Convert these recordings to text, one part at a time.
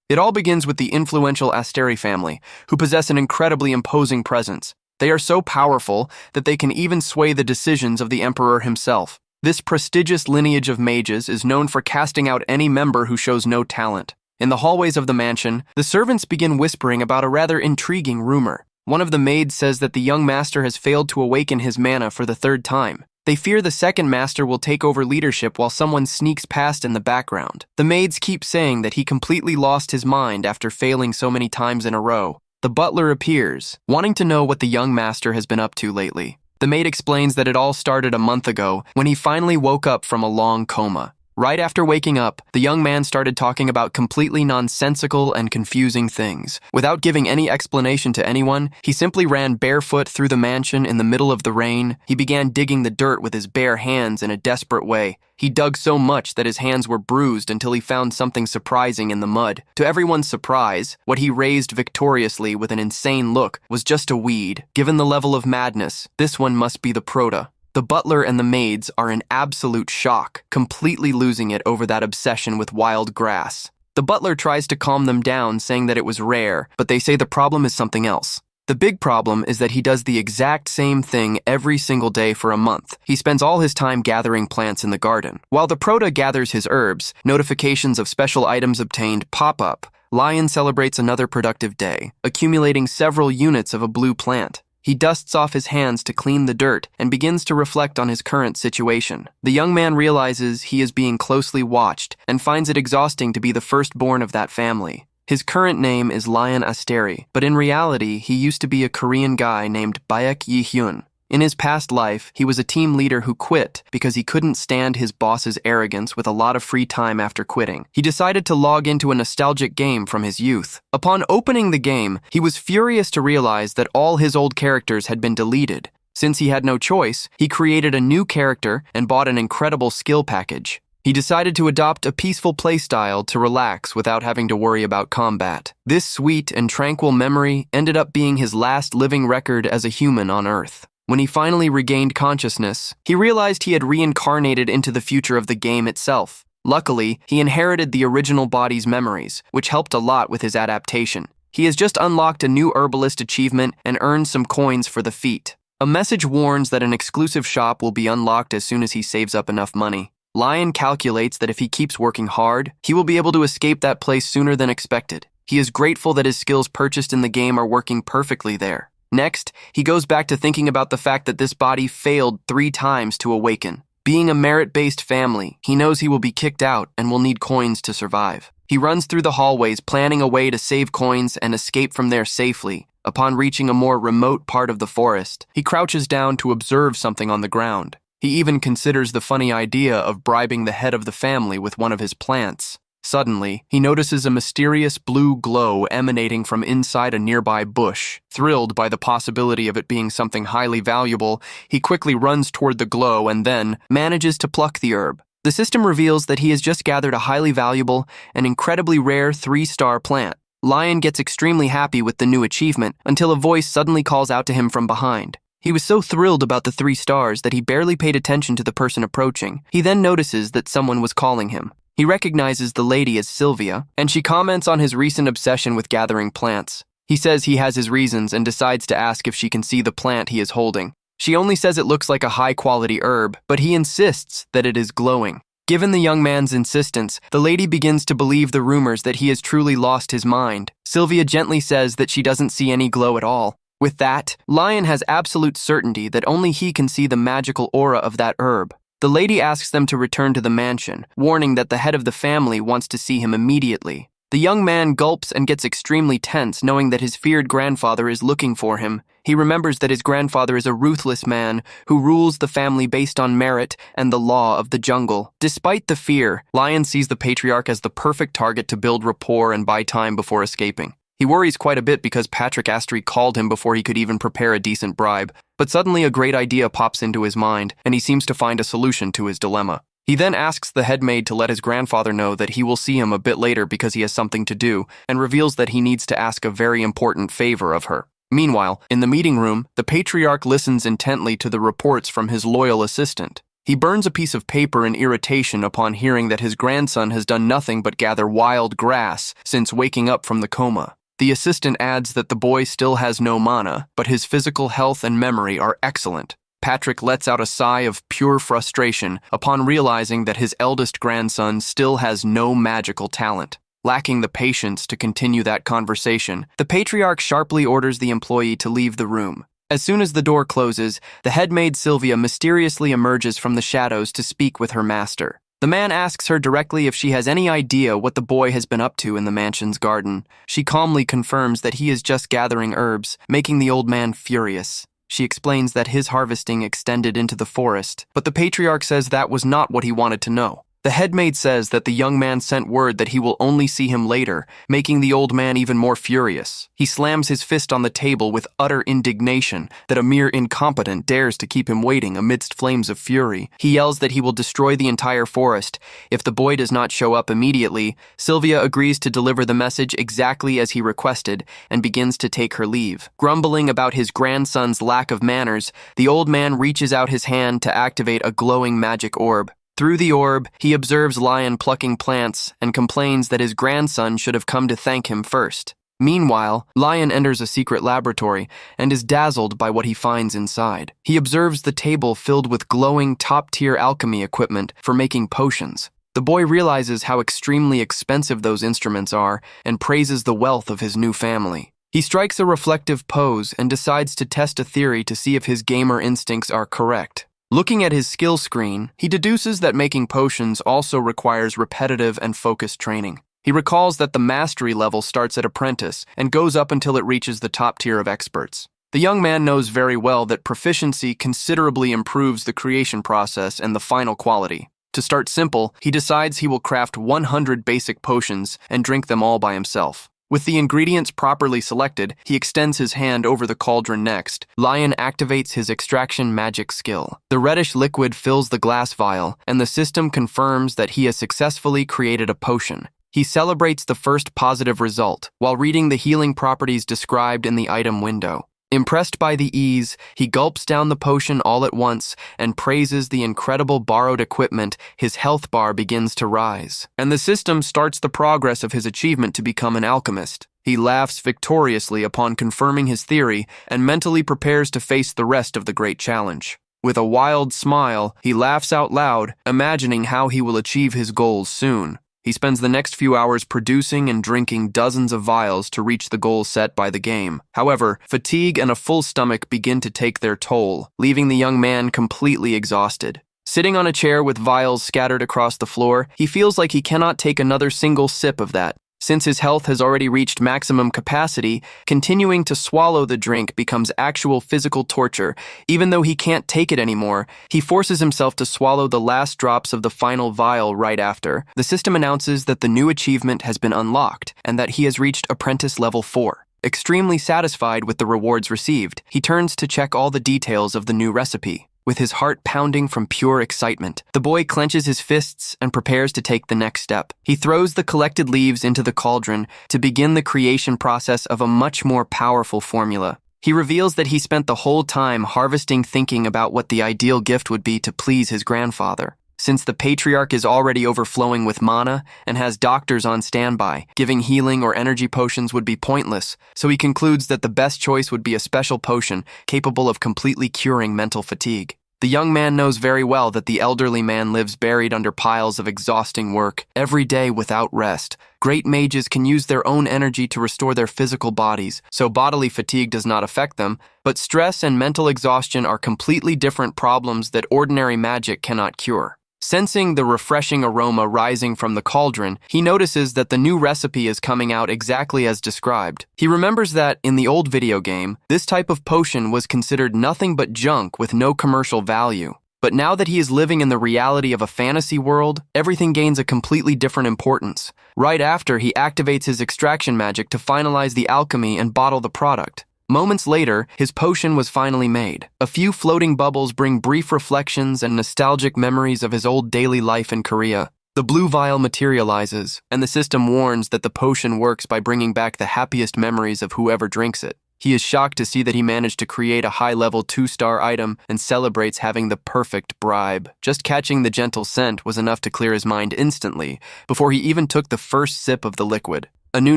It all begins with the influential Asteri family, who possess an incredibly imposing presence. They are so powerful that they can even sway the decisions of the emperor himself. This prestigious lineage of mages is known for casting out any member who shows no talent. In the hallways of the mansion, the servants begin whispering about a rather intriguing rumor. One of the maids says that the young master has failed to awaken his mana for the third time. They fear the second master will take over leadership while someone sneaks past in the background. The maids keep saying that he completely lost his mind after failing so many times in a row. The butler appears, wanting to know what the young master has been up to lately. The maid explains that it all started a month ago when he finally woke up from a long coma. Right after waking up, the young man started talking about completely nonsensical and confusing things. Without giving any explanation to anyone, he simply ran barefoot through the mansion in the middle of the rain. He began digging the dirt with his bare hands in a desperate way. He dug so much that his hands were bruised until he found something surprising in the mud. To everyone's surprise, what he raised victoriously with an insane look was just a weed. Given the level of madness, this one must be the Prota. The butler and the maids are in absolute shock, completely losing it over that obsession with wild grass. The butler tries to calm them down, saying that it was rare, but they say the problem is something else. The big problem is that he does the exact same thing every single day for a month. He spends all his time gathering plants in the garden. While the Prota gathers his herbs, notifications of special items obtained pop up. Lion celebrates another productive day, accumulating several units of a blue plant. He dusts off his hands to clean the dirt and begins to reflect on his current situation. The young man realizes he is being closely watched and finds it exhausting to be the firstborn of that family. His current name is Lion Asteri, but in reality, he used to be a Korean guy named Baek Yi-hyun. In his past life, he was a team leader who quit because he couldn't stand his boss's arrogance with a lot of free time after quitting. He decided to log into a nostalgic game from his youth. Upon opening the game, he was furious to realize that all his old characters had been deleted. Since he had no choice, he created a new character and bought an incredible skill package. He decided to adopt a peaceful playstyle to relax without having to worry about combat. This sweet and tranquil memory ended up being his last living record as a human on Earth. When he finally regained consciousness, he realized he had reincarnated into the future of the game itself. Luckily, he inherited the original body's memories, which helped a lot with his adaptation. He has just unlocked a new herbalist achievement and earned some coins for the feat. A message warns that an exclusive shop will be unlocked as soon as he saves up enough money. Lion calculates that if he keeps working hard, he will be able to escape that place sooner than expected. He is grateful that his skills purchased in the game are working perfectly there. Next, he goes back to thinking about the fact that this body failed 3 times to awaken. Being a merit-based family, he knows he will be kicked out and will need coins to survive. He runs through the hallways, planning a way to save coins and escape from there safely. Upon reaching a more remote part of the forest, he crouches down to observe something on the ground. He even considers the funny idea of bribing the head of the family with one of his plants. Suddenly, he notices a mysterious blue glow emanating from inside a nearby bush. Thrilled by the possibility of it being something highly valuable, he quickly runs toward the glow and then manages to pluck the herb. The system reveals that he has just gathered a highly valuable and incredibly rare 3-star plant. Lion gets extremely happy with the new achievement until a voice suddenly calls out to him from behind. He was so thrilled about the 3 stars that he barely paid attention to the person approaching. He then notices that someone was calling him. He recognizes the lady as Sylvia, and she comments on his recent obsession with gathering plants. He says he has his reasons and decides to ask if she can see the plant he is holding. She only says it looks like a high-quality herb, but he insists that it is glowing. Given the young man's insistence, the lady begins to believe the rumors that he has truly lost his mind. Sylvia gently says that she doesn't see any glow at all. With that, Lion has absolute certainty that only he can see the magical aura of that herb. The lady asks them to return to the mansion, warning that the head of the family wants to see him immediately. The young man gulps and gets extremely tense, knowing that his feared grandfather is looking for him. He remembers that his grandfather is a ruthless man who rules the family based on merit and the law of the jungle. Despite the fear, Lion sees the patriarch as the perfect target to build rapport and buy time before escaping. He worries quite a bit because Patrick Asteri called him before he could even prepare a decent bribe. But suddenly a great idea pops into his mind, and he seems to find a solution to his dilemma. He then asks the head maid to let his grandfather know that he will see him a bit later because he has something to do, and reveals that he needs to ask a very important favor of her. Meanwhile, in the meeting room, the patriarch listens intently to the reports from his loyal assistant. He burns a piece of paper in irritation upon hearing that his grandson has done nothing but gather wild grass since waking up from the coma. The assistant adds that the boy still has no mana, but his physical health and memory are excellent. Patrick lets out a sigh of pure frustration upon realizing that his eldest grandson still has no magical talent. Lacking the patience to continue that conversation, the patriarch sharply orders the employee to leave the room. As soon as the door closes, the head maid Sylvia mysteriously emerges from the shadows to speak with her master. The man asks her directly if she has any idea what the boy has been up to in the mansion's garden. She calmly confirms that he is just gathering herbs, making the old man furious. She explains that his harvesting extended into the forest, but the patriarch says that was not what he wanted to know. The headmaid says that the young man sent word that he will only see him later, making the old man even more furious. He slams his fist on the table with utter indignation that a mere incompetent dares to keep him waiting amidst flames of fury. He yells that he will destroy the entire forest. If the boy does not show up immediately, Sylvia agrees to deliver the message exactly as he requested and begins to take her leave. Grumbling about his grandson's lack of manners, the old man reaches out his hand to activate a glowing magic orb. Through the orb, he observes Lion plucking plants and complains that his grandson should have come to thank him first. Meanwhile, Lion enters a secret laboratory and is dazzled by what he finds inside. He observes the table filled with glowing top-tier alchemy equipment for making potions. The boy realizes how extremely expensive those instruments are and praises the wealth of his new family. He strikes a reflective pose and decides to test a theory to see if his gamer instincts are correct. Looking at his skill screen, he deduces that making potions also requires repetitive and focused training. He recalls that the mastery level starts at apprentice and goes up until it reaches the top tier of experts. The young man knows very well that proficiency considerably improves the creation process and the final quality. To start simple, he decides he will craft 100 basic potions and drink them all by himself. With the ingredients properly selected, he extends his hand over the cauldron next. Lion activates his extraction magic skill. The reddish liquid fills the glass vial, and the system confirms that he has successfully created a potion. He celebrates the first positive result while reading the healing properties described in the item window. Impressed by the ease, he gulps down the potion all at once and praises the incredible borrowed equipment. His health bar begins to rise, and the system starts the progress of his achievement to become an alchemist. He laughs victoriously upon confirming his theory and mentally prepares to face the rest of the great challenge. With a wild smile, he laughs out loud, imagining how he will achieve his goals soon. He spends the next few hours producing and drinking dozens of vials to reach the goal set by the game. However, fatigue and a full stomach begin to take their toll, leaving the young man completely exhausted. Sitting on a chair with vials scattered across the floor, he feels like he cannot take another single sip of that. Since his health has already reached maximum capacity, continuing to swallow the drink becomes actual physical torture. Even though he can't take it anymore, he forces himself to swallow the last drops of the final vial right after. The system announces that the new achievement has been unlocked and that he has reached apprentice level 4. Extremely satisfied with the rewards received, he turns to check all the details of the new recipe. With his heart pounding from pure excitement, the boy clenches his fists and prepares to take the next step. He throws the collected leaves into the cauldron to begin the creation process of a much more powerful formula. He reveals that he spent the whole time harvesting thinking about what the ideal gift would be to please his grandfather. Since the patriarch is already overflowing with mana and has doctors on standby, giving healing or energy potions would be pointless, so he concludes that the best choice would be a special potion capable of completely curing mental fatigue. The young man knows very well that the elderly man lives buried under piles of exhausting work, every day without rest. Great mages can use their own energy to restore their physical bodies, so bodily fatigue does not affect them, but stress and mental exhaustion are completely different problems that ordinary magic cannot cure. Sensing the refreshing aroma rising from the cauldron, he notices that the new recipe is coming out exactly as described. He remembers that, in the old video game, this type of potion was considered nothing but junk with no commercial value. But now that he is living in the reality of a fantasy world, everything gains a completely different importance. Right after, he activates his extraction magic to finalize the alchemy and bottle the product. Moments later, his potion was finally made. A few floating bubbles bring brief reflections and nostalgic memories of his old daily life in Korea. The blue vial materializes, and the system warns that the potion works by bringing back the happiest memories of whoever drinks it. He is shocked to see that he managed to create a high-level 2-star item and celebrates having the perfect bribe. Just catching the gentle scent was enough to clear his mind instantly, before he even took the first sip of the liquid. A new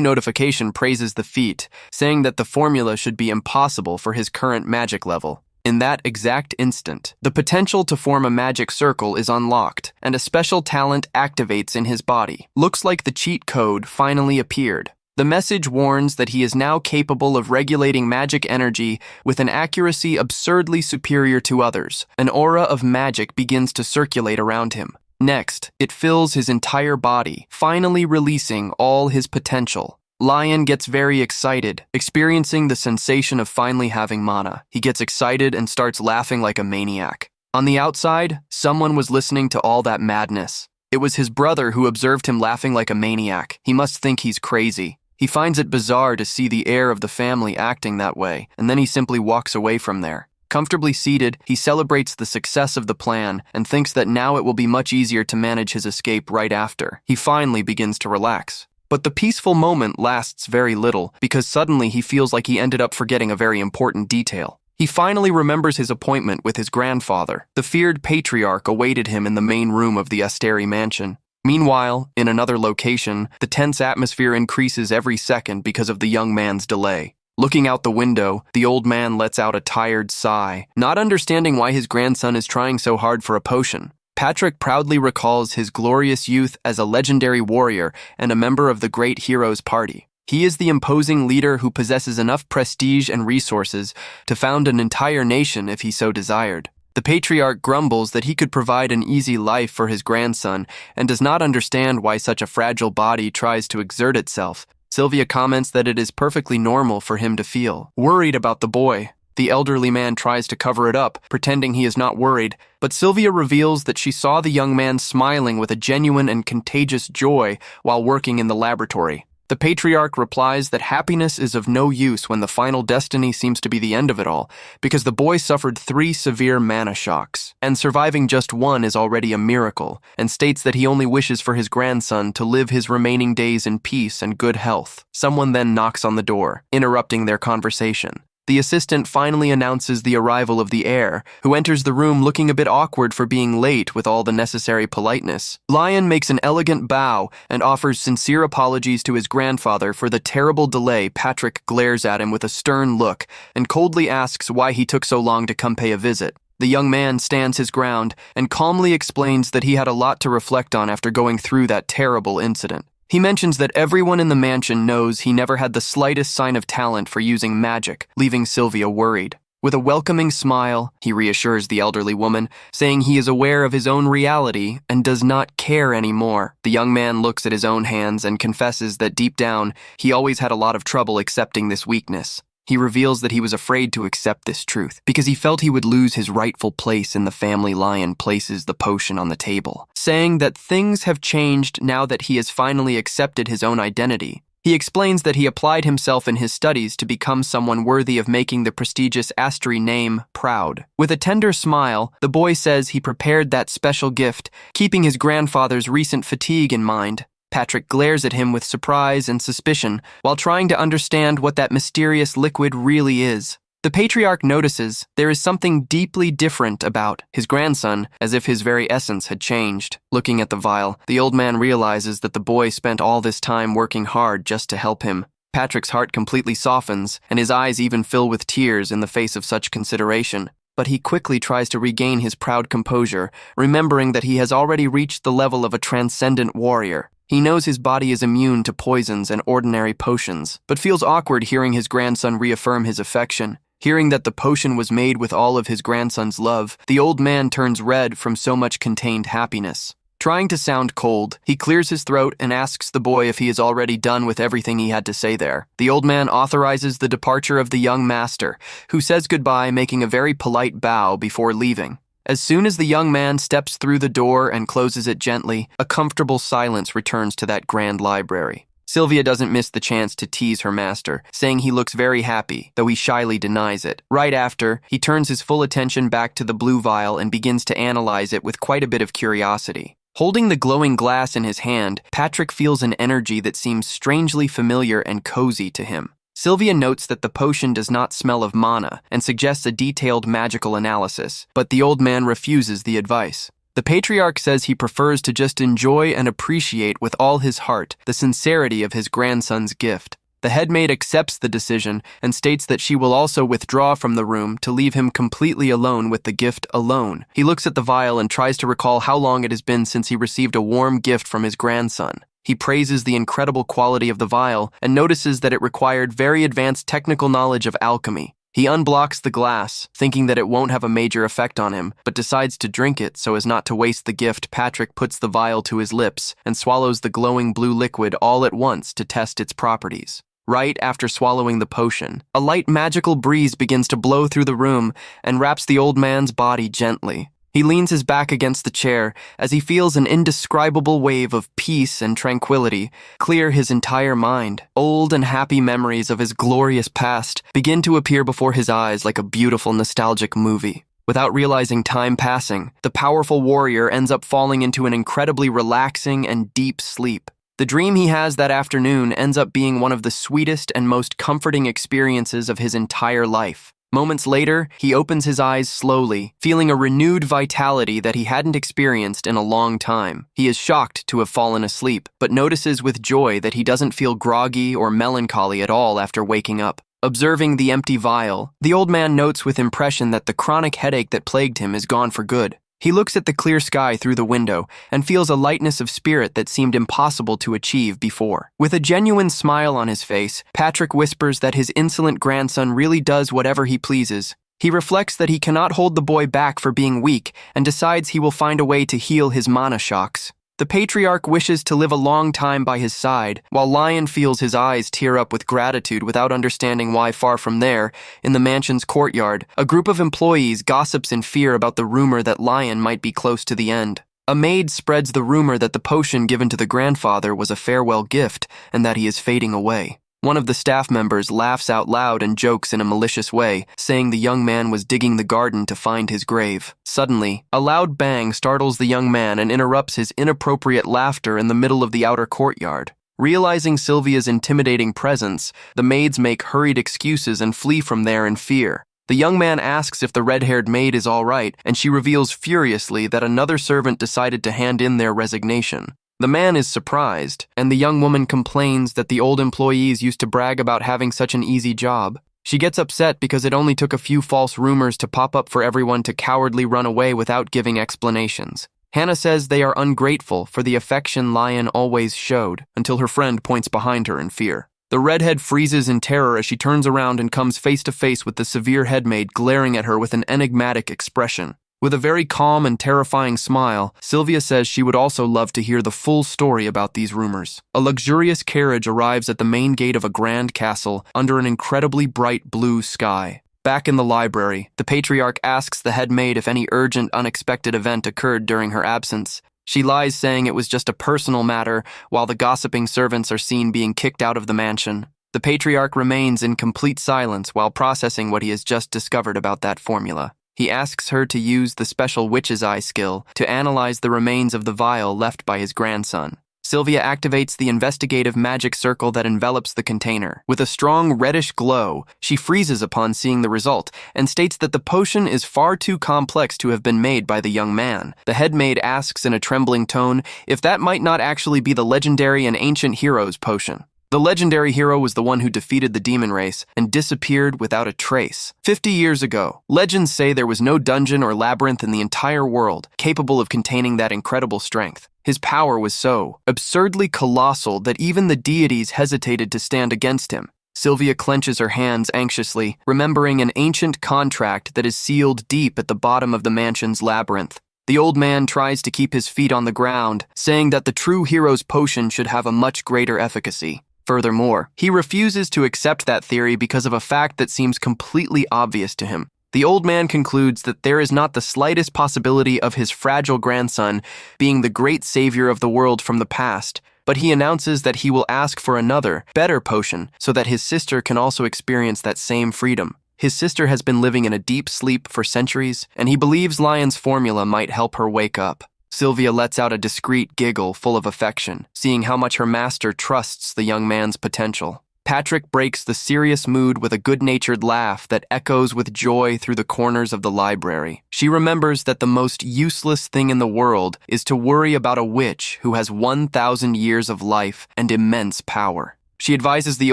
notification praises the feat, saying that the formula should be impossible for his current magic level. In that exact instant, the potential to form a magic circle is unlocked, and a special talent activates in his body. Looks like the cheat code finally appeared. The message warns that he is now capable of regulating magic energy with an accuracy absurdly superior to others. An aura of magic begins to circulate around him. Next, it fills his entire body, finally releasing all his potential. Lion gets very excited, experiencing the sensation of finally having mana. He gets excited and starts laughing like a maniac. On the outside, someone was listening to all that madness. It was his brother who observed him laughing like a maniac. He must think he's crazy. He finds it bizarre to see the heir of the family acting that way, and then he simply walks away from there. Comfortably seated, he celebrates the success of the plan and thinks that now it will be much easier to manage his escape right after. He finally begins to relax. But the peaceful moment lasts very little, because suddenly he feels like he ended up forgetting a very important detail. He finally remembers his appointment with his grandfather. The feared patriarch awaited him in the main room of the Asteri mansion. Meanwhile, in another location, the tense atmosphere increases every second because of the young man's delay. Looking out the window, the old man lets out a tired sigh, not understanding why his grandson is trying so hard for a potion. Patrick proudly recalls his glorious youth as a legendary warrior and a member of the great heroes party. He is the imposing leader who possesses enough prestige and resources to found an entire nation if he so desired. The patriarch grumbles that he could provide an easy life for his grandson and does not understand why such a fragile body tries to exert itself. Sylvia comments that it is perfectly normal for him to feel worried about the boy. The elderly man tries to cover it up, pretending he is not worried, but Sylvia reveals that she saw the young man smiling with a genuine and contagious joy while working in the laboratory. The patriarch replies that happiness is of no use when the final destiny seems to be the end of it all, because the boy suffered 3 severe mana shocks, and surviving just one is already a miracle, and states that he only wishes for his grandson to live his remaining days in peace and good health. Someone then knocks on the door, interrupting their conversation. The assistant finally announces the arrival of the heir, who enters the room looking a bit awkward for being late with all the necessary politeness. Lion makes an elegant bow and offers sincere apologies to his grandfather for the terrible delay. Patrick glares at him with a stern look and coldly asks why he took so long to come pay a visit. The young man stands his ground and calmly explains that he had a lot to reflect on after going through that terrible incident. He mentions that everyone in the mansion knows he never had the slightest sign of talent for using magic, leaving Sylvia worried. With a welcoming smile, he reassures the elderly woman, saying he is aware of his own reality and does not care anymore. The young man looks at his own hands and confesses that deep down, he always had a lot of trouble accepting this weakness. He reveals that he was afraid to accept this truth because he felt he would lose his rightful place in the family. Lion places the potion on the table, saying that things have changed now that he has finally accepted his own identity. He explains that he applied himself in his studies to become someone worthy of making the prestigious Asteri name proud. With a tender smile, the boy says he prepared that special gift, keeping his grandfather's recent fatigue in mind. Patrick glares at him with surprise and suspicion while trying to understand what that mysterious liquid really is. The patriarch notices there is something deeply different about his grandson, as if his very essence had changed. Looking at the vial, the old man realizes that the boy spent all this time working hard just to help him. Patrick's heart completely softens, and his eyes even fill with tears in the face of such consideration. But he quickly tries to regain his proud composure, remembering that he has already reached the level of a transcendent warrior. He knows his body is immune to poisons and ordinary potions, but feels awkward hearing his grandson reaffirm his affection. Hearing that the potion was made with all of his grandson's love, the old man turns red from so much contained happiness. Trying to sound cold, he clears his throat and asks the boy if he is already done with everything he had to say there. The old man authorizes the departure of the young master, who says goodbye, making a very polite bow before leaving. As soon as the young man steps through the door and closes it gently, a comfortable silence returns to that grand library. Sylvia doesn't miss the chance to tease her master, saying he looks very happy, though he shyly denies it. Right after, he turns his full attention back to the blue vial and begins to analyze it with quite a bit of curiosity. Holding the glowing glass in his hand, Patrick feels an energy that seems strangely familiar and cozy to him. Sylvia notes that the potion does not smell of mana and suggests a detailed magical analysis, but the old man refuses the advice. The patriarch says he prefers to just enjoy and appreciate with all his heart the sincerity of his grandson's gift. The headmaid accepts the decision and states that she will also withdraw from the room to leave him completely alone with the gift alone. He looks at the vial and tries to recall how long it has been since he received a warm gift from his grandson. He praises the incredible quality of the vial and notices that it required very advanced technical knowledge of alchemy. He unblocks the glass, thinking that it won't have a major effect on him, but decides to drink it so as not to waste the gift. Patrick puts the vial to his lips and swallows the glowing blue liquid all at once to test its properties. Right after swallowing the potion, a light magical breeze begins to blow through the room and wraps the old man's body gently. He leans his back against the chair as he feels an indescribable wave of peace and tranquility clear his entire mind. Old and happy memories of his glorious past begin to appear before his eyes like a beautiful nostalgic movie. Without realizing time passing, the powerful warrior ends up falling into an incredibly relaxing and deep sleep. The dream he has that afternoon ends up being one of the sweetest and most comforting experiences of his entire life. Moments later, he opens his eyes slowly, feeling a renewed vitality that he hadn't experienced in a long time. He is shocked to have fallen asleep, but notices with joy that he doesn't feel groggy or melancholy at all after waking up. Observing the empty vial, the old man notes with impression that the chronic headache that plagued him is gone for good. He looks at the clear sky through the window and feels a lightness of spirit that seemed impossible to achieve before. With a genuine smile on his face, Patrick whispers that his insolent grandson really does whatever he pleases. He reflects that he cannot hold the boy back for being weak and decides he will find a way to heal his mana shocks. The patriarch wishes to live a long time by his side, while Lion feels his eyes tear up with gratitude without understanding why. Far from there, in the mansion's courtyard, a group of employees gossips in fear about the rumor that Lion might be close to the end. A maid spreads the rumor that the potion given to the grandfather was a farewell gift and that he is fading away. One of the staff members laughs out loud and jokes in a malicious way, saying the young man was digging the garden to find his grave. Suddenly, a loud bang startles the young man and interrupts his inappropriate laughter in the middle of the outer courtyard. Realizing Sylvia's intimidating presence, the maids make hurried excuses and flee from there in fear. The young man asks if the red-haired maid is all right, and she reveals furiously that another servant decided to hand in their resignation. The man is surprised, and the young woman complains that the old employees used to brag about having such an easy job. She gets upset because it only took a few false rumors to pop up for everyone to cowardly run away without giving explanations. Hannah says they are ungrateful for the affection Lion always showed, until her friend points behind her in fear. The redhead freezes in terror as she turns around and comes face to face with the severe headmaid glaring at her with an enigmatic expression. With a very calm and terrifying smile, Sylvia says she would also love to hear the full story about these rumors. A luxurious carriage arrives at the main gate of a grand castle under an incredibly bright blue sky. Back in the library, the patriarch asks the headmaid if any urgent, unexpected event occurred during her absence. She lies, saying it was just a personal matter, while the gossiping servants are seen being kicked out of the mansion. The patriarch remains in complete silence while processing what he has just discovered about that formula. He asks her to use the special witch's eye skill to analyze the remains of the vial left by his grandson. Sylvia activates the investigative magic circle that envelops the container. With a strong reddish glow, she freezes upon seeing the result and states that the potion is far too complex to have been made by the young man. The headmaid asks in a trembling tone if that might not actually be the legendary and ancient hero's potion. The legendary hero was the one who defeated the demon race and disappeared without a trace. 50 years ago, legends say there was no dungeon or labyrinth in the entire world capable of containing that incredible strength. His power was so absurdly colossal that even the deities hesitated to stand against him. Sylvia clenches her hands anxiously, remembering an ancient contract that is sealed deep at the bottom of the mansion's labyrinth. The old man tries to keep his feet on the ground, saying that the true hero's potion should have a much greater efficacy. Furthermore, he refuses to accept that theory because of a fact that seems completely obvious to him. The old man concludes that there is not the slightest possibility of his fragile grandson being the great savior of the world from the past, but he announces that he will ask for another, better potion so that his sister can also experience that same freedom. His sister has been living in a deep sleep for centuries, and he believes Lion's formula might help her wake up. Sylvia lets out a discreet giggle full of affection, seeing how much her master trusts the young man's potential. Patrick breaks the serious mood with a good-natured laugh that echoes with joy through the corners of the library. She remembers that the most useless thing in the world is to worry about a witch who has 1,000 years of life and immense power. She advises the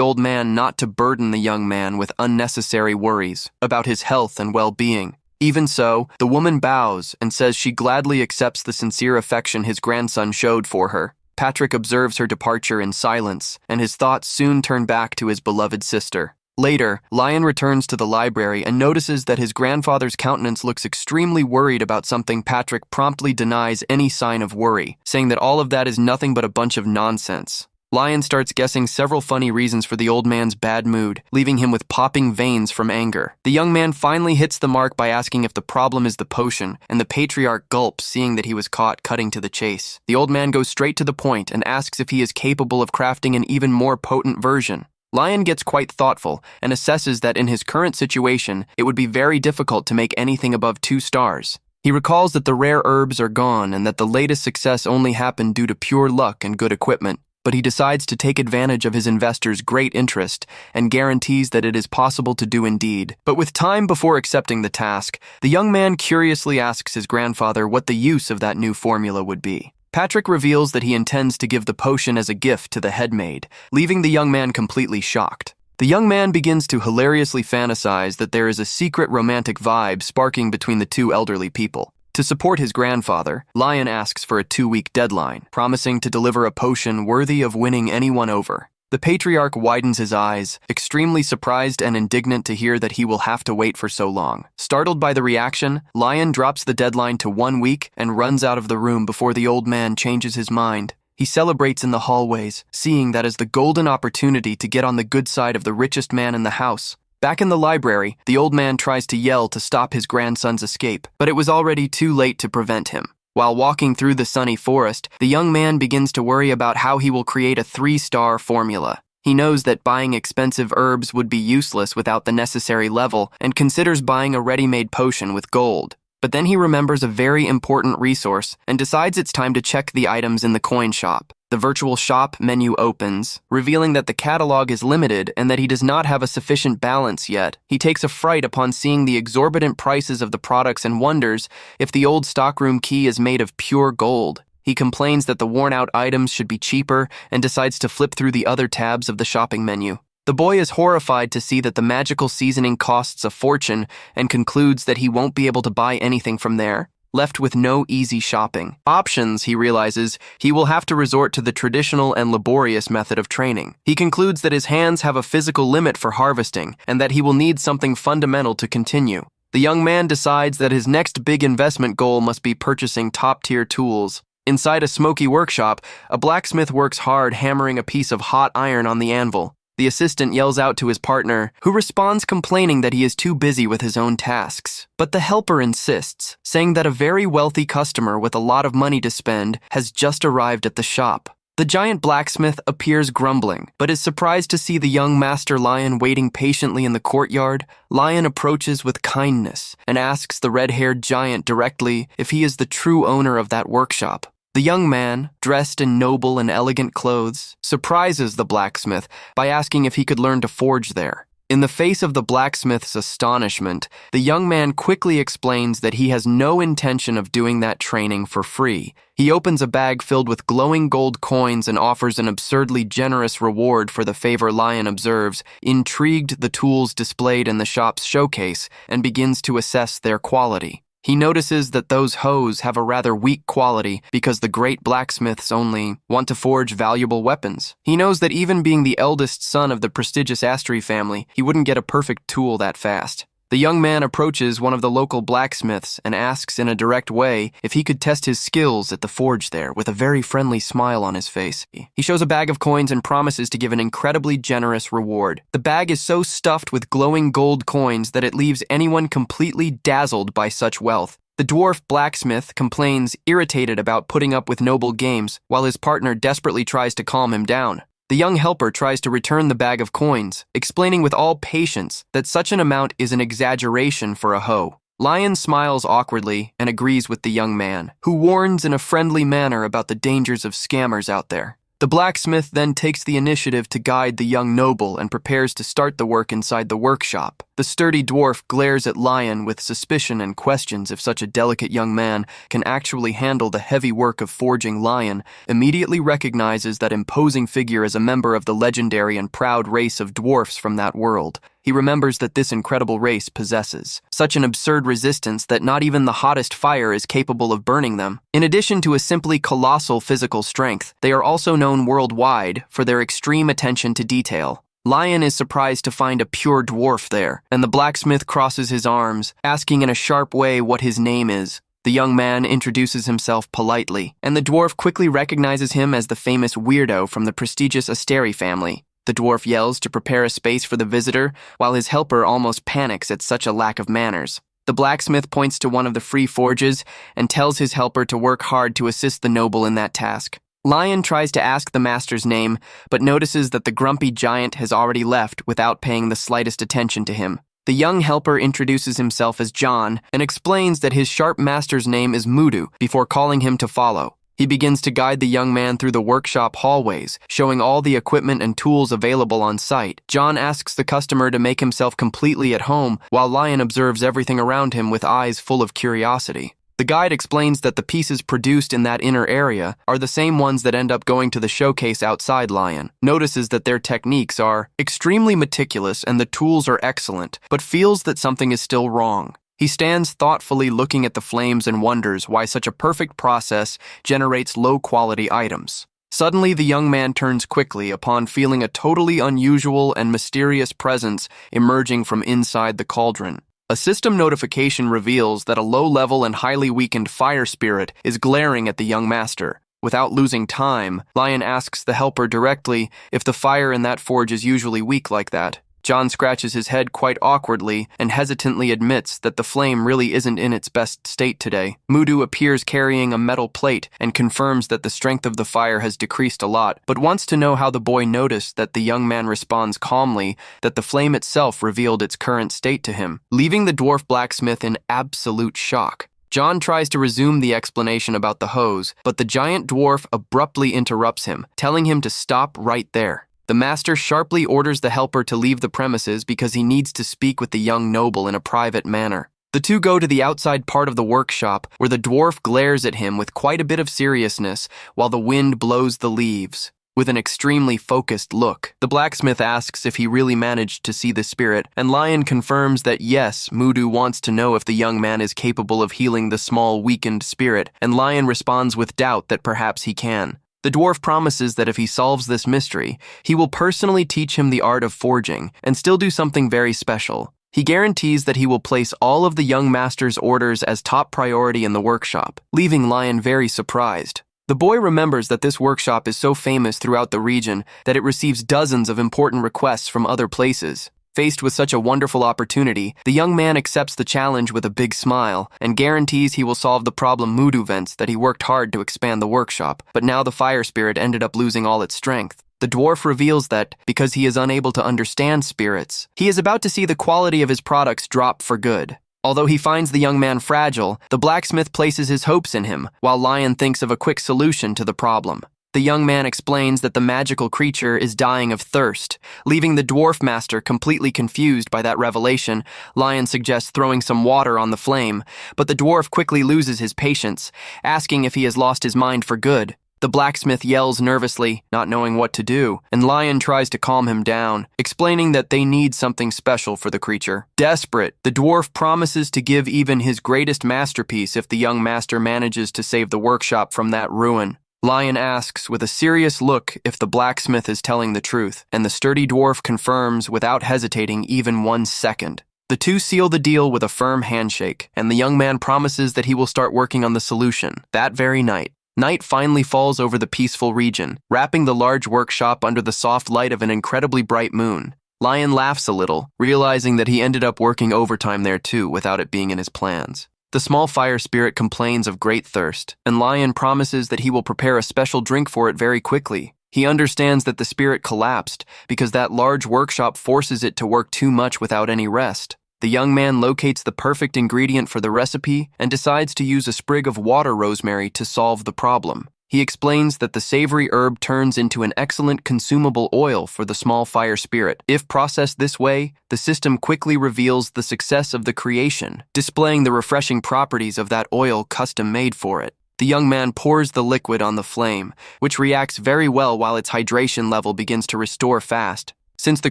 old man not to burden the young man with unnecessary worries about his health and well-being. Even so, the woman bows and says she gladly accepts the sincere affection his grandson showed for her. Patrick observes her departure in silence, and his thoughts soon turn back to his beloved sister. Later, Lion returns to the library and notices that his grandfather's countenance looks extremely worried about something. Patrick promptly denies any sign of worry, saying that all of that is nothing but a bunch of nonsense. Lion starts guessing several funny reasons for the old man's bad mood, leaving him with popping veins from anger. The young man finally hits the mark by asking if the problem is the potion, and the patriarch gulps, seeing that he was caught cutting to the chase. The old man goes straight to the point and asks if he is capable of crafting an even more potent version. Lion gets quite thoughtful and assesses that in his current situation, it would be very difficult to make anything above 2 stars. He recalls that the rare herbs are gone and that the latest success only happened due to pure luck and good equipment. But he decides to take advantage of his investors' great interest and guarantees that it is possible to do indeed. But with time before accepting the task, the young man curiously asks his grandfather what the use of that new formula would be. Patrick reveals that he intends to give the potion as a gift to the headmaid, leaving the young man completely shocked. The young man begins to hilariously fantasize that there is a secret romantic vibe sparking between the two elderly people. To support his grandfather, Lion asks for a 2-week deadline, promising to deliver a potion worthy of winning anyone over. The patriarch widens his eyes, extremely surprised and indignant to hear that he will have to wait for so long. Startled by the reaction, Lion drops the deadline to 1 week and runs out of the room before the old man changes his mind. He celebrates in the hallways, seeing that as the golden opportunity to get on the good side of the richest man in the house. Back in the library, the old man tries to yell to stop his grandson's escape, but it was already too late to prevent him. While walking through the sunny forest, the young man begins to worry about how he will create a 3-star formula. He knows that buying expensive herbs would be useless without the necessary level and considers buying a ready-made potion with gold. But then he remembers a very important resource and decides it's time to check the items in the coin shop. The virtual shop menu opens, revealing that the catalog is limited and that he does not have a sufficient balance yet. He takes a fright upon seeing the exorbitant prices of the products and wonders if the old stockroom key is made of pure gold. He complains that the worn-out items should be cheaper and decides to flip through the other tabs of the shopping menu. The boy is horrified to see that the magical seasoning costs a fortune and concludes that he won't be able to buy anything from there. Left with no easy shopping options, he realizes he will have to resort to the traditional and laborious method of training. He concludes that his hands have a physical limit for harvesting and that he will need something fundamental to continue. The young man decides that his next big investment goal must be purchasing top-tier tools. Inside a smoky workshop, a blacksmith works hard hammering a piece of hot iron on the anvil. The assistant yells out to his partner, who responds complaining that he is too busy with his own tasks. But the helper insists, saying that a very wealthy customer with a lot of money to spend has just arrived at the shop. The giant blacksmith appears grumbling, but is surprised to see the young Master Lion waiting patiently in the courtyard. Lion approaches with kindness and asks the red-haired giant directly if he is the true owner of that workshop. The young man, dressed in noble and elegant clothes, surprises the blacksmith by asking if he could learn to forge there. In the face of the blacksmith's astonishment, the young man quickly explains that he has no intention of doing that training for free. He opens a bag filled with glowing gold coins and offers an absurdly generous reward for the favor. Lion observes, intrigued, the tools displayed in the shop's showcase and begins to assess their quality. He notices that those hoes have a rather weak quality because the great blacksmiths only want to forge valuable weapons. He knows that even being the eldest son of the prestigious Astri family, he wouldn't get a perfect tool that fast. The young man approaches one of the local blacksmiths and asks in a direct way if he could test his skills at the forge there with a very friendly smile on his face. He shows a bag of coins and promises to give an incredibly generous reward. The bag is so stuffed with glowing gold coins that it leaves anyone completely dazzled by such wealth. The dwarf blacksmith complains, irritated about putting up with noble games, while his partner desperately tries to calm him down. The young helper tries to return the bag of coins, explaining with all patience that such an amount is an exaggeration for a hoe. Lion smiles awkwardly and agrees with the young man, who warns in a friendly manner about the dangers of scammers out there. The blacksmith then takes the initiative to guide the young noble and prepares to start the work inside the workshop. The sturdy dwarf glares at Lion with suspicion and questions if such a delicate young man can actually handle the heavy work of forging. Lion immediately recognizes that imposing figure as a member of the legendary and proud race of dwarfs from that world. He remembers that this incredible race possesses such an absurd resistance that not even the hottest fire is capable of burning them. In addition to a simply colossal physical strength, they are also known worldwide for their extreme attention to detail. Lion is surprised to find a pure dwarf there, and the blacksmith crosses his arms, asking in a sharp way what his name is. The young man introduces himself politely, and the dwarf quickly recognizes him as the famous weirdo from the prestigious Asteri family. The dwarf yells to prepare a space for the visitor, while his helper almost panics at such a lack of manners. The blacksmith points to one of the free forges and tells his helper to work hard to assist the noble in that task. Lion tries to ask the master's name, but notices that the grumpy giant has already left without paying the slightest attention to him. The young helper introduces himself as John and explains that his sharp master's name is Mudu before calling him to follow. He begins to guide the young man through the workshop hallways, showing all the equipment and tools available on site. John asks the customer to make himself completely at home, while Lion observes everything around him with eyes full of curiosity. The guide explains that the pieces produced in that inner area are the same ones that end up going to the showcase outside. Lion notices that their techniques are extremely meticulous and the tools are excellent, but feels that something is still wrong. He stands thoughtfully looking at the flames and wonders why such a perfect process generates low-quality items. Suddenly, the young man turns quickly upon feeling a totally unusual and mysterious presence emerging from inside the cauldron. A system notification reveals that a low-level and highly weakened fire spirit is glaring at the young master. Without losing time, Lion asks the helper directly if the fire in that forge is usually weak like that. John scratches his head quite awkwardly and hesitantly admits that the flame really isn't in its best state today. Mudu appears carrying a metal plate and confirms that the strength of the fire has decreased a lot, but wants to know how the boy noticed that the young man responds calmly that the flame itself revealed its current state to him, leaving the dwarf blacksmith in absolute shock. John tries to resume the explanation about the hose, but the giant dwarf abruptly interrupts him, telling him to stop right there. The master sharply orders the helper to leave the premises because he needs to speak with the young noble in a private manner. The two go to the outside part of the workshop, where the dwarf glares at him with quite a bit of seriousness while the wind blows the leaves. With an extremely focused look, the blacksmith asks if he really managed to see the spirit, and Lion confirms that yes, Mudu wants to know if the young man is capable of healing the small, weakened spirit, and Lion responds with doubt that perhaps he can. The dwarf promises that if he solves this mystery, he will personally teach him the art of forging and still do something very special. He guarantees that he will place all of the young master's orders as top priority in the workshop, leaving Lion very surprised. The boy remembers that this workshop is so famous throughout the region that it receives dozens of important requests from other places. Faced with such a wonderful opportunity, the young man accepts the challenge with a big smile and guarantees he will solve the problem Mudu vents that he worked hard to expand the workshop, but now the fire spirit ended up losing all its strength. The dwarf reveals that, because he is unable to understand spirits, he is about to see the quality of his products drop for good. Although he finds the young man fragile, the blacksmith places his hopes in him, while Lion thinks of a quick solution to the problem. The young man explains that the magical creature is dying of thirst. Leaving the dwarf master completely confused by that revelation, Lion suggests throwing some water on the flame, but the dwarf quickly loses his patience, asking if he has lost his mind for good. The blacksmith yells nervously, not knowing what to do, and Lion tries to calm him down, explaining that they need something special for the creature. Desperate, the dwarf promises to give even his greatest masterpiece if the young master manages to save the workshop from that ruin. Lion asks with a serious look if the blacksmith is telling the truth, and the sturdy dwarf confirms without hesitating even 1 second. The two seal the deal with a firm handshake, and the young man promises that he will start working on the solution that very night. Night finally falls over the peaceful region, wrapping the large workshop under the soft light of an incredibly bright moon. Lion laughs a little, realizing that he ended up working overtime there too without it being in his plans. The small fire spirit complains of great thirst, and Lion promises that he will prepare a special drink for it very quickly. He understands that the spirit collapsed because that large workshop forces it to work too much without any rest. The young man locates the perfect ingredient for the recipe and decides to use a sprig of water rosemary to solve the problem. He explains that the savory herb turns into an excellent consumable oil for the small fire spirit. If processed this way, the system quickly reveals the success of the creation, displaying the refreshing properties of that oil custom-made for it. The young man pours the liquid on the flame, which reacts very well while its hydration level begins to restore fast. Since the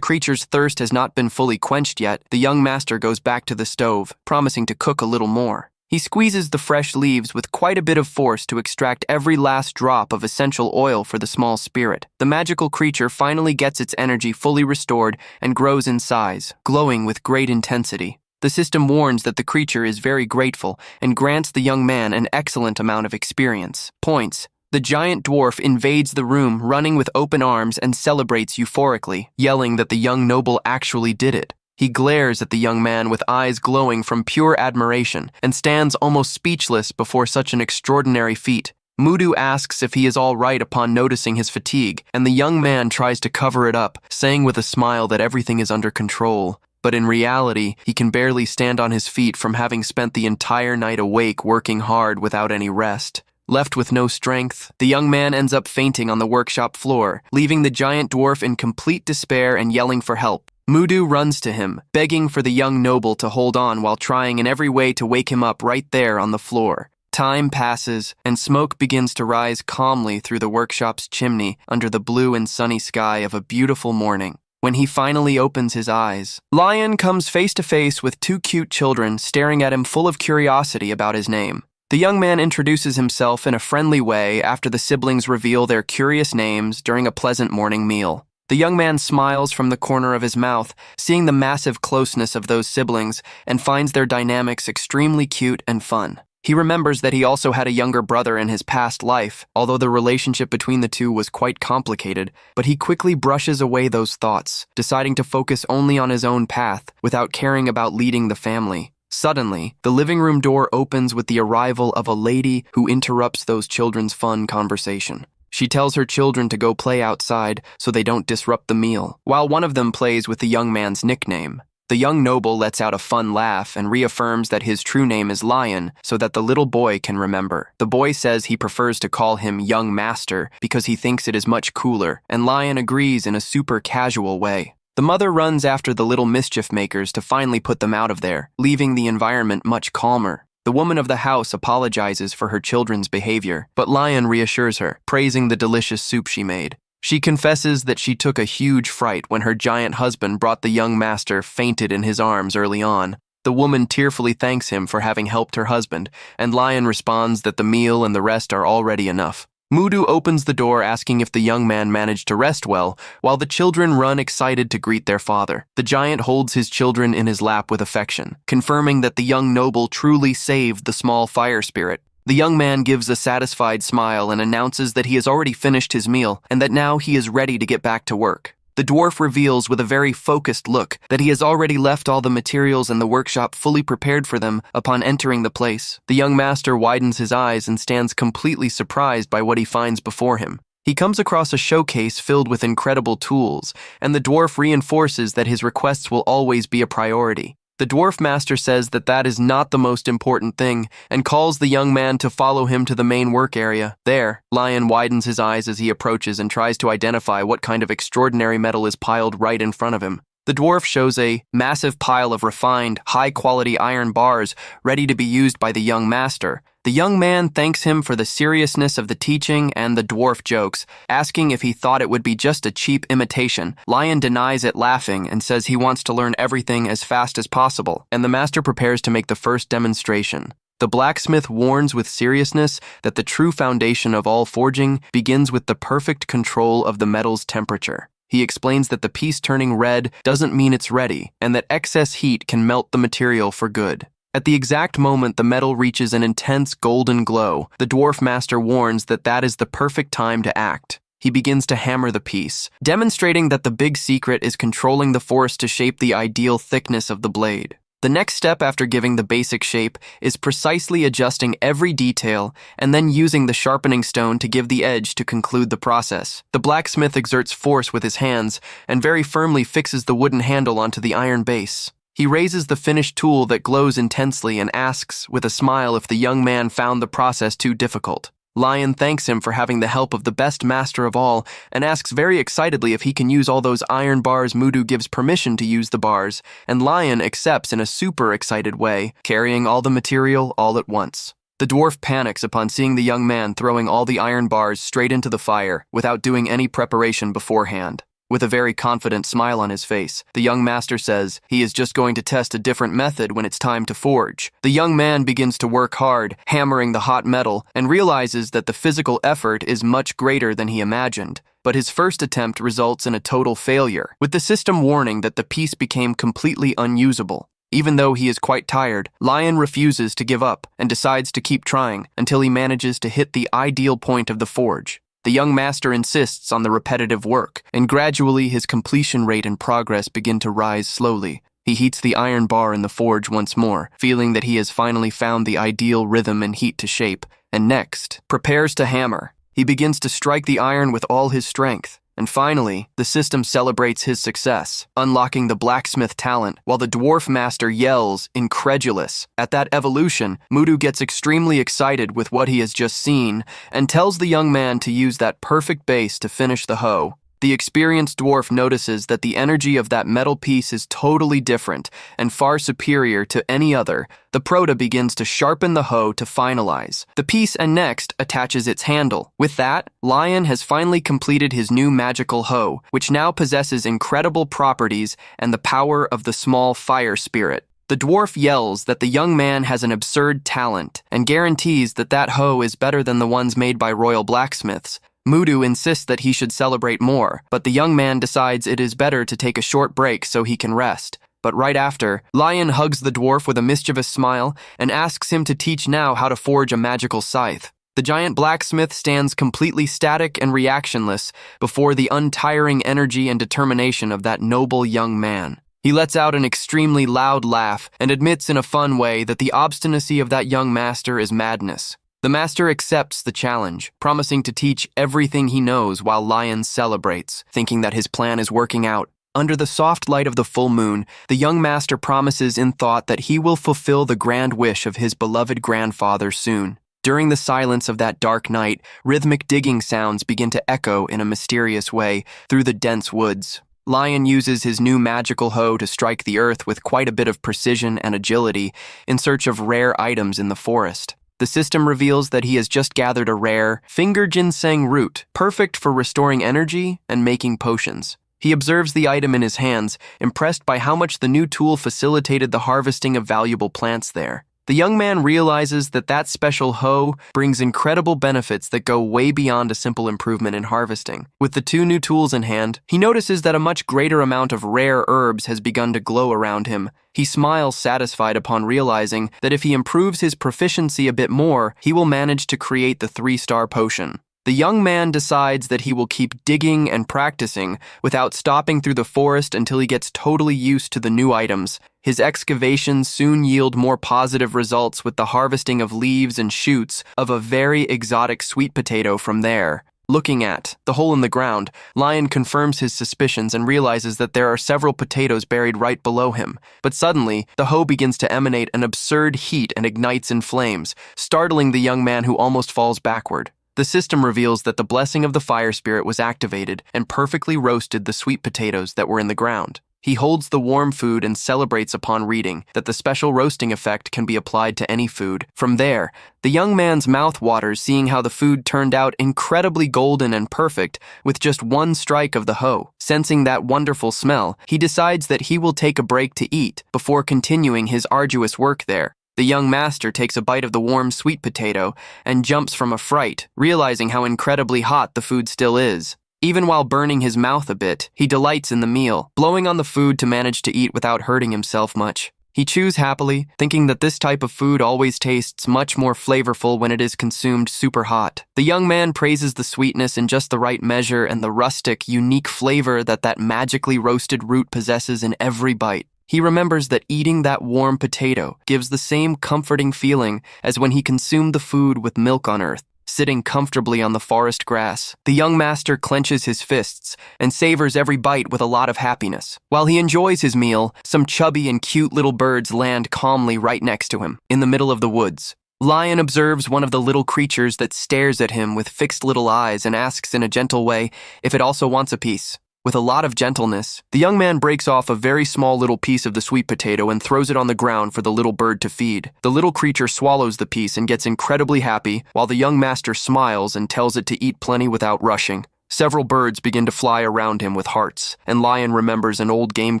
creature's thirst has not been fully quenched yet, the young master goes back to the stove, promising to cook a little more. He squeezes the fresh leaves with quite a bit of force to extract every last drop of essential oil for the small spirit. The magical creature finally gets its energy fully restored and grows in size, glowing with great intensity. The system warns that the creature is very grateful and grants the young man an excellent amount of experience points. The giant dwarf invades the room, running with open arms, and celebrates euphorically, yelling that the young noble actually did it. He glares at the young man with eyes glowing from pure admiration and stands almost speechless before such an extraordinary feat. Mudu asks if he is all right upon noticing his fatigue, and the young man tries to cover it up, saying with a smile that everything is under control. But in reality, he can barely stand on his feet from having spent the entire night awake working hard without any rest. Left with no strength, the young man ends up fainting on the workshop floor, leaving the giant dwarf in complete despair and yelling for help. Mudu runs to him, begging for the young noble to hold on while trying in every way to wake him up right there on the floor. Time passes, and smoke begins to rise calmly through the workshop's chimney under the blue and sunny sky of a beautiful morning. When he finally opens his eyes, Lion comes face to face with two cute children staring at him full of curiosity about his name. The young man introduces himself in a friendly way after the siblings reveal their curious names during a pleasant morning meal. The young man smiles from the corner of his mouth, seeing the massive closeness of those siblings, and finds their dynamics extremely cute and fun. He remembers that he also had a younger brother in his past life, although the relationship between the two was quite complicated, but he quickly brushes away those thoughts, deciding to focus only on his own path, without caring about leading the family. Suddenly, the living room door opens with the arrival of a lady who interrupts those children's fun conversation. She tells her children to go play outside so they don't disrupt the meal, while one of them plays with the young man's nickname. The young noble lets out a fun laugh and reaffirms that his true name is Lion so that the little boy can remember. The boy says he prefers to call him Young Master because he thinks it is much cooler, and Lion agrees in a super casual way. The mother runs after the little mischief makers to finally put them out of there, leaving the environment much calmer. The woman of the house apologizes for her children's behavior, but Lion reassures her, praising the delicious soup she made. She confesses that she took a huge fright when her giant husband brought the young master fainted in his arms early on. The woman tearfully thanks him for having helped her husband, and Lion responds that the meal and the rest are already enough. Mudu opens the door asking if the young man managed to rest well, while the children run excited to greet their father. The giant holds his children in his lap with affection, confirming that the young noble truly saved the small fire spirit. The young man gives a satisfied smile and announces that he has already finished his meal and that now he is ready to get back to work. The dwarf reveals with a very focused look that he has already left all the materials in the workshop fully prepared for them upon entering the place. The young master widens his eyes and stands completely surprised by what he finds before him. He comes across a showcase filled with incredible tools, and the dwarf reinforces that his requests will always be a priority. The dwarf master says that that is not the most important thing and calls the young man to follow him to the main work area. There, Lion widens his eyes as he approaches and tries to identify what kind of extraordinary metal is piled right in front of him. The dwarf shows a massive pile of refined, high-quality iron bars ready to be used by the young master. The young man thanks him for the seriousness of the teaching and the dwarf jokes, asking if he thought it would be just a cheap imitation. Lion denies it, laughing, and says he wants to learn everything as fast as possible, and the master prepares to make the first demonstration. The blacksmith warns with seriousness that the true foundation of all forging begins with the perfect control of the metal's temperature. He explains that the piece turning red doesn't mean it's ready, and that excess heat can melt the material for good. At the exact moment the metal reaches an intense golden glow, the dwarf master warns that that is the perfect time to act. He begins to hammer the piece, demonstrating that the big secret is controlling the force to shape the ideal thickness of the blade. The next step after giving the basic shape is precisely adjusting every detail and then using the sharpening stone to give the edge to conclude the process. The blacksmith exerts force with his hands and very firmly fixes the wooden handle onto the iron base. He raises the finished tool that glows intensely and asks with a smile if the young man found the process too difficult. Lion thanks him for having the help of the best master of all and asks very excitedly if he can use all those iron bars. Mudu gives permission to use the bars, and Lion accepts in a super excited way, carrying all the material all at once. The dwarf panics upon seeing the young man throwing all the iron bars straight into the fire without doing any preparation beforehand. With a very confident smile on his face, the young master says he is just going to test a different method when it's time to forge. The young man begins to work hard, hammering the hot metal, and realizes that the physical effort is much greater than he imagined. But his first attempt results in a total failure, with the system warning that the piece became completely unusable. Even though he is quite tired, Lion refuses to give up and decides to keep trying until he manages to hit the ideal point of the forge. The young master insists on the repetitive work, and gradually his completion rate and progress begin to rise slowly. He heats the iron bar in the forge once more, feeling that he has finally found the ideal rhythm and heat to shape, and next, prepares to hammer. He begins to strike the iron with all his strength. And finally, the system celebrates his success, unlocking the blacksmith talent, while the dwarf master yells, incredulous. At that evolution, Mudu gets extremely excited with what he has just seen, and tells the young man to use that perfect base to finish the hoe. The experienced dwarf notices that the energy of that metal piece is totally different and far superior to any other. The proto begins to sharpen the hoe to finalize the piece and next attaches its handle. With that, Lion has finally completed his new magical hoe, which now possesses incredible properties and the power of the small fire spirit. The dwarf yells that the young man has an absurd talent and guarantees that that hoe is better than the ones made by royal blacksmiths. Mudu insists that he should celebrate more, but the young man decides it is better to take a short break so he can rest. But right after, Lion hugs the dwarf with a mischievous smile and asks him to teach now how to forge a magical scythe. The giant blacksmith stands completely static and reactionless before the untiring energy and determination of that noble young man. He lets out an extremely loud laugh and admits in a fun way that the obstinacy of that young master is madness. The master accepts the challenge, promising to teach everything he knows while Lion celebrates, thinking that his plan is working out. Under the soft light of the full moon, the young master promises in thought that he will fulfill the grand wish of his beloved grandfather soon. During the silence of that dark night, rhythmic digging sounds begin to echo in a mysterious way through the dense woods. Lion uses his new magical hoe to strike the earth with quite a bit of precision and agility in search of rare items in the forest. The system reveals that he has just gathered a rare finger ginseng root, perfect for restoring energy and making potions. He observes the item in his hands, impressed by how much the new tool facilitated the harvesting of valuable plants there. The young man realizes that that special hoe brings incredible benefits that go way beyond a simple improvement in harvesting. With the two new tools in hand, he notices that a much greater amount of rare herbs has begun to glow around him. He smiles satisfied upon realizing that if he improves his proficiency a bit more, he will manage to create the 3-star potion. The young man decides that he will keep digging and practicing without stopping through the forest until he gets totally used to the new items. His excavations soon yield more positive results with the harvesting of leaves and shoots of a very exotic sweet potato from there. Looking at the hole in the ground, Lion confirms his suspicions and realizes that there are several potatoes buried right below him. But suddenly, the hoe begins to emanate an absurd heat and ignites in flames, startling the young man who almost falls backward. The system reveals that the blessing of the fire spirit was activated and perfectly roasted the sweet potatoes that were in the ground. He holds the warm food and celebrates upon reading that the special roasting effect can be applied to any food. From there, the young man's mouth waters seeing how the food turned out incredibly golden and perfect with just one strike of the hoe. Sensing that wonderful smell, he decides that he will take a break to eat before continuing his arduous work there. The young master takes a bite of the warm sweet potato and jumps from a fright, realizing how incredibly hot the food still is. Even while burning his mouth a bit, he delights in the meal, blowing on the food to manage to eat without hurting himself much. He chews happily, thinking that this type of food always tastes much more flavorful when it is consumed super hot. The young man praises the sweetness in just the right measure and the rustic, unique flavor that magically roasted root possesses in every bite. He remembers that eating that warm potato gives the same comforting feeling as when he consumed the food with milk on earth. Sitting comfortably on the forest grass, the young master clenches his fists and savors every bite with a lot of happiness. While he enjoys his meal, some chubby and cute little birds land calmly right next to him, in the middle of the woods. Lion observes one of the little creatures that stares at him with fixed little eyes and asks in a gentle way if it also wants a piece. With a lot of gentleness, the young man breaks off a very small little piece of the sweet potato and throws it on the ground for the little bird to feed. The little creature swallows the piece and gets incredibly happy, while the young master smiles and tells it to eat plenty without rushing. Several birds begin to fly around him with hearts, and Lion remembers an old game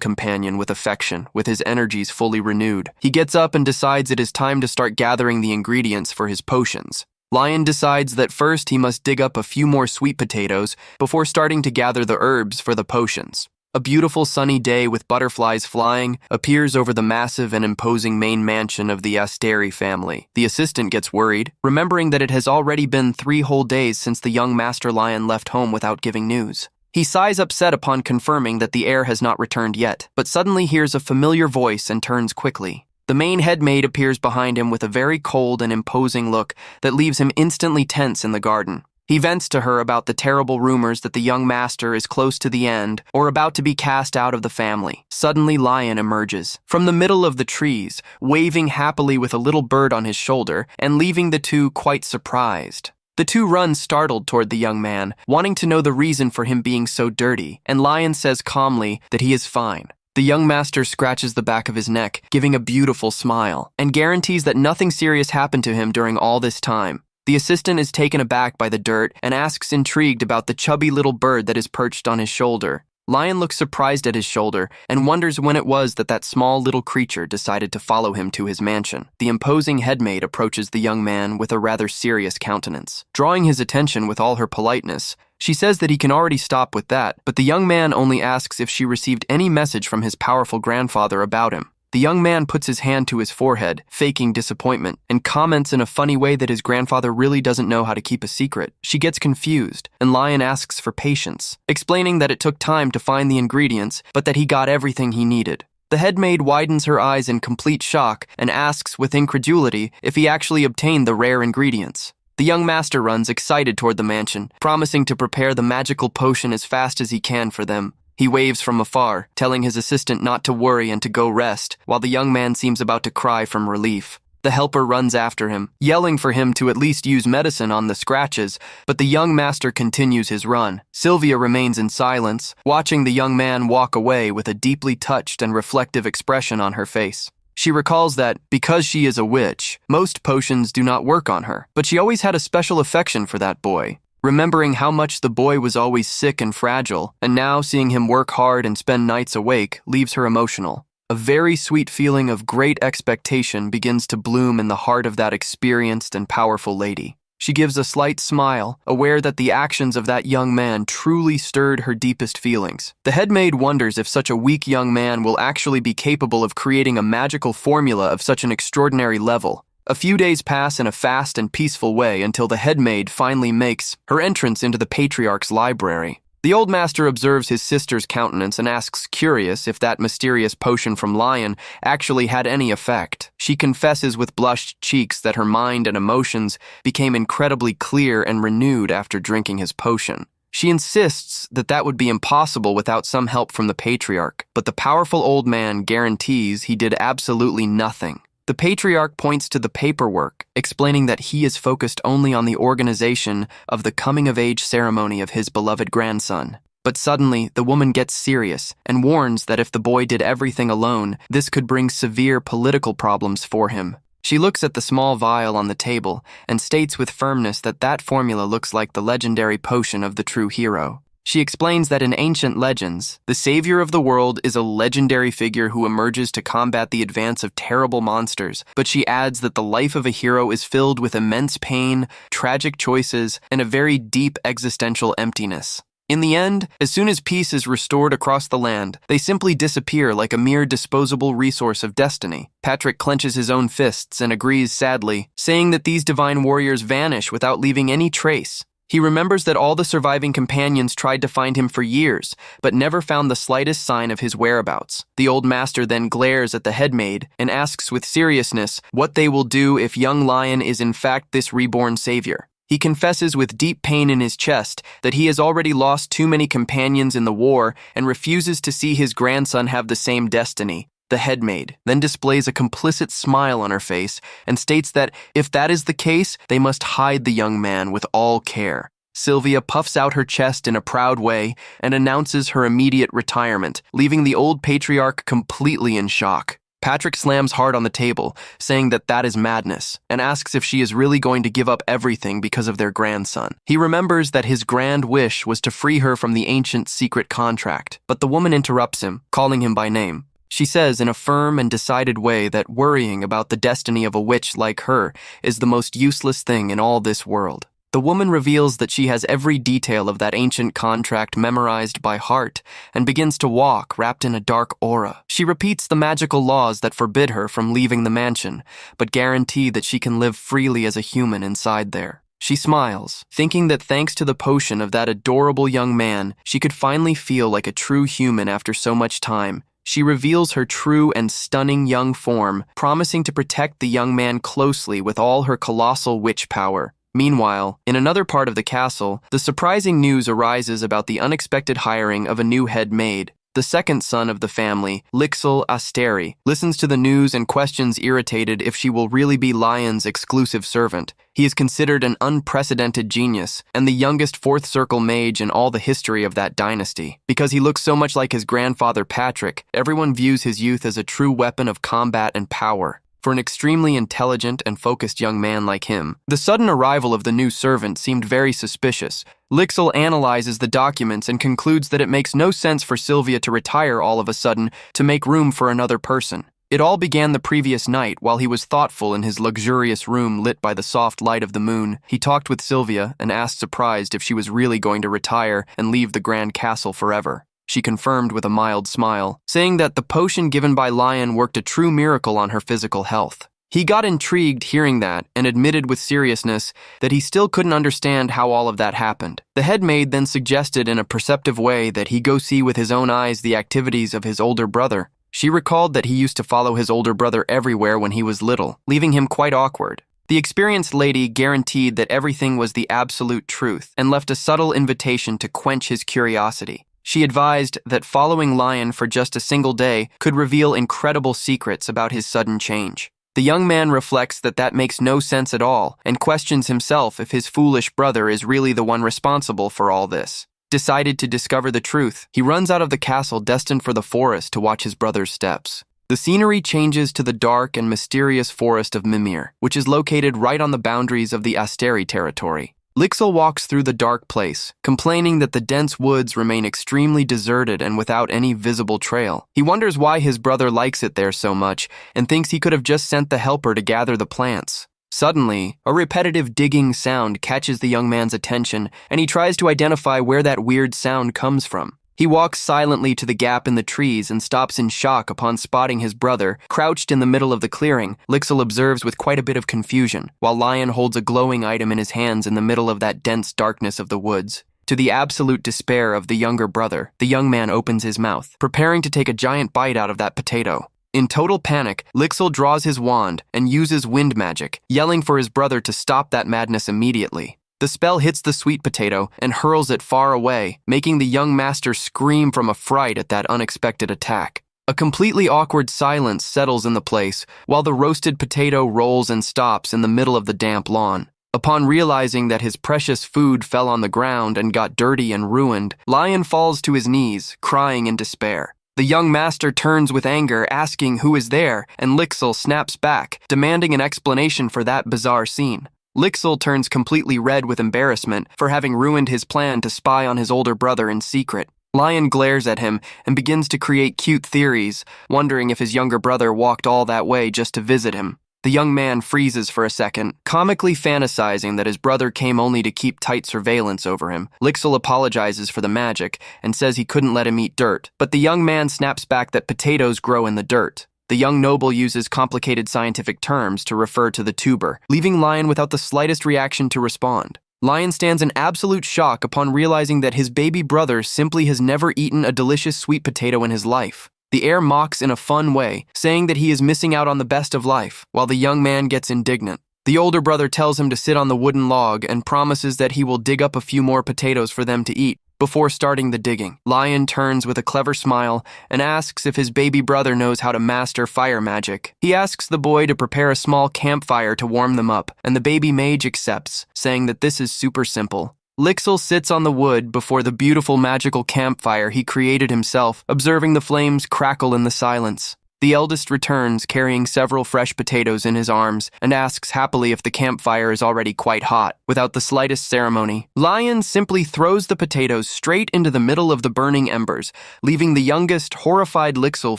companion with affection, with his energies fully renewed. He gets up and decides it is time to start gathering the ingredients for his potions. Lion decides that first he must dig up a few more sweet potatoes before starting to gather the herbs for the potions. A beautiful sunny day with butterflies flying appears over the massive and imposing main mansion of the Asteri family. The assistant gets worried, remembering that it has already been 3 whole days since the young Master Lion left home without giving news. He sighs upset upon confirming that the heir has not returned yet, but suddenly hears a familiar voice and turns quickly. The main head maid appears behind him with a very cold and imposing look that leaves him instantly tense in the garden. He vents to her about the terrible rumors that the young master is close to the end or about to be cast out of the family. Suddenly, Lion emerges from the middle of the trees, waving happily with a little bird on his shoulder and leaving the two quite surprised. The two run startled toward the young man, wanting to know the reason for him being so dirty, and Lion says calmly that he is fine. The young master scratches the back of his neck, giving a beautiful smile, and guarantees that nothing serious happened to him during all this time. The assistant is taken aback by the dirt and asks intrigued about the chubby little bird that is perched on his shoulder. Lion looks surprised at his shoulder and wonders when it was that small little creature decided to follow him to his mansion. The imposing headmaid approaches the young man with a rather serious countenance. Drawing his attention with all her politeness, she says that he can already stop with that, but the young man only asks if she received any message from his powerful grandfather about him. The young man puts his hand to his forehead, faking disappointment, and comments in a funny way that his grandfather really doesn't know how to keep a secret. She gets confused, and Lion asks for patience, explaining that it took time to find the ingredients, but that he got everything he needed. The headmaid widens her eyes in complete shock and asks with incredulity if he actually obtained the rare ingredients. The young master runs excited toward the mansion, promising to prepare the magical potion as fast as he can for them. He waves from afar, telling his assistant not to worry and to go rest, while the young man seems about to cry from relief. The helper runs after him, yelling for him to at least use medicine on the scratches, but the young master continues his run. Sylvia remains in silence, watching the young man walk away with a deeply touched and reflective expression on her face. She recalls that, because she is a witch, most potions do not work on her, but she always had a special affection for that boy. Remembering how much the boy was always sick and fragile, and now seeing him work hard and spend nights awake leaves her emotional. A very sweet feeling of great expectation begins to bloom in the heart of that experienced and powerful lady. She gives a slight smile, aware that the actions of that young man truly stirred her deepest feelings. The headmaid wonders if such a weak young man will actually be capable of creating a magical formula of such an extraordinary level. A few days pass in a fast and peaceful way until the headmaid finally makes her entrance into the patriarch's library. The old master observes his sister's countenance and asks, curious, if that mysterious potion from Lion actually had any effect. She confesses with blushed cheeks that her mind and emotions became incredibly clear and renewed after drinking his potion. She insists that would be impossible without some help from the patriarch, but the powerful old man guarantees he did absolutely nothing. The patriarch points to the paperwork, explaining that he is focused only on the organization of the coming-of-age ceremony of his beloved grandson. But suddenly, the woman gets serious and warns that if the boy did everything alone, this could bring severe political problems for him. She looks at the small vial on the table and states with firmness that formula looks like the legendary potion of the true hero. She explains that in ancient legends, the savior of the world is a legendary figure who emerges to combat the advance of terrible monsters, but she adds that the life of a hero is filled with immense pain, tragic choices, and a very deep existential emptiness. In the end, as soon as peace is restored across the land, they simply disappear like a mere disposable resource of destiny. Patrick clenches his own fists and agrees sadly, saying that these divine warriors vanish without leaving any trace. He remembers that all the surviving companions tried to find him for years, but never found the slightest sign of his whereabouts. The old master then glares at the headmaid and asks with seriousness what they will do if young Lion is in fact this reborn savior. He confesses with deep pain in his chest that he has already lost too many companions in the war and refuses to see his grandson have the same destiny. The headmaid then displays a complicit smile on her face and states that if that is the case, they must hide the young man with all care. Sylvia puffs out her chest in a proud way and announces her immediate retirement, leaving the old patriarch completely in shock. Patrick slams hard on the table, saying that that is madness, and asks if she is really going to give up everything because of their grandson. He remembers that his grand wish was to free her from the ancient secret contract, but the woman interrupts him, calling him by name. She says in a firm and decided way that worrying about the destiny of a witch like her is the most useless thing in all this world. The woman reveals that she has every detail of that ancient contract memorized by heart and begins to walk wrapped in a dark aura. She repeats the magical laws that forbid her from leaving the mansion, but guarantee that she can live freely as a human inside there. She smiles, thinking that thanks to the potion of that adorable young man, she could finally feel like a true human after so much time. She reveals her true and stunning young form, promising to protect the young man closely with all her colossal witch power. Meanwhile, in another part of the castle, the surprising news arises about the unexpected hiring of a new head maid. The second son of the family, Lixil Asteri, listens to the news and questions irritated if she will really be Lion's exclusive servant. He is considered an unprecedented genius and the youngest fourth circle mage in all the history of that dynasty. Because he looks so much like his grandfather Patrick, everyone views his youth as a true weapon of combat and power. For an extremely intelligent and focused young man like him, the sudden arrival of the new servant seemed very suspicious. Lixil analyzes the documents and concludes that it makes no sense for Sylvia to retire all of a sudden to make room for another person. It all began the previous night while he was thoughtful in his luxurious room lit by the soft light of the moon. He talked with Sylvia and asked surprised if she was really going to retire and leave the grand castle forever. She confirmed with a mild smile, saying that the potion given by Lion worked a true miracle on her physical health. He got intrigued hearing that and admitted with seriousness that he still couldn't understand how all of that happened. The headmaid then suggested in a perceptive way that he go see with his own eyes the activities of his older brother. She recalled that he used to follow his older brother everywhere when he was little, leaving him quite awkward. The experienced lady guaranteed that everything was the absolute truth and left a subtle invitation to quench his curiosity. She advised that following Lion for just a single day could reveal incredible secrets about his sudden change. The young man reflects that that makes no sense at all and questions himself if his foolish brother is really the one responsible for all this. Decided to discover the truth, he runs out of the castle destined for the forest to watch his brother's steps. The scenery changes to the dark and mysterious forest of Mimir, which is located right on the boundaries of the Asteri territory. Lixil walks through the dark place, complaining that the dense woods remain extremely deserted and without any visible trail. He wonders why his brother likes it there so much and thinks he could have just sent the helper to gather the plants. Suddenly, a repetitive digging sound catches the young man's attention, and he tries to identify where that weird sound comes from. He walks silently to the gap in the trees and stops in shock upon spotting his brother, crouched in the middle of the clearing. Lixil observes with quite a bit of confusion, while Lion holds a glowing item in his hands in the middle of that dense darkness of the woods. To the absolute despair of the younger brother, the young man opens his mouth, preparing to take a giant bite out of that potato. In total panic, Lixil draws his wand and uses wind magic, yelling for his brother to stop that madness immediately. The spell hits the sweet potato and hurls it far away, making the young master scream from affright at that unexpected attack. A completely awkward silence settles in the place, while the roasted potato rolls and stops in the middle of the damp lawn. Upon realizing that his precious food fell on the ground and got dirty and ruined, Lion falls to his knees, crying in despair. The young master turns with anger, asking who is there, and Lixil snaps back, demanding an explanation for that bizarre scene. Lixil turns completely red with embarrassment for having ruined his plan to spy on his older brother in secret. Lion glares at him and begins to create cute theories, wondering if his younger brother walked all that way just to visit him. The young man freezes for a second, comically fantasizing that his brother came only to keep tight surveillance over him. Lixil apologizes for the magic and says he couldn't let him eat dirt, but the young man snaps back that potatoes grow in the dirt. The young noble uses complicated scientific terms to refer to the tuber, leaving Lion without the slightest reaction to respond. Lion stands in absolute shock upon realizing that his baby brother simply has never eaten a delicious sweet potato in his life. The heir mocks in a fun way, saying that he is missing out on the best of life, while the young man gets indignant. The older brother tells him to sit on the wooden log and promises that he will dig up a few more potatoes for them to eat. before starting the digging. Lion turns with a clever smile and asks if his baby brother knows how to master fire magic. He asks the boy to prepare a small campfire to warm them up, and the baby mage accepts, saying that this is super simple. Lixil sits on the wood before the beautiful magical campfire he created himself, observing the flames crackle in the silence. The eldest returns, carrying several fresh potatoes in his arms, and asks happily if the campfire is already quite hot. Without the slightest ceremony, Lion simply throws the potatoes straight into the middle of the burning embers, leaving the youngest, horrified Lixil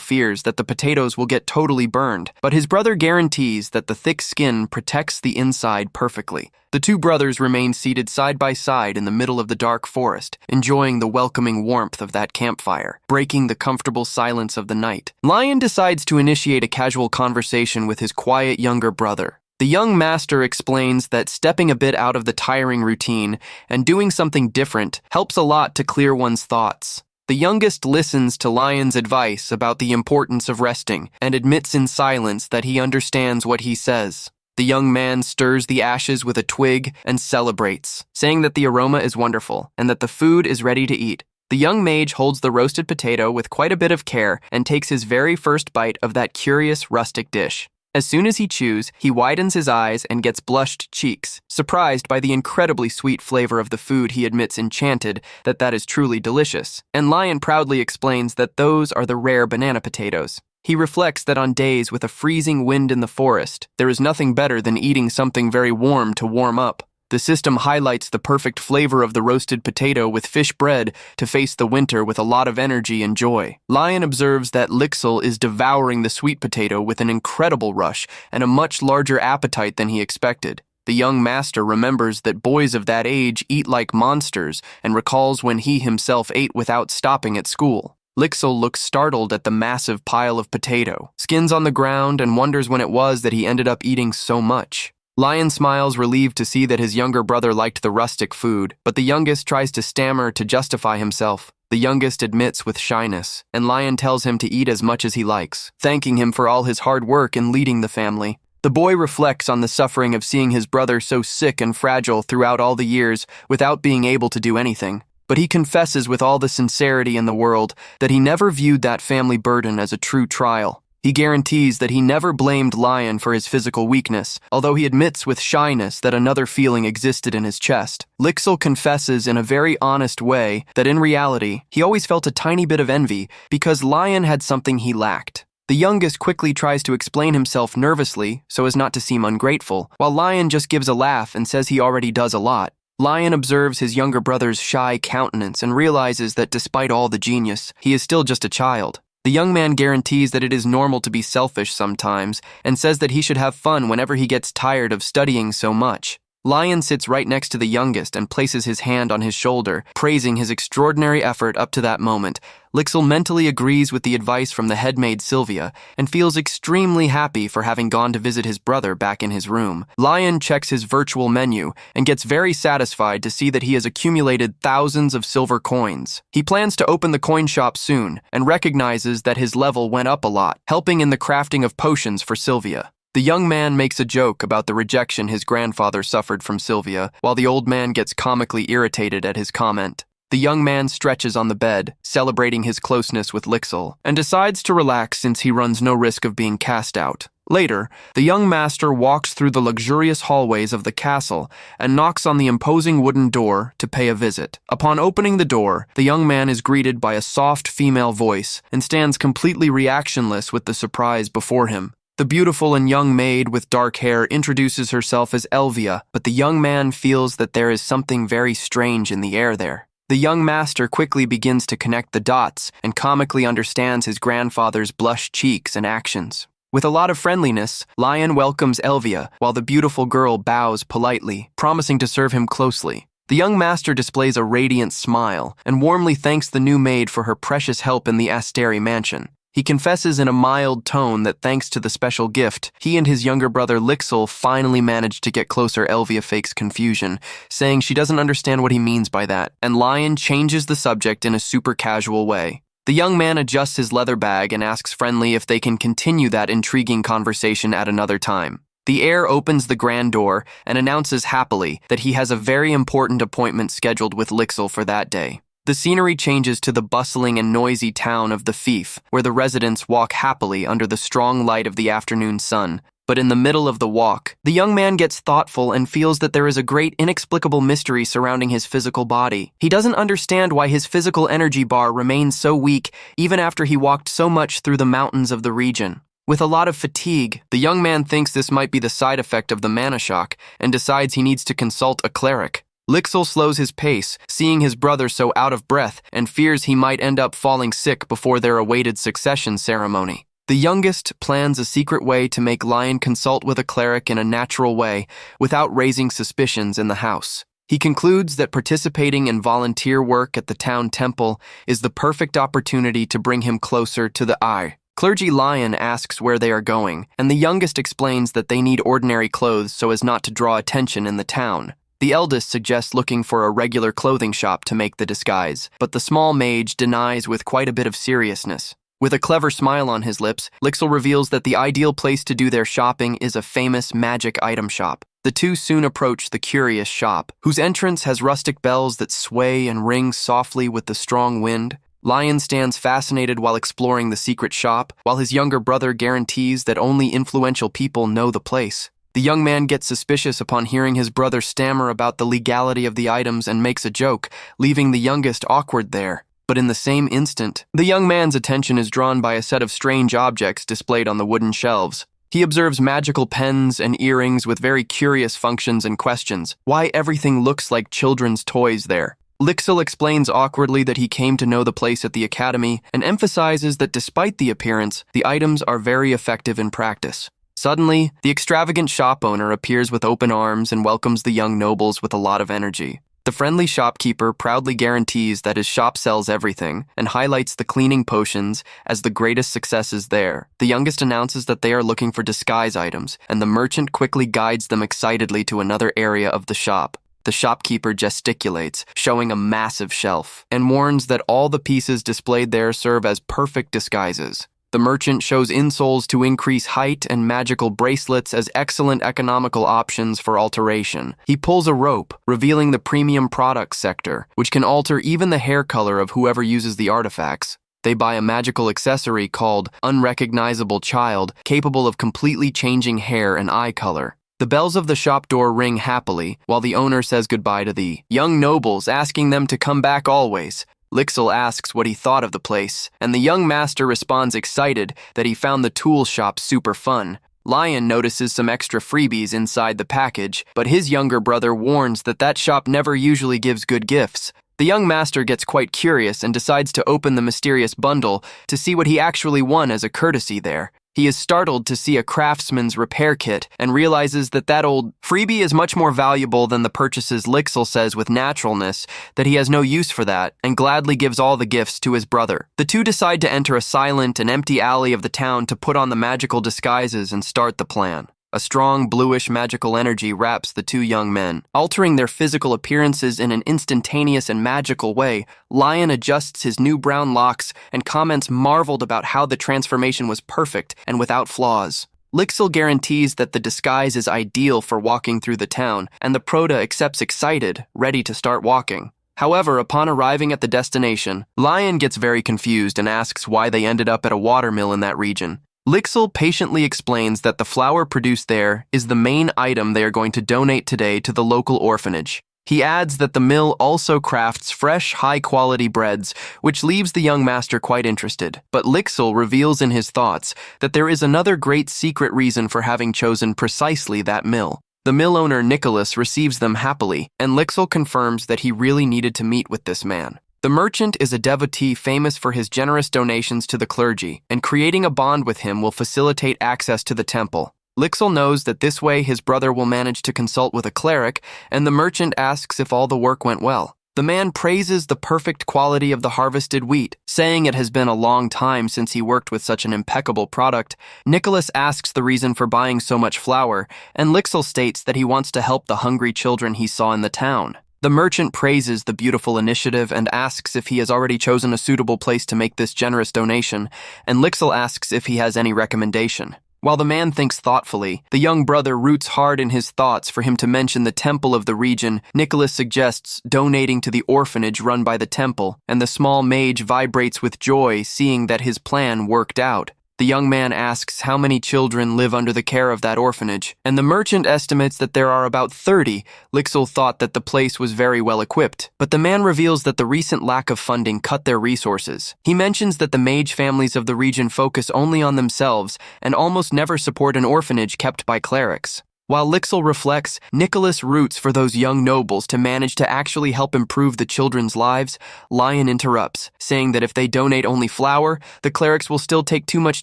fears that the potatoes will get totally burned, but his brother guarantees that the thick skin protects the inside perfectly. The two brothers remain seated side by side in the middle of the dark forest, enjoying the welcoming warmth of that campfire, breaking the comfortable silence of the night. Lion decides to initiate a casual conversation with his quiet younger brother. The young master explains that stepping a bit out of the tiring routine and doing something different helps a lot to clear one's thoughts. The youngest listens to Lion's advice about the importance of resting and admits in silence that he understands what he says. The young man stirs the ashes with a twig and celebrates, saying that the aroma is wonderful and that the food is ready to eat. The young mage holds the roasted potato with quite a bit of care and takes his very first bite of that curious rustic dish. As soon as he chews, he widens his eyes and gets blushed cheeks, surprised by the incredibly sweet flavor of the food. He admits enchanted that is truly delicious, and Lion proudly explains that those are the rare banana potatoes. He reflects that on days with a freezing wind in the forest, there is nothing better than eating something very warm to warm up. The system highlights the perfect flavor of the roasted potato with fish bread to face the winter with a lot of energy and joy. Lion observes that Lixil is devouring the sweet potato with an incredible rush and a much larger appetite than he expected. The young master remembers that boys of that age eat like monsters and recalls when he himself ate without stopping at school. Lixil looks startled at the massive pile of potato, skins on the ground, and wonders when it was that he ended up eating so much. Lion smiles, relieved to see that his younger brother liked the rustic food, but the youngest tries to stammer to justify himself. The youngest admits with shyness, and Lion tells him to eat as much as he likes, thanking him for all his hard work in leading the family. The boy reflects on the suffering of seeing his brother so sick and fragile throughout all the years without being able to do anything. But he confesses with all the sincerity in the world that he never viewed that family burden as a true trial. He guarantees that he never blamed Lion for his physical weakness, although he admits with shyness that another feeling existed in his chest. Lixil confesses in a very honest way that in reality, he always felt a tiny bit of envy because Lion had something he lacked. The youngest quickly tries to explain himself nervously so as not to seem ungrateful, while Lion just gives a laugh and says he already does a lot. Lion observes his younger brother's shy countenance and realizes that despite all the genius, he is still just a child. The young man guarantees that it is normal to be selfish sometimes and says that he should have fun whenever he gets tired of studying so much. Lion sits right next to the youngest and places his hand on his shoulder, praising his extraordinary effort up to that moment. Lixil mentally agrees with the advice from the headmaid Sylvia and feels extremely happy for having gone to visit his brother back in his room. Lion checks his virtual menu and gets very satisfied to see that he has accumulated thousands of silver coins. He plans to open the coin shop soon and recognizes that his level went up a lot, helping in the crafting of potions for Sylvia. The young man makes a joke about the rejection his grandfather suffered from Sylvia, while the old man gets comically irritated at his comment. The young man stretches on the bed, celebrating his closeness with Lixil, and decides to relax since he runs no risk of being cast out. Later, the young master walks through the luxurious hallways of the castle and knocks on the imposing wooden door to pay a visit. Upon opening the door, the young man is greeted by a soft female voice and stands completely reactionless with the surprise before him. The beautiful and young maid with dark hair introduces herself as Elvia, but the young man feels that there is something very strange in the air there. The young master quickly begins to connect the dots and comically understands his grandfather's blushed cheeks and actions. With a lot of friendliness, Lion welcomes Elvia, while the beautiful girl bows politely, promising to serve him closely. The young master displays a radiant smile and warmly thanks the new maid for her precious help in the Asteri mansion. He confesses in a mild tone that thanks to the special gift, he and his younger brother Lixil finally managed to get closer. Elvia fakes confusion, saying she doesn't understand what he means by that, and Lion changes the subject in a super casual way. The young man adjusts his leather bag and asks friendly if they can continue that intriguing conversation at another time. The heir opens the grand door and announces happily that he has a very important appointment scheduled with Lixil for that day. The scenery changes to the bustling and noisy town of the fief, where the residents walk happily under the strong light of the afternoon sun. But in the middle of the walk, the young man gets thoughtful and feels that there is a great inexplicable mystery surrounding his physical body. He doesn't understand why his physical energy bar remains so weak even after he walked so much through the mountains of the region. With a lot of fatigue, the young man thinks this might be the side effect of the mana shock and decides he needs to consult a cleric. Lixil slows his pace, seeing his brother so out of breath, and fears he might end up falling sick before their awaited succession ceremony. The youngest plans a secret way to make Lion consult with a cleric in a natural way without raising suspicions in the house. He concludes that participating in volunteer work at the town temple is the perfect opportunity to bring him closer to the eye. Clergy Lion asks where they are going, and the youngest explains that they need ordinary clothes so as not to draw attention in the town. The eldest suggests looking for a regular clothing shop to make the disguise, but the small mage denies with quite a bit of seriousness. With a clever smile on his lips, Lixil reveals that the ideal place to do their shopping is a famous magic item shop. The two soon approach the curious shop, whose entrance has rustic bells that sway and ring softly with the strong wind. Lion stands fascinated while exploring the secret shop, while his younger brother guarantees that only influential people know the place. The young man gets suspicious upon hearing his brother stammer about the legality of the items and makes a joke, leaving the youngest awkward there. But in the same instant, the young man's attention is drawn by a set of strange objects displayed on the wooden shelves. He observes magical pens and earrings with very curious functions and questions why everything looks like children's toys there. Lixil explains awkwardly that he came to know the place at the academy and emphasizes that despite the appearance, the items are very effective in practice. Suddenly, the extravagant shop owner appears with open arms and welcomes the young nobles with a lot of energy. The friendly shopkeeper proudly guarantees that his shop sells everything and highlights the cleaning potions as the greatest successes there. The youngest announces that they are looking for disguise items, and the merchant quickly guides them excitedly to another area of the shop. The shopkeeper gesticulates, showing a massive shelf, and warns that all the pieces displayed there serve as perfect disguises. The merchant shows insoles to increase height and magical bracelets as excellent economical options for alteration. He pulls a rope, revealing the premium products sector, which can alter even the hair color of whoever uses the artifacts. They buy a magical accessory called Unrecognizable Child, capable of completely changing hair and eye color. The bells of the shop door ring happily, while the owner says goodbye to the young nobles, asking them to come back always. Lixil asks what he thought of the place, and the young master responds excited that he found the tool shop super fun. Lion notices some extra freebies inside the package, but his younger brother warns that that shop never usually gives good gifts. The young master gets quite curious and decides to open the mysterious bundle to see what he actually won as a courtesy there. He is startled to see a craftsman's repair kit and realizes that that old freebie is much more valuable than the purchases. Lixil says with naturalness that he has no use for that and gladly gives all the gifts to his brother. The two decide to enter a silent and empty alley of the town to put on the magical disguises and start the plan. A strong bluish magical energy wraps the two young men, altering their physical appearances in an instantaneous and magical way. Lion adjusts his new brown locks and comments marveled about how the transformation was perfect and without flaws. Lixil guarantees that the disguise is ideal for walking through the town, and the Proto accepts excited, ready to start walking. However, upon arriving at the destination, Lion gets very confused and asks why they ended up at a watermill in that region. Lixil patiently explains that the flour produced there is the main item they are going to donate today to the local orphanage. He adds that the mill also crafts fresh, high-quality breads, which leaves the young master quite interested. But Lixil reveals in his thoughts that there is another great secret reason for having chosen precisely that mill. The mill owner Nicholas receives them happily, and Lixil confirms that he really needed to meet with this man. The merchant is a devotee famous for his generous donations to the clergy, and creating a bond with him will facilitate access to the temple. Lixil knows that this way his brother will manage to consult with a cleric, and the merchant asks if all the work went well. The man praises the perfect quality of the harvested wheat, saying it has been a long time since he worked with such an impeccable product. Nicholas asks the reason for buying so much flour, and Lixil states that he wants to help the hungry children he saw in the town. The merchant praises the beautiful initiative and asks if he has already chosen a suitable place to make this generous donation, and Lixil asks if he has any recommendation. While the man thinks thoughtfully, the young brother roots hard in his thoughts for him to mention the temple of the region. Nicholas suggests donating to the orphanage run by the temple, and the small mage vibrates with joy seeing that his plan worked out. The young man asks how many children live under the care of that orphanage, and the merchant estimates that there are about 30. Lixil thought that the place was very well equipped, but the man reveals that the recent lack of funding cut their resources. He mentions that the mage families of the region focus only on themselves and almost never support an orphanage kept by clerics. While Lixil reflects, Nicholas roots for those young nobles to manage to actually help improve the children's lives. Lion interrupts, saying that if they donate only flour, the clerics will still take too much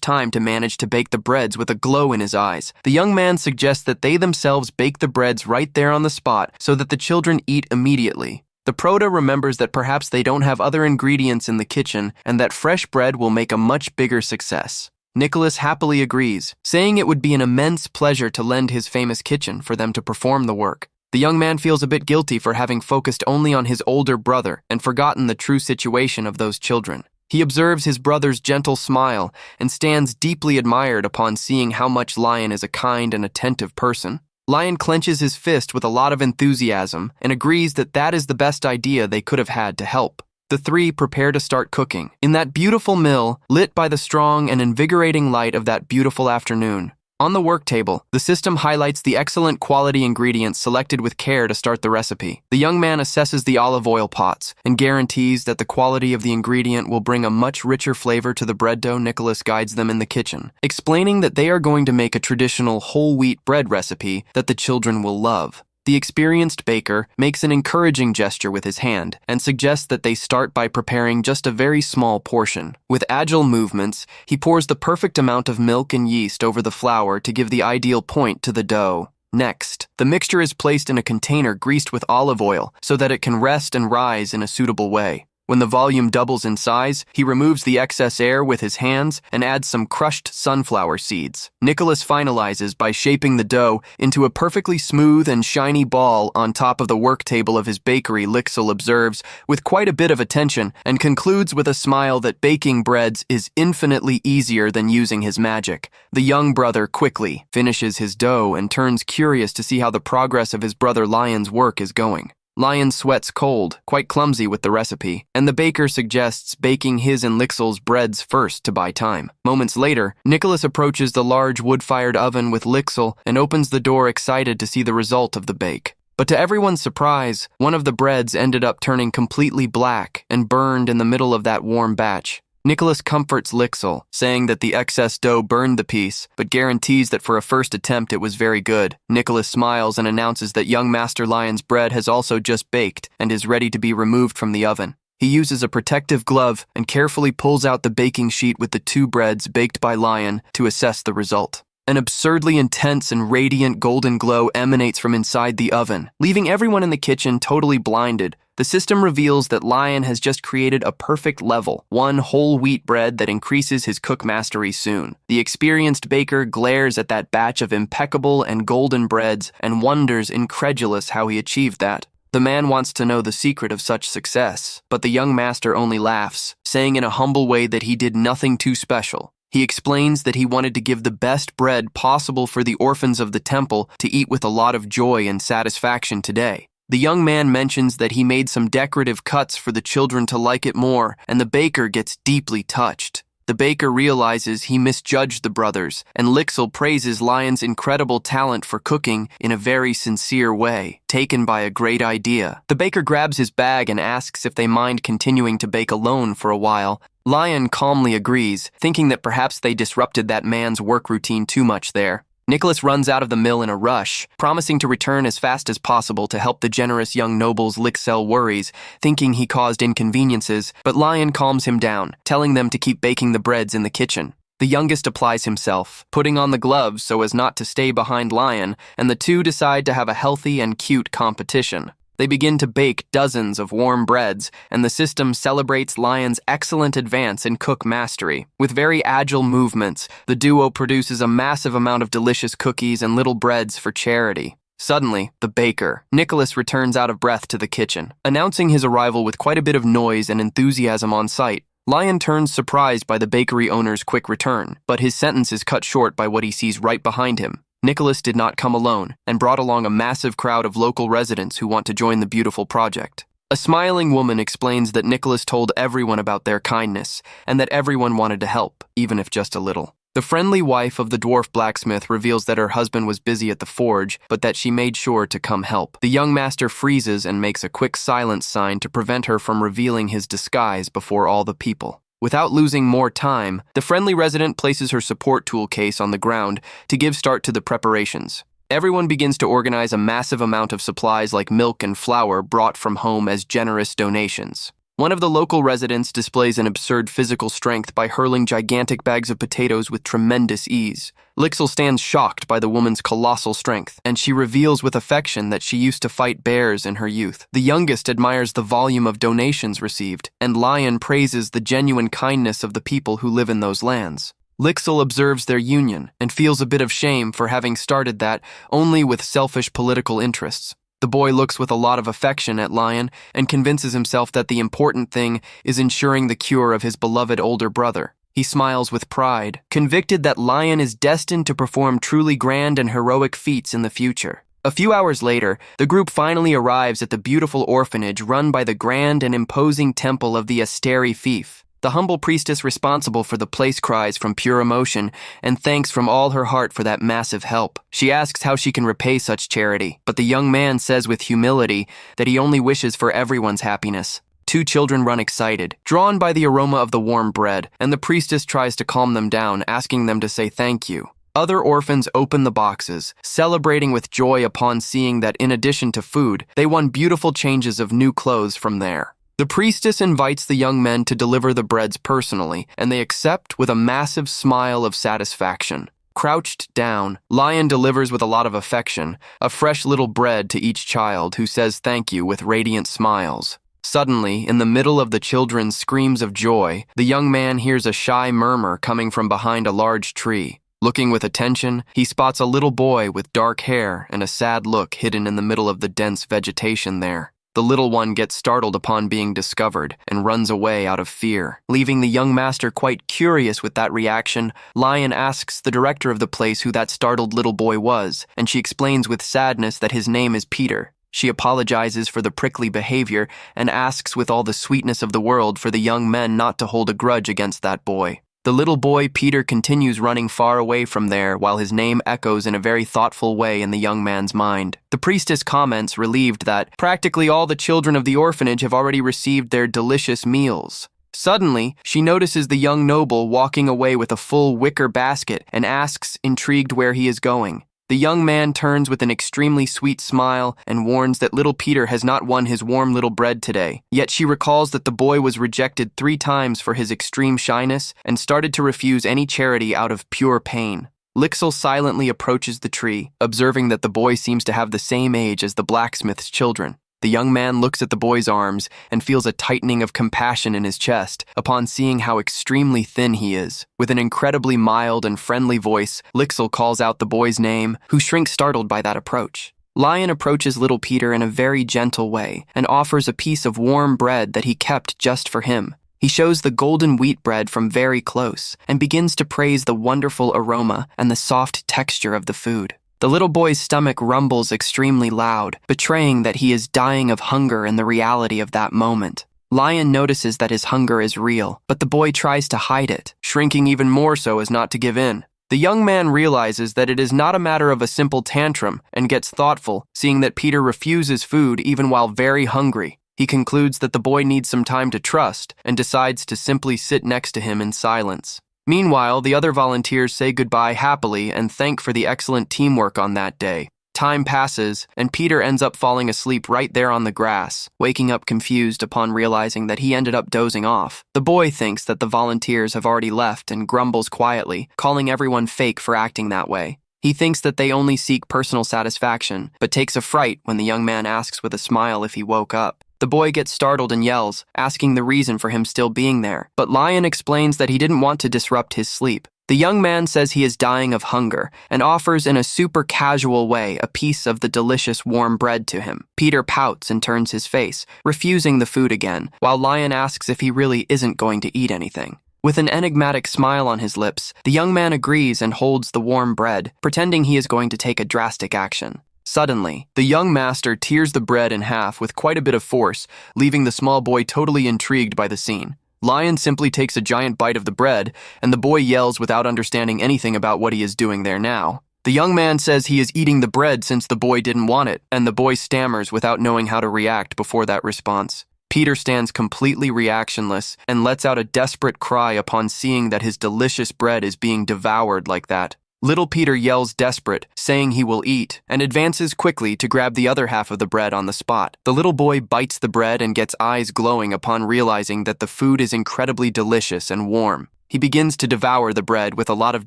time to manage to bake the breads with a glow in his eyes. The young man suggests that they themselves bake the breads right there on the spot so that the children eat immediately. The proto remembers that perhaps they don't have other ingredients in the kitchen and that fresh bread will make a much bigger success. Nicholas happily agrees, saying it would be an immense pleasure to lend his famous kitchen for them to perform the work. The young man feels a bit guilty for having focused only on his older brother and forgotten the true situation of those children. He observes his brother's gentle smile and stands deeply admired upon seeing how much Lion is a kind and attentive person. Lion clenches his fist with a lot of enthusiasm and agrees that that is the best idea they could have had to help. The three prepare to start cooking in that beautiful mill, lit by the strong and invigorating light of that beautiful afternoon. On the work table, the system highlights the excellent quality ingredients selected with care to start the recipe. The young man assesses the olive oil pots and guarantees that the quality of the ingredient will bring a much richer flavor to the bread dough. Nicholas guides them in the kitchen, explaining that they are going to make a traditional whole wheat bread recipe that the children will love. The experienced baker makes an encouraging gesture with his hand and suggests that they start by preparing just a very small portion. With agile movements, he pours the perfect amount of milk and yeast over the flour to give the ideal point to the dough. Next, the mixture is placed in a container greased with olive oil so that it can rest and rise in a suitable way. When the volume doubles in size, he removes the excess air with his hands and adds some crushed sunflower seeds. Nicholas finalizes by shaping the dough into a perfectly smooth and shiny ball on top of the work table of his bakery. Lixil observes with quite a bit of attention and concludes with a smile that baking breads is infinitely easier than using his magic. The young brother quickly finishes his dough and turns curious to see how the progress of his brother Lion's work is going. Lion sweats cold, quite clumsy with the recipe, and the baker suggests baking his and Lixil's breads first to buy time. Moments later, Nicholas approaches the large wood-fired oven with Lixil and opens the door excited to see the result of the bake. But to everyone's surprise, one of the breads ended up turning completely black and burned in the middle of that warm batch. Nicholas comforts Lixil, saying that the excess dough burned the piece, but guarantees that for a first attempt it was very good. Nicholas smiles and announces that young Master Lion's bread has also just baked and is ready to be removed from the oven. He uses a protective glove and carefully pulls out the baking sheet with the 2 breads baked by Lion to assess the result. An absurdly intense and radiant golden glow emanates from inside the oven, leaving everyone in the kitchen totally blinded. The system reveals that Lion has just created a perfect level, one whole wheat bread that increases his cook mastery soon. The experienced baker glares at that batch of impeccable and golden breads and wonders incredulous how he achieved that. The man wants to know the secret of such success, but the young master only laughs, saying in a humble way that he did nothing too special. He explains that he wanted to give the best bread possible for the orphans of the temple to eat with a lot of joy and satisfaction today. The young man mentions that he made some decorative cuts for the children to like it more, and the baker gets deeply touched. The baker realizes he misjudged the brothers, and Lixil praises Lion's incredible talent for cooking in a very sincere way, taken by a great idea. The baker grabs his bag and asks if they mind continuing to bake alone for a while. Lion calmly agrees, thinking that perhaps they disrupted that man's work routine too much there. Nicholas runs out of the mill in a rush, promising to return as fast as possible to help the generous young noble's Lixil worries, thinking he caused inconveniences, but Lion calms him down, telling them to keep baking the breads in the kitchen. The youngest applies himself, putting on the gloves so as not to stay behind Lion, and the two decide to have a healthy and cute competition. They begin to bake dozens of warm breads, and the system celebrates Lion's excellent advance in cook mastery. With very agile movements, the duo produces a massive amount of delicious cookies and little breads for charity. Suddenly, the baker, Nicholas, returns out of breath to the kitchen, announcing his arrival with quite a bit of noise and enthusiasm on sight. Lion turns surprised by the bakery owner's quick return, but his sentence is cut short by what he sees right behind him. Nicholas did not come alone and brought along a massive crowd of local residents who want to join the beautiful project. A smiling woman explains that Nicholas told everyone about their kindness and that everyone wanted to help, even if just a little. The friendly wife of the dwarf blacksmith reveals that her husband was busy at the forge, but that she made sure to come help. The young master freezes and makes a quick silence sign to prevent her from revealing his disguise before all the people. Without losing more time, the friendly resident places her support tool case on the ground to give start to the preparations. Everyone begins to organize a massive amount of supplies like milk and flour brought from home as generous donations. One of the local residents displays an absurd physical strength by hurling gigantic bags of potatoes with tremendous ease. Lixel stands shocked by the woman's colossal strength, and she reveals with affection that she used to fight bears in her youth. The youngest admires the volume of donations received, and Lion praises the genuine kindness of the people who live in those lands. Lixel observes their union and feels a bit of shame for having started that only with selfish political interests. The boy looks with a lot of affection at Lion and convinces himself that the important thing is ensuring the cure of his beloved older brother. He smiles with pride, convicted that Lion is destined to perform truly grand and heroic feats in the future. A few hours later, the group finally arrives at the beautiful orphanage run by the grand and imposing temple of the Asteri Fief. The humble priestess responsible for the place cries from pure emotion and thanks from all her heart for that massive help. She asks how she can repay such charity, but the young man says with humility that he only wishes for everyone's happiness. Two children run excited, drawn by the aroma of the warm bread, and the priestess tries to calm them down, asking them to say thank you. Other orphans open the boxes, celebrating with joy upon seeing that in addition to food, they won beautiful changes of new clothes from there. The priestess invites the young men to deliver the breads personally, and they accept with a massive smile of satisfaction. Crouched down, Lion delivers with a lot of affection a fresh little bread to each child who says thank you with radiant smiles. Suddenly, in the middle of the children's screams of joy, the young man hears a shy murmur coming from behind a large tree. Looking with attention, he spots a little boy with dark hair and a sad look hidden in the middle of the dense vegetation there. The little one gets startled upon being discovered and runs away out of fear. Leaving the young master quite curious with that reaction, Lion asks the director of the place who that startled little boy was, and she explains with sadness that his name is Peter. She apologizes for the prickly behavior and asks with all the sweetness of the world for the young men not to hold a grudge against that boy. The little boy Peter continues running far away from there while his name echoes in a very thoughtful way in the young man's mind. The priestess comments, relieved, that practically all the children of the orphanage have already received their delicious meals. Suddenly, she notices the young noble walking away with a full wicker basket and asks, intrigued, where he is going. The young man turns with an extremely sweet smile and warns that little Peter has not won his warm little bread today. Yet she recalls that the boy was rejected 3 times for his extreme shyness and started to refuse any charity out of pure pain. Lixel silently approaches the tree, observing that the boy seems to have the same age as the blacksmith's children. The young man looks at the boy's arms and feels a tightening of compassion in his chest upon seeing how extremely thin he is. With an incredibly mild and friendly voice, Lixel calls out the boy's name, who shrinks startled by that approach. Lion approaches little Peter in a very gentle way and offers a piece of warm bread that he kept just for him. He shows the golden wheat bread from very close and begins to praise the wonderful aroma and the soft texture of the food. The little boy's stomach rumbles extremely loud, betraying that he is dying of hunger in the reality of that moment. Lion notices that his hunger is real, but the boy tries to hide it, shrinking even more so as not to give in. The young man realizes that it is not a matter of a simple tantrum and gets thoughtful, seeing that Peter refuses food even while very hungry. He concludes that the boy needs some time to trust and decides to simply sit next to him in silence. Meanwhile, the other volunteers say goodbye happily and thank for the excellent teamwork on that day. Time passes, and Peter ends up falling asleep right there on the grass, waking up confused upon realizing that he ended up dozing off. The boy thinks that the volunteers have already left and grumbles quietly, calling everyone fake for acting that way. He thinks that they only seek personal satisfaction, but takes a fright when the young man asks with a smile if he woke up. The boy gets startled and yells, asking the reason for him still being there, but Lion explains that he didn't want to disrupt his sleep. The young man says he is dying of hunger and offers in a super casual way a piece of the delicious warm bread to him. Peter pouts and turns his face, refusing the food again, while Lion asks if he really isn't going to eat anything. With an enigmatic smile on his lips, the young man agrees and holds the warm bread, pretending he is going to take a drastic action. Suddenly, the young master tears the bread in half with quite a bit of force, leaving the small boy totally intrigued by the scene. Lion simply takes a giant bite of the bread, and the boy yells without understanding anything about what he is doing there now. The young man says he is eating the bread since the boy didn't want it, and the boy stammers without knowing how to react before that response. Peter stands completely reactionless and lets out a desperate cry upon seeing that his delicious bread is being devoured like that. Little Peter yells desperate, saying he will eat, and advances quickly to grab the other half of the bread on the spot. The little boy bites the bread and gets eyes glowing upon realizing that the food is incredibly delicious and warm. He begins to devour the bread with a lot of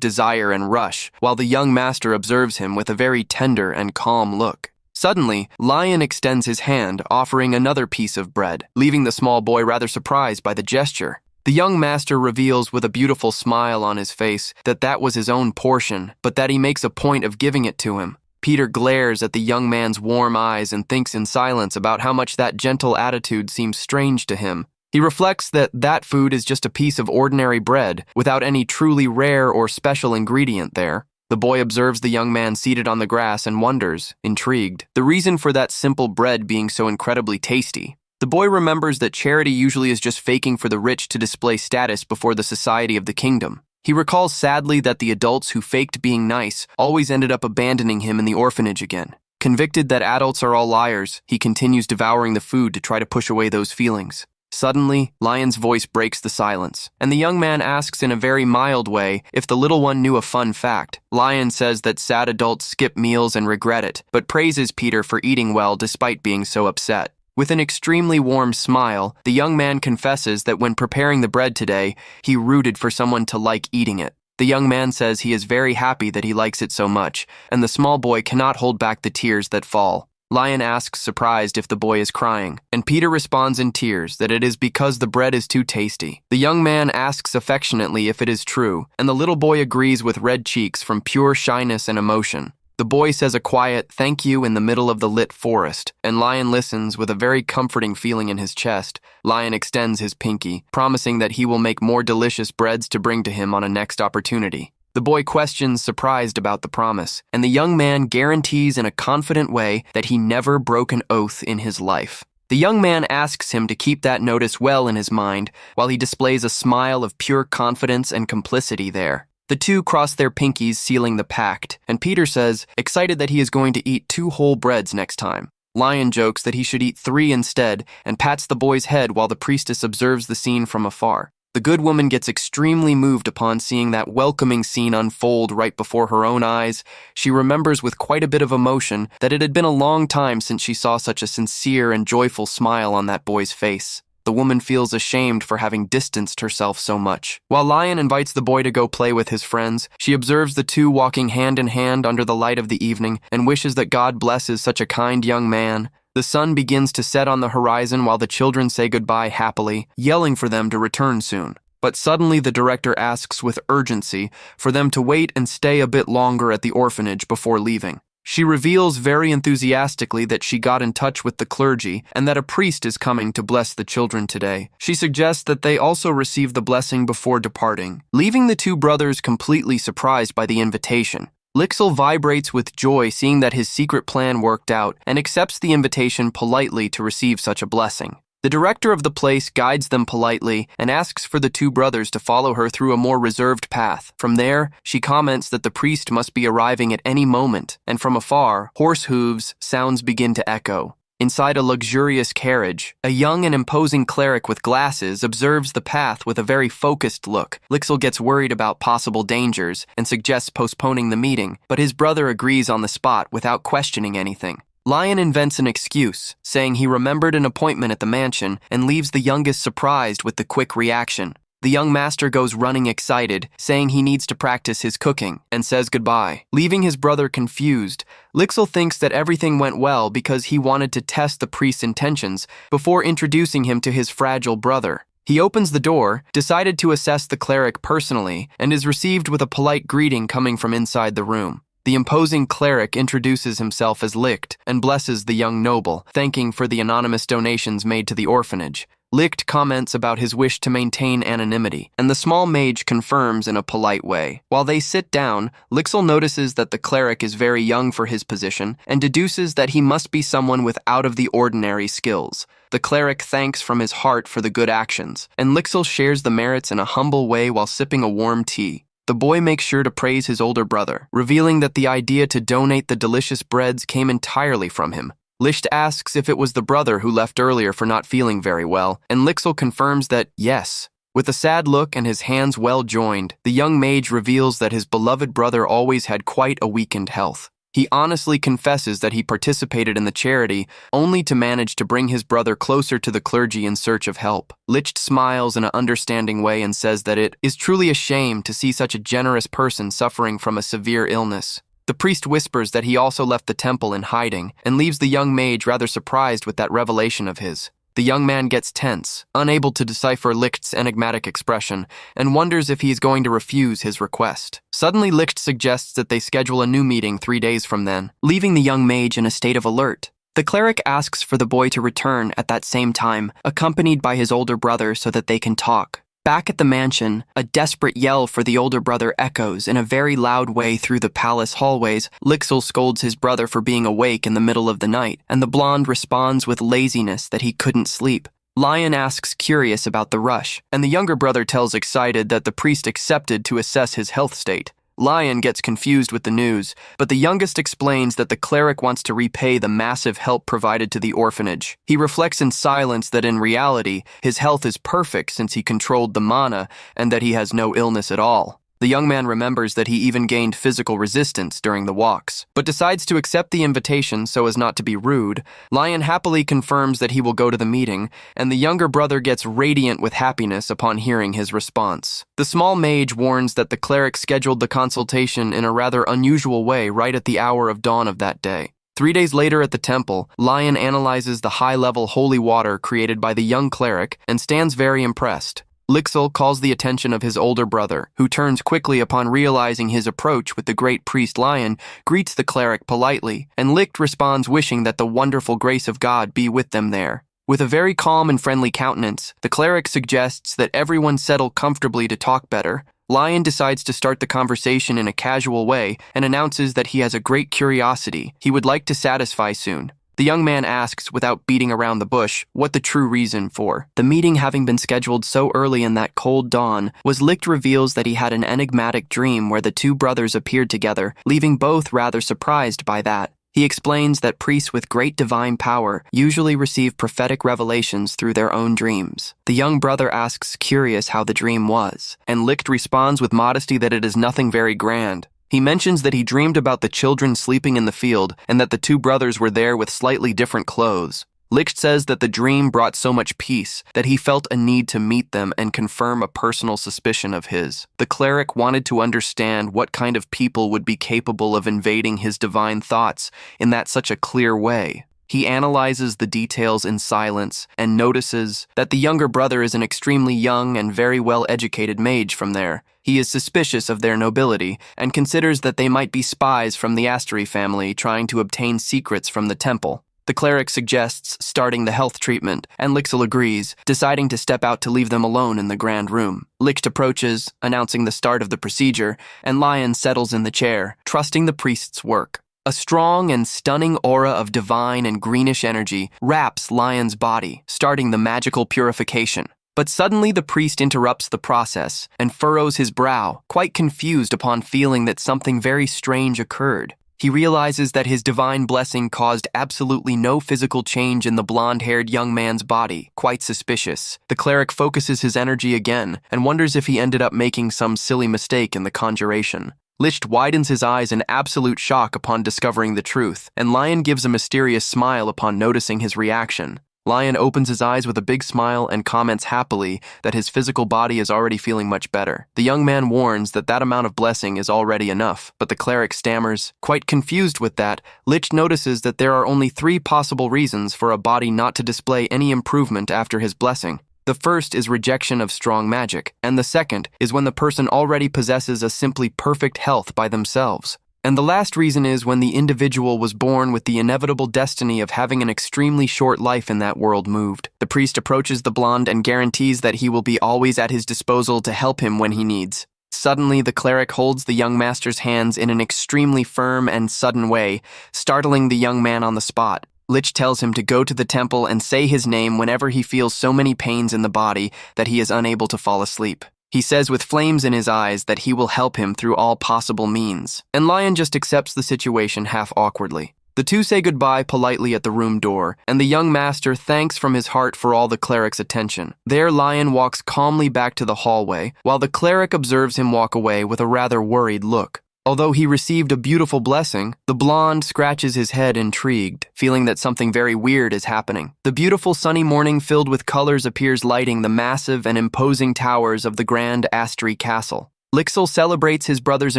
desire and rush, while the young master observes him with a very tender and calm look. Suddenly, Lion extends his hand, offering another piece of bread, leaving the small boy rather surprised by the gesture. The young master reveals with a beautiful smile on his face that that was his own portion, but that he makes a point of giving it to him. Peter glares at the young man's warm eyes and thinks in silence about how much that gentle attitude seems strange to him. He reflects that that food is just a piece of ordinary bread, without any truly rare or special ingredient there. The boy observes the young man seated on the grass and wonders, intrigued, the reason for that simple bread being so incredibly tasty. The boy remembers that charity usually is just faking for the rich to display status before the society of the kingdom. He recalls sadly that the adults who faked being nice always ended up abandoning him in the orphanage again. Convicted that adults are all liars, he continues devouring the food to try to push away those feelings. Suddenly, Lion's voice breaks the silence, and the young man asks in a very mild way if the little one knew a fun fact. Lion says that sad adults skip meals and regret it, but praises Peter for eating well despite being so upset. With an extremely warm smile, the young man confesses that when preparing the bread today, he rooted for someone to like eating it. The young man says he is very happy that he likes it so much, and the small boy cannot hold back the tears that fall. Lion asks surprised if the boy is crying, and Peter responds in tears that it is because the bread is too tasty. The young man asks affectionately if it is true, and the little boy agrees with red cheeks from pure shyness and emotion. The boy says a quiet thank you in the middle of the lit forest, and Lion listens with a very comforting feeling in his chest. Lion extends his pinky, promising that he will make more delicious breads to bring to him on a next opportunity. The boy questions, surprised about the promise, and the young man guarantees in a confident way that he never broke an oath in his life. The young man asks him to keep that notice well in his mind, while he displays a smile of pure confidence and complicity there. The two cross their pinkies, sealing the pact, and Peter says, excited that he is going to eat 2 whole breads next time. Lion jokes that he should eat 3 instead, and pats the boy's head while the priestess observes the scene from afar. The good woman gets extremely moved upon seeing that welcoming scene unfold right before her own eyes. She remembers with quite a bit of emotion that it had been a long time since she saw such a sincere and joyful smile on that boy's face. The woman feels ashamed for having distanced herself so much. While Lion invites the boy to go play with his friends, she observes the two walking hand in hand under the light of the evening and wishes that God blesses such a kind young man. The sun begins to set on the horizon while the children say goodbye happily, yelling for them to return soon. But suddenly the director asks with urgency for them to wait and stay a bit longer at the orphanage before leaving. She reveals very enthusiastically that she got in touch with the clergy and that a priest is coming to bless the children today. She suggests that they also receive the blessing before departing, leaving the 2 brothers completely surprised by the invitation. Lixil vibrates with joy seeing that his secret plan worked out and accepts the invitation politely to receive such a blessing. The director of the place guides them politely and asks for the 2 brothers to follow her through a more reserved path. From there, she comments that the priest must be arriving at any moment, and from afar, horse hooves sounds begin to echo. Inside a luxurious carriage, a young and imposing cleric with glasses observes the path with a very focused look. Lixil gets worried about possible dangers and suggests postponing the meeting, but his brother agrees on the spot without questioning anything. Lion invents an excuse, saying he remembered an appointment at the mansion and leaves the youngest surprised with the quick reaction. The young master goes running excited, saying he needs to practice his cooking, and says goodbye. Leaving his brother confused, Lixil thinks that everything went well because he wanted to test the priest's intentions before introducing him to his fragile brother. He opens the door, decided to assess the cleric personally, and is received with a polite greeting coming from inside the room. The imposing cleric introduces himself as Licht and blesses the young noble, thanking for the anonymous donations made to the orphanage. Licht comments about his wish to maintain anonymity, and the small mage confirms in a polite way. While they sit down, Lixel notices that the cleric is very young for his position and deduces that he must be someone with out-of-the-ordinary skills. The cleric thanks from his heart for the good actions, and Lixel shares the merits in a humble way while sipping a warm tea. The boy makes sure to praise his older brother, revealing that the idea to donate the delicious breads came entirely from him. Licht asks if it was the brother who left earlier for not feeling very well, and Lixel confirms that yes. With a sad look and his hands well joined, the young mage reveals that his beloved brother always had quite a weakened health. He honestly confesses that he participated in the charity only to manage to bring his brother closer to the clergy in search of help. Licht smiles in an understanding way and says that it is truly a shame to see such a generous person suffering from a severe illness. The priest whispers that he also left the temple in hiding and leaves the young mage rather surprised with that revelation of his. The young man gets tense, unable to decipher Licht's enigmatic expression, and wonders if he is going to refuse his request. Suddenly, Licht suggests that they schedule a new meeting 3 days from then, leaving the young mage in a state of alert. The cleric asks for the boy to return at that same time, accompanied by his older brother so that they can talk. Back at the mansion, a desperate yell for the older brother echoes in a very loud way through the palace hallways. Lixel scolds his brother for being awake in the middle of the night, and the blonde responds with laziness that he couldn't sleep. Lion asks curious about the rush, and the younger brother tells excited that the priest accepted to assess his health state. Lion gets confused with the news, but the youngest explains that the cleric wants to repay the massive help provided to the orphanage. He reflects in silence that in reality, his health is perfect since he controlled the mana and that he has no illness at all. The young man remembers that he even gained physical resistance during the walks, but decides to accept the invitation so as not to be rude. Lion happily confirms that he will go to the meeting, and the younger brother gets radiant with happiness upon hearing his response. The small mage warns that the cleric scheduled the consultation in a rather unusual way right at the hour of dawn of that day. 3 days later at the temple, Lion analyzes the high-level holy water created by the young cleric and stands very impressed. Lixel calls the attention of his older brother, who turns quickly upon realizing his approach with the great priest Lion, greets the cleric politely, and Licht responds wishing that the wonderful grace of God be with them there. With a very calm and friendly countenance, the cleric suggests that everyone settle comfortably to talk better. Lion decides to start the conversation in a casual way and announces that he has a great curiosity he would like to satisfy soon. The young man asks, without beating around the bush, what the true reason for the meeting having been scheduled so early in that cold dawn was. Licht reveals that he had an enigmatic dream where the two brothers appeared together, leaving both rather surprised by that. He explains that priests with great divine power usually receive prophetic revelations through their own dreams. The young brother asks curious how the dream was, and Licht responds with modesty that it is nothing very grand. He mentions that he dreamed about the children sleeping in the field and that the two brothers were there with slightly different clothes. Licht says that the dream brought so much peace that he felt a need to meet them and confirm a personal suspicion of his. The cleric wanted to understand what kind of people would be capable of invading his divine thoughts in that such a clear way. He analyzes the details in silence and notices that the younger brother is an extremely young and very well-educated mage from there. He is suspicious of their nobility and considers that they might be spies from the Asteri family trying to obtain secrets from the temple. The cleric suggests starting the health treatment, and Lixel agrees, deciding to step out to leave them alone in the grand room. Licht approaches, announcing the start of the procedure, and Lion settles in the chair, trusting the priest's work. A strong and stunning aura of divine and greenish energy wraps Lion's body, starting the magical purification. But suddenly the priest interrupts the process and furrows his brow, quite confused upon feeling that something very strange occurred. He realizes that his divine blessing caused absolutely no physical change in the blonde-haired young man's body, quite suspicious. The cleric focuses his energy again and wonders if he ended up making some silly mistake in the conjuration. Licht widens his eyes in absolute shock upon discovering the truth, and Lion gives a mysterious smile upon noticing his reaction. Lion opens his eyes with a big smile and comments happily that his physical body is already feeling much better. The young man warns that that amount of blessing is already enough, but the cleric stammers. Quite confused with that, Licht notices that there are only 3 possible reasons for a body not to display any improvement after his blessing. The first is rejection of strong magic, and the second is when the person already possesses a simply perfect health by themselves. And the last reason is when the individual was born with the inevitable destiny of having an extremely short life in that world moved. The priest approaches the blonde and guarantees that he will be always at his disposal to help him when he needs. Suddenly, the cleric holds the young master's hands in an extremely firm and sudden way, startling the young man on the spot. Lich tells him to go to the temple and say his name whenever he feels so many pains in the body that he is unable to fall asleep. He says with flames in his eyes that he will help him through all possible means, and Lion just accepts the situation half awkwardly. The two say goodbye politely at the room door, and the young master thanks from his heart for all the cleric's attention. There, Lion walks calmly back to the hallway, while the cleric observes him walk away with a rather worried look. Although he received a beautiful blessing, the blonde scratches his head intrigued, feeling that something very weird is happening. The beautiful sunny morning filled with colors appears lighting the massive and imposing towers of the Grand Astri Castle. Lixil celebrates his brother's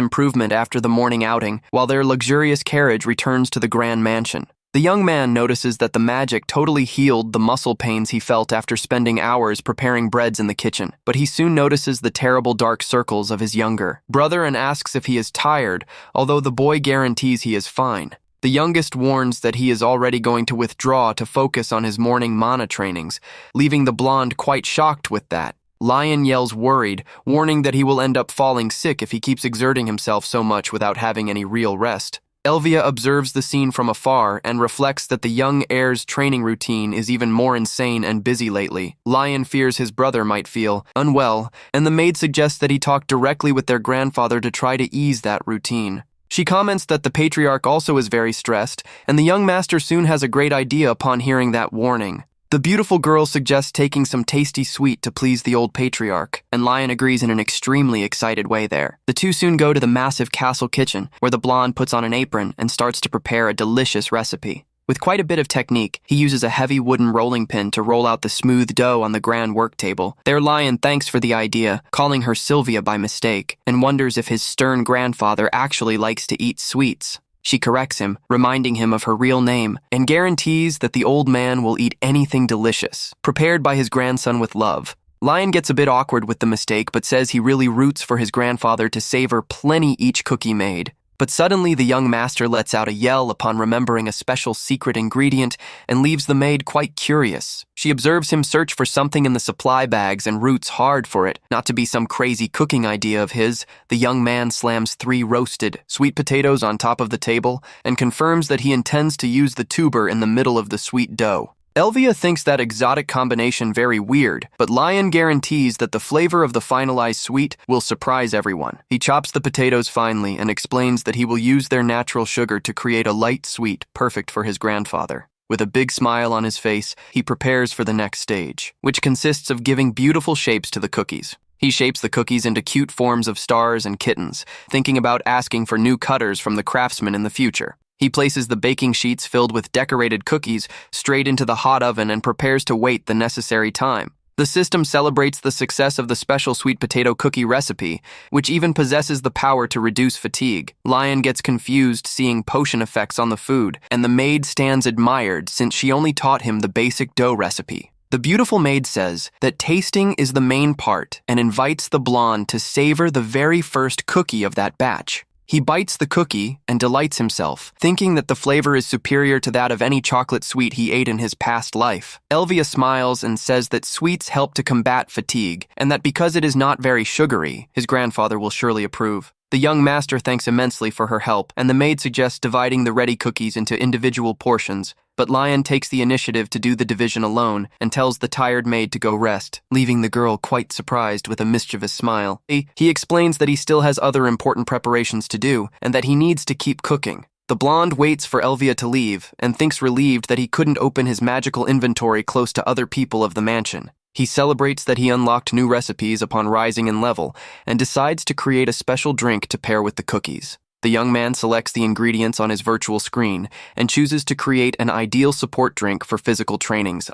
improvement after the morning outing, while their luxurious carriage returns to the grand mansion. The young man notices that the magic totally healed the muscle pains he felt after spending hours preparing breads in the kitchen, but he soon notices the terrible dark circles of his younger brother and asks if he is tired, although the boy guarantees he is fine. The youngest warns that he is already going to withdraw to focus on his morning mana trainings, leaving the blonde quite shocked with that. Lion yells worried, warning that he will end up falling sick if he keeps exerting himself so much without having any real rest. Elvia observes the scene from afar and reflects that the young heir's training routine is even more insane and busy lately. Lion fears his brother might feel unwell, and the maid suggests that he talk directly with their grandfather to try to ease that routine. She comments that the patriarch also is very stressed, and the young master soon has a great idea upon hearing that warning. The beautiful girl suggests taking some tasty sweet to please the old patriarch, and Lion agrees in an extremely excited way there. The two soon go to the massive castle kitchen, where the blonde puts on an apron and starts to prepare a delicious recipe. With quite a bit of technique, he uses a heavy wooden rolling pin to roll out the smooth dough on the grand work table. There, Lion thanks for the idea, calling her Sylvia by mistake, and wonders if his stern grandfather actually likes to eat sweets. She corrects him, reminding him of her real name, and guarantees that the old man will eat anything delicious, prepared by his grandson with love. Lion gets a bit awkward with the mistake, but says he really roots for his grandfather to savor plenty each cookie made. But suddenly the young master lets out a yell upon remembering a special secret ingredient and leaves the maid quite curious. She observes him search for something in the supply bags and roots hard for it. Not to be some crazy cooking idea of his, the young man slams 3 roasted sweet potatoes on top of the table and confirms that he intends to use the tuber in the middle of the sweet dough. Elvia thinks that exotic combination very weird, but Lion guarantees that the flavor of the finalized sweet will surprise everyone. He chops the potatoes finely and explains that he will use their natural sugar to create a light sweet perfect for his grandfather. With a big smile on his face, he prepares for the next stage, which consists of giving beautiful shapes to the cookies. He shapes the cookies into cute forms of stars and kittens, thinking about asking for new cutters from the craftsman in the future. He places the baking sheets filled with decorated cookies straight into the hot oven and prepares to wait the necessary time. The system celebrates the success of the special sweet potato cookie recipe, which even possesses the power to reduce fatigue. Lion gets confused seeing potion effects on the food, and the maid stands admired since she only taught him the basic dough recipe. The beautiful maid says that tasting is the main part and invites the blonde to savor the very first cookie of that batch. He bites the cookie and delights himself, thinking that the flavor is superior to that of any chocolate sweet he ate in his past life. Elvia smiles and says that sweets help to combat fatigue, and that because it is not very sugary, his grandfather will surely approve. The young master thanks immensely for her help, and the maid suggests dividing the ready cookies into individual portions, but Lion takes the initiative to do the division alone and tells the tired maid to go rest, leaving the girl quite surprised with a mischievous smile. He explains that he still has other important preparations to do, and that he needs to keep cooking. The blonde waits for Elvia to leave, and thinks relieved that he couldn't open his magical inventory close to other people of the mansion. He celebrates that he unlocked new recipes upon rising in level, and decides to create a special drink to pair with the cookies. The young man selects the ingredients on his virtual screen, and chooses to create an ideal support drink for physical trainings.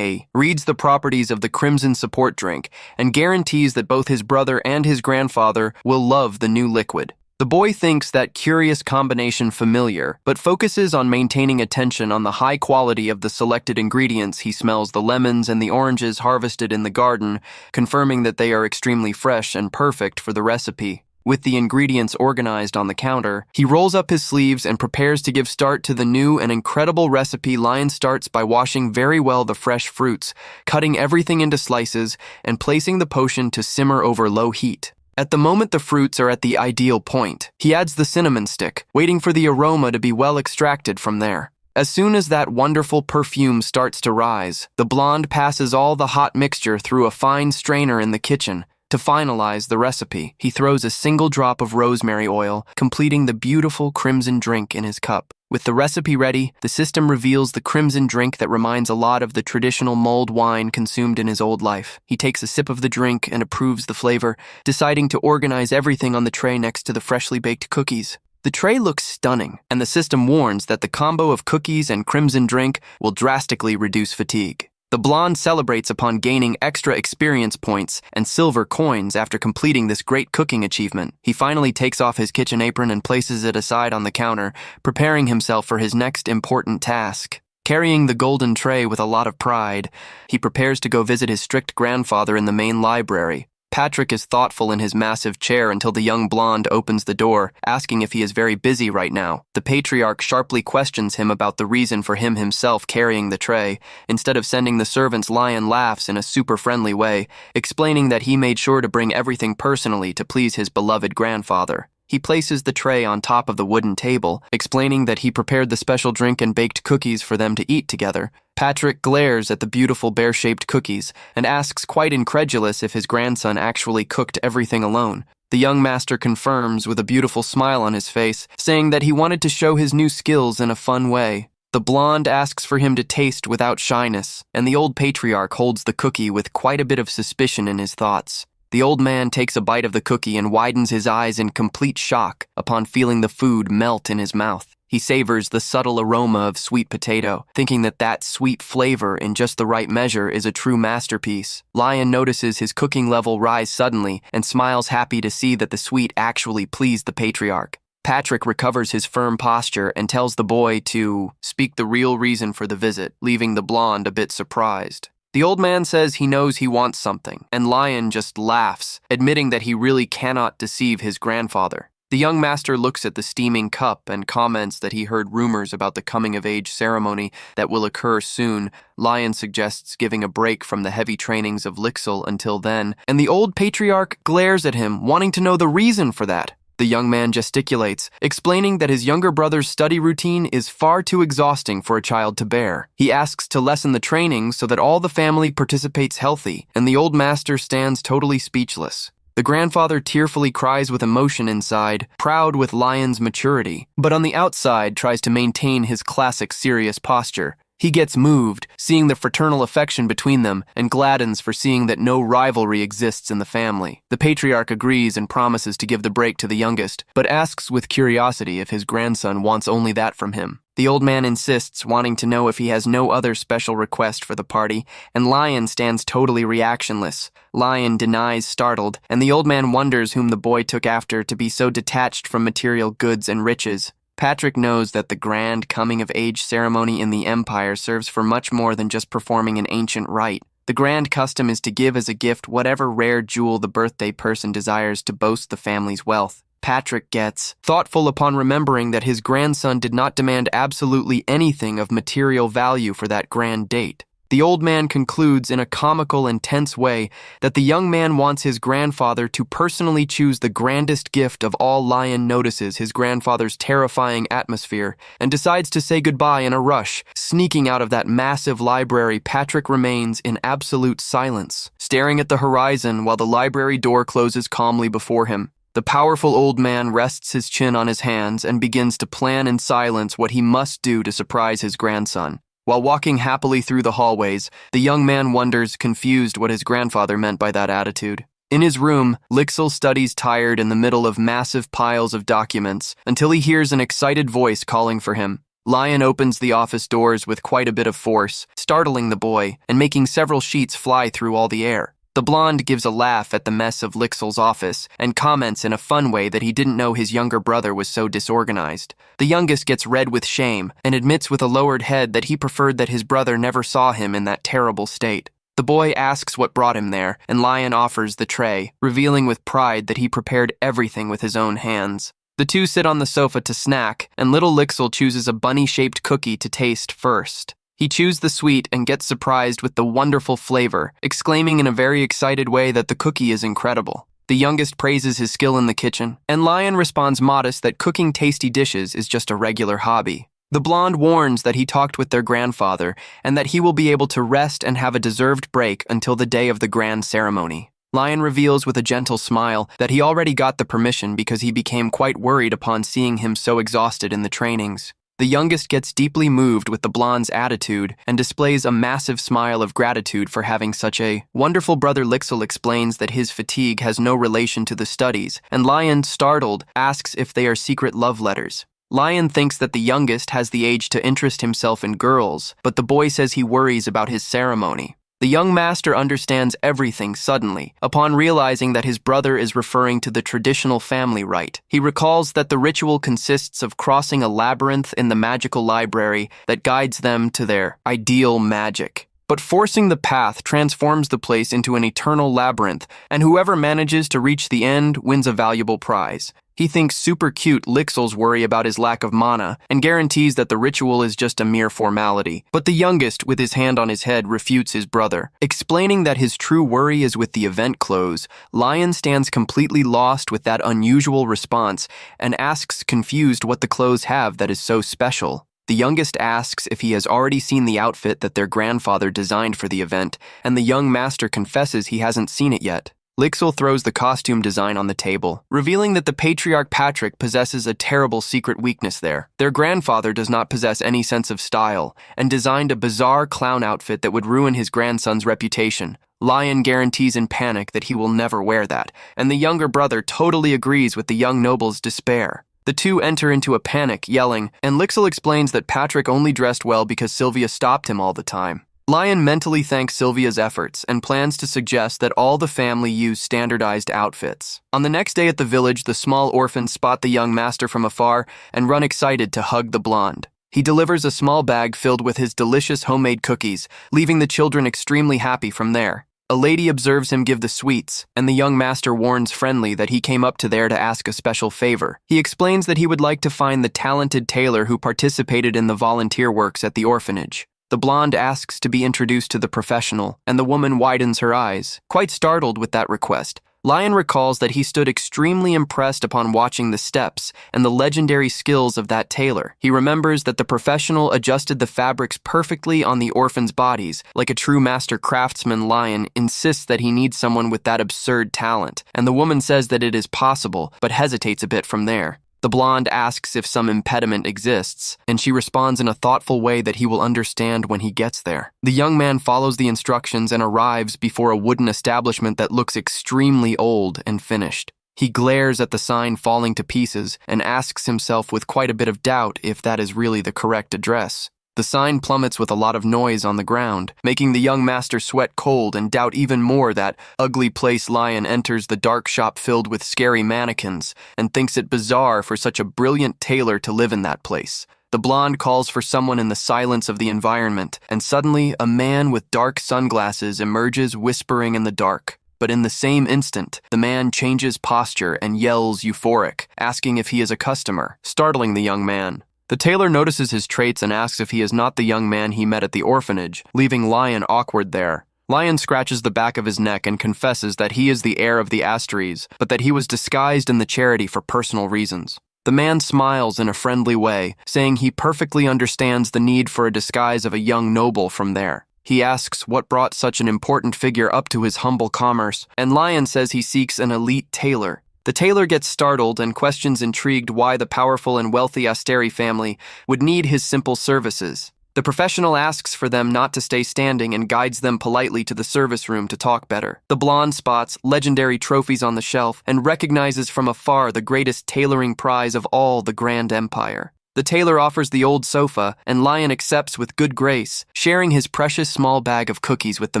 Reads the properties of the Crimson Support Drink, and guarantees that both his brother and his grandfather will love the new liquid. The boy thinks that curious combination familiar, but focuses on maintaining attention on the high quality of the selected ingredients. He smells the lemons and the oranges harvested in the garden, confirming that they are extremely fresh and perfect for the recipe. With the ingredients organized on the counter, he rolls up his sleeves and prepares to give start to the new and incredible recipe. Lion starts by washing very well the fresh fruits, cutting everything into slices, and placing the potion to simmer over low heat. At the moment the fruits are at the ideal point, he adds the cinnamon stick, waiting for the aroma to be well extracted from there. As soon as that wonderful perfume starts to rise, the blonde passes all the hot mixture through a fine strainer in the kitchen. To finalize the recipe, he throws a single drop of rosemary oil, completing the beautiful crimson drink in his cup. With the recipe ready, the system reveals the crimson drink that reminds a lot of the traditional mulled wine consumed in his old life. He takes a sip of the drink and approves the flavor, deciding to organize everything on the tray next to the freshly baked cookies. The tray looks stunning, and the system warns that the combo of cookies and crimson drink will drastically reduce fatigue. The blonde celebrates upon gaining extra experience points and silver coins after completing this great cooking achievement. He finally takes off his kitchen apron and places it aside on the counter, preparing himself for his next important task. Carrying the golden tray with a lot of pride, he prepares to go visit his strict grandfather in the main library. Patrick is thoughtful in his massive chair until the young blonde opens the door, asking if he is very busy right now. The patriarch sharply questions him about the reason for him himself carrying the tray. Instead of sending the servants, Lion laughs in a super friendly way, explaining that he made sure to bring everything personally to please his beloved grandfather. He places the tray on top of the wooden table, explaining that he prepared the special drink and baked cookies for them to eat together. Patrick glares at the beautiful bear-shaped cookies and asks, quite incredulous, if his grandson actually cooked everything alone. The young master confirms with a beautiful smile on his face, saying that he wanted to show his new skills in a fun way. The blonde asks for him to taste without shyness, and the old patriarch holds the cookie with quite a bit of suspicion in his thoughts. The old man takes a bite of the cookie and widens his eyes in complete shock upon feeling the food melt in his mouth. He savors the subtle aroma of sweet potato, thinking that that sweet flavor in just the right measure is a true masterpiece. Lion notices his cooking level rise suddenly and smiles, happy to see that the sweet actually pleased the patriarch. Patrick recovers his firm posture and tells the boy to speak the real reason for the visit, leaving the blonde a bit surprised. The old man says he knows he wants something, and Lion just laughs, admitting that he really cannot deceive his grandfather. The young master looks at the steaming cup and comments that he heard rumors about the coming-of-age ceremony that will occur soon. Lion suggests giving a break from the heavy trainings of Lixil until then, and the old patriarch glares at him, wanting to know the reason for that. The young man gesticulates, explaining that his younger brother's study routine is far too exhausting for a child to bear. He asks to lessen the training so that all the family participates healthy, and the old master stands totally speechless. The grandfather tearfully cries with emotion inside, proud with Lion's maturity, but on the outside tries to maintain his classic serious posture. He gets moved, seeing the fraternal affection between them, and gladdens for seeing that no rivalry exists in the family. The patriarch agrees and promises to give the break to the youngest, but asks with curiosity if his grandson wants only that from him. The old man insists, wanting to know if he has no other special request for the party, and Lion stands totally reactionless. Lion denies, startled, and the old man wonders whom the boy took after to be so detached from material goods and riches. Patrick knows that the grand coming-of-age ceremony in the Empire serves for much more than just performing an ancient rite. The grand custom is to give as a gift whatever rare jewel the birthday person desires to boast the family's wealth. Patrick gets thoughtful upon remembering that his grandson did not demand absolutely anything of material value for that grand date. The old man concludes in a comical and tense way that the young man wants his grandfather to personally choose the grandest gift of all. Lion notices his grandfather's terrifying atmosphere and decides to say goodbye in a rush. Sneaking out of that massive library, Patrick remains in absolute silence, staring at the horizon while the library door closes calmly before him. The powerful old man rests his chin on his hands and begins to plan in silence what he must do to surprise his grandson. While walking happily through the hallways, the young man wonders, confused, what his grandfather meant by that attitude. In his room, Lixil studies tired in the middle of massive piles of documents until he hears an excited voice calling for him. Lion opens the office doors with quite a bit of force, startling the boy and making several sheets fly through all the air. The blonde gives a laugh at the mess of Lixel's office and comments in a fun way that he didn't know his younger brother was so disorganized. The youngest gets red with shame and admits with a lowered head that he preferred that his brother never saw him in that terrible state. The boy asks what brought him there, and Lion offers the tray, revealing with pride that he prepared everything with his own hands. The two sit on the sofa to snack, and little Lixel chooses a bunny-shaped cookie to taste first. He chews the sweet and gets surprised with the wonderful flavor, exclaiming in a very excited way that the cookie is incredible. The youngest praises his skill in the kitchen, and Lion responds modest that cooking tasty dishes is just a regular hobby. The blonde warns that he talked with their grandfather and that he will be able to rest and have a deserved break until the day of the grand ceremony. Lion reveals with a gentle smile that he already got the permission because he became quite worried upon seeing him so exhausted in the trainings. The youngest gets deeply moved with the blonde's attitude and displays a massive smile of gratitude for having such a wonderful brother. Lixel explains that his fatigue has no relation to the studies, and Lion, startled, asks if they are secret love letters. Lion thinks that the youngest has the age to interest himself in girls, but the boy says he worries about his ceremony. The young master understands everything suddenly, upon realizing that his brother is referring to the traditional family rite. He recalls that the ritual consists of crossing a labyrinth in the magical library that guides them to their ideal magic. But forcing the path transforms the place into an eternal labyrinth, and whoever manages to reach the end wins a valuable prize. He thinks super cute Lixel's worry about his lack of mana and guarantees that the ritual is just a mere formality. But the youngest, with his hand on his head, refutes his brother. Explaining that his true worry is with the event clothes, Lion stands completely lost with that unusual response and asks confused what the clothes have that is so special. The youngest asks if he has already seen the outfit that their grandfather designed for the event, and the young master confesses he hasn't seen it yet. Lixel throws the costume design on the table, revealing that the patriarch Patrick possesses a terrible secret weakness there. Their grandfather does not possess any sense of style, and designed a bizarre clown outfit that would ruin his grandson's reputation. Lion guarantees in panic that he will never wear that, and the younger brother totally agrees with the young noble's despair. The two enter into a panic, yelling, and Lixel explains that Patrick only dressed well because Sylvia stopped him all the time. Lion mentally thanks Sylvia's efforts and plans to suggest that all the family use standardized outfits. On the next day at the village, the small orphans spot the young master from afar and run excited to hug the blonde. He delivers a small bag filled with his delicious homemade cookies, leaving the children extremely happy from there. A lady observes him give the sweets, and the young master warns Friendly that he came up to there to ask a special favor. He explains that he would like to find the talented tailor who participated in the volunteer works at the orphanage. The blonde asks to be introduced to the professional, and the woman widens her eyes, quite startled with that request. Lion recalls that he stood extremely impressed upon watching the steps and the legendary skills of that tailor. He remembers that the professional adjusted the fabrics perfectly on the orphans' bodies. Like a true master craftsman, Lion insists that he needs someone with that absurd talent, and the woman says that it is possible, but hesitates a bit from there. The blonde asks if some impediment exists, and she responds in a thoughtful way that he will understand when he gets there. The young man follows the instructions and arrives before a wooden establishment that looks extremely old and finished. He glares at the sign falling to pieces and asks himself with quite a bit of doubt if that is really the correct address. The sign plummets with a lot of noise on the ground, making the young master sweat cold and doubt even more that ugly place. Lion enters the dark shop filled with scary mannequins and thinks it bizarre for such a brilliant tailor to live in that place. The blonde calls for someone in the silence of the environment, and suddenly a man with dark sunglasses emerges whispering in the dark. But in the same instant, the man changes posture and yells euphoric, asking if he is a customer, startling the young man. The tailor notices his traits and asks if he is not the young man he met at the orphanage, leaving Lion awkward there. Lion scratches the back of his neck and confesses that he is the heir of the Asteries, but that he was disguised in the charity for personal reasons. The man smiles in a friendly way, saying he perfectly understands the need for a disguise of a young noble from there. He asks what brought such an important figure up to his humble commerce, and Lion says he seeks an elite tailor. The tailor gets startled and questions intrigued why the powerful and wealthy Asteri family would need his simple services. The professional asks for them not to stay standing and guides them politely to the service room to talk better. The blonde spots legendary trophies on the shelf and recognizes from afar the greatest tailoring prize of all the Grand Empire. The tailor offers the old sofa, and Lion accepts with good grace, sharing his precious small bag of cookies with the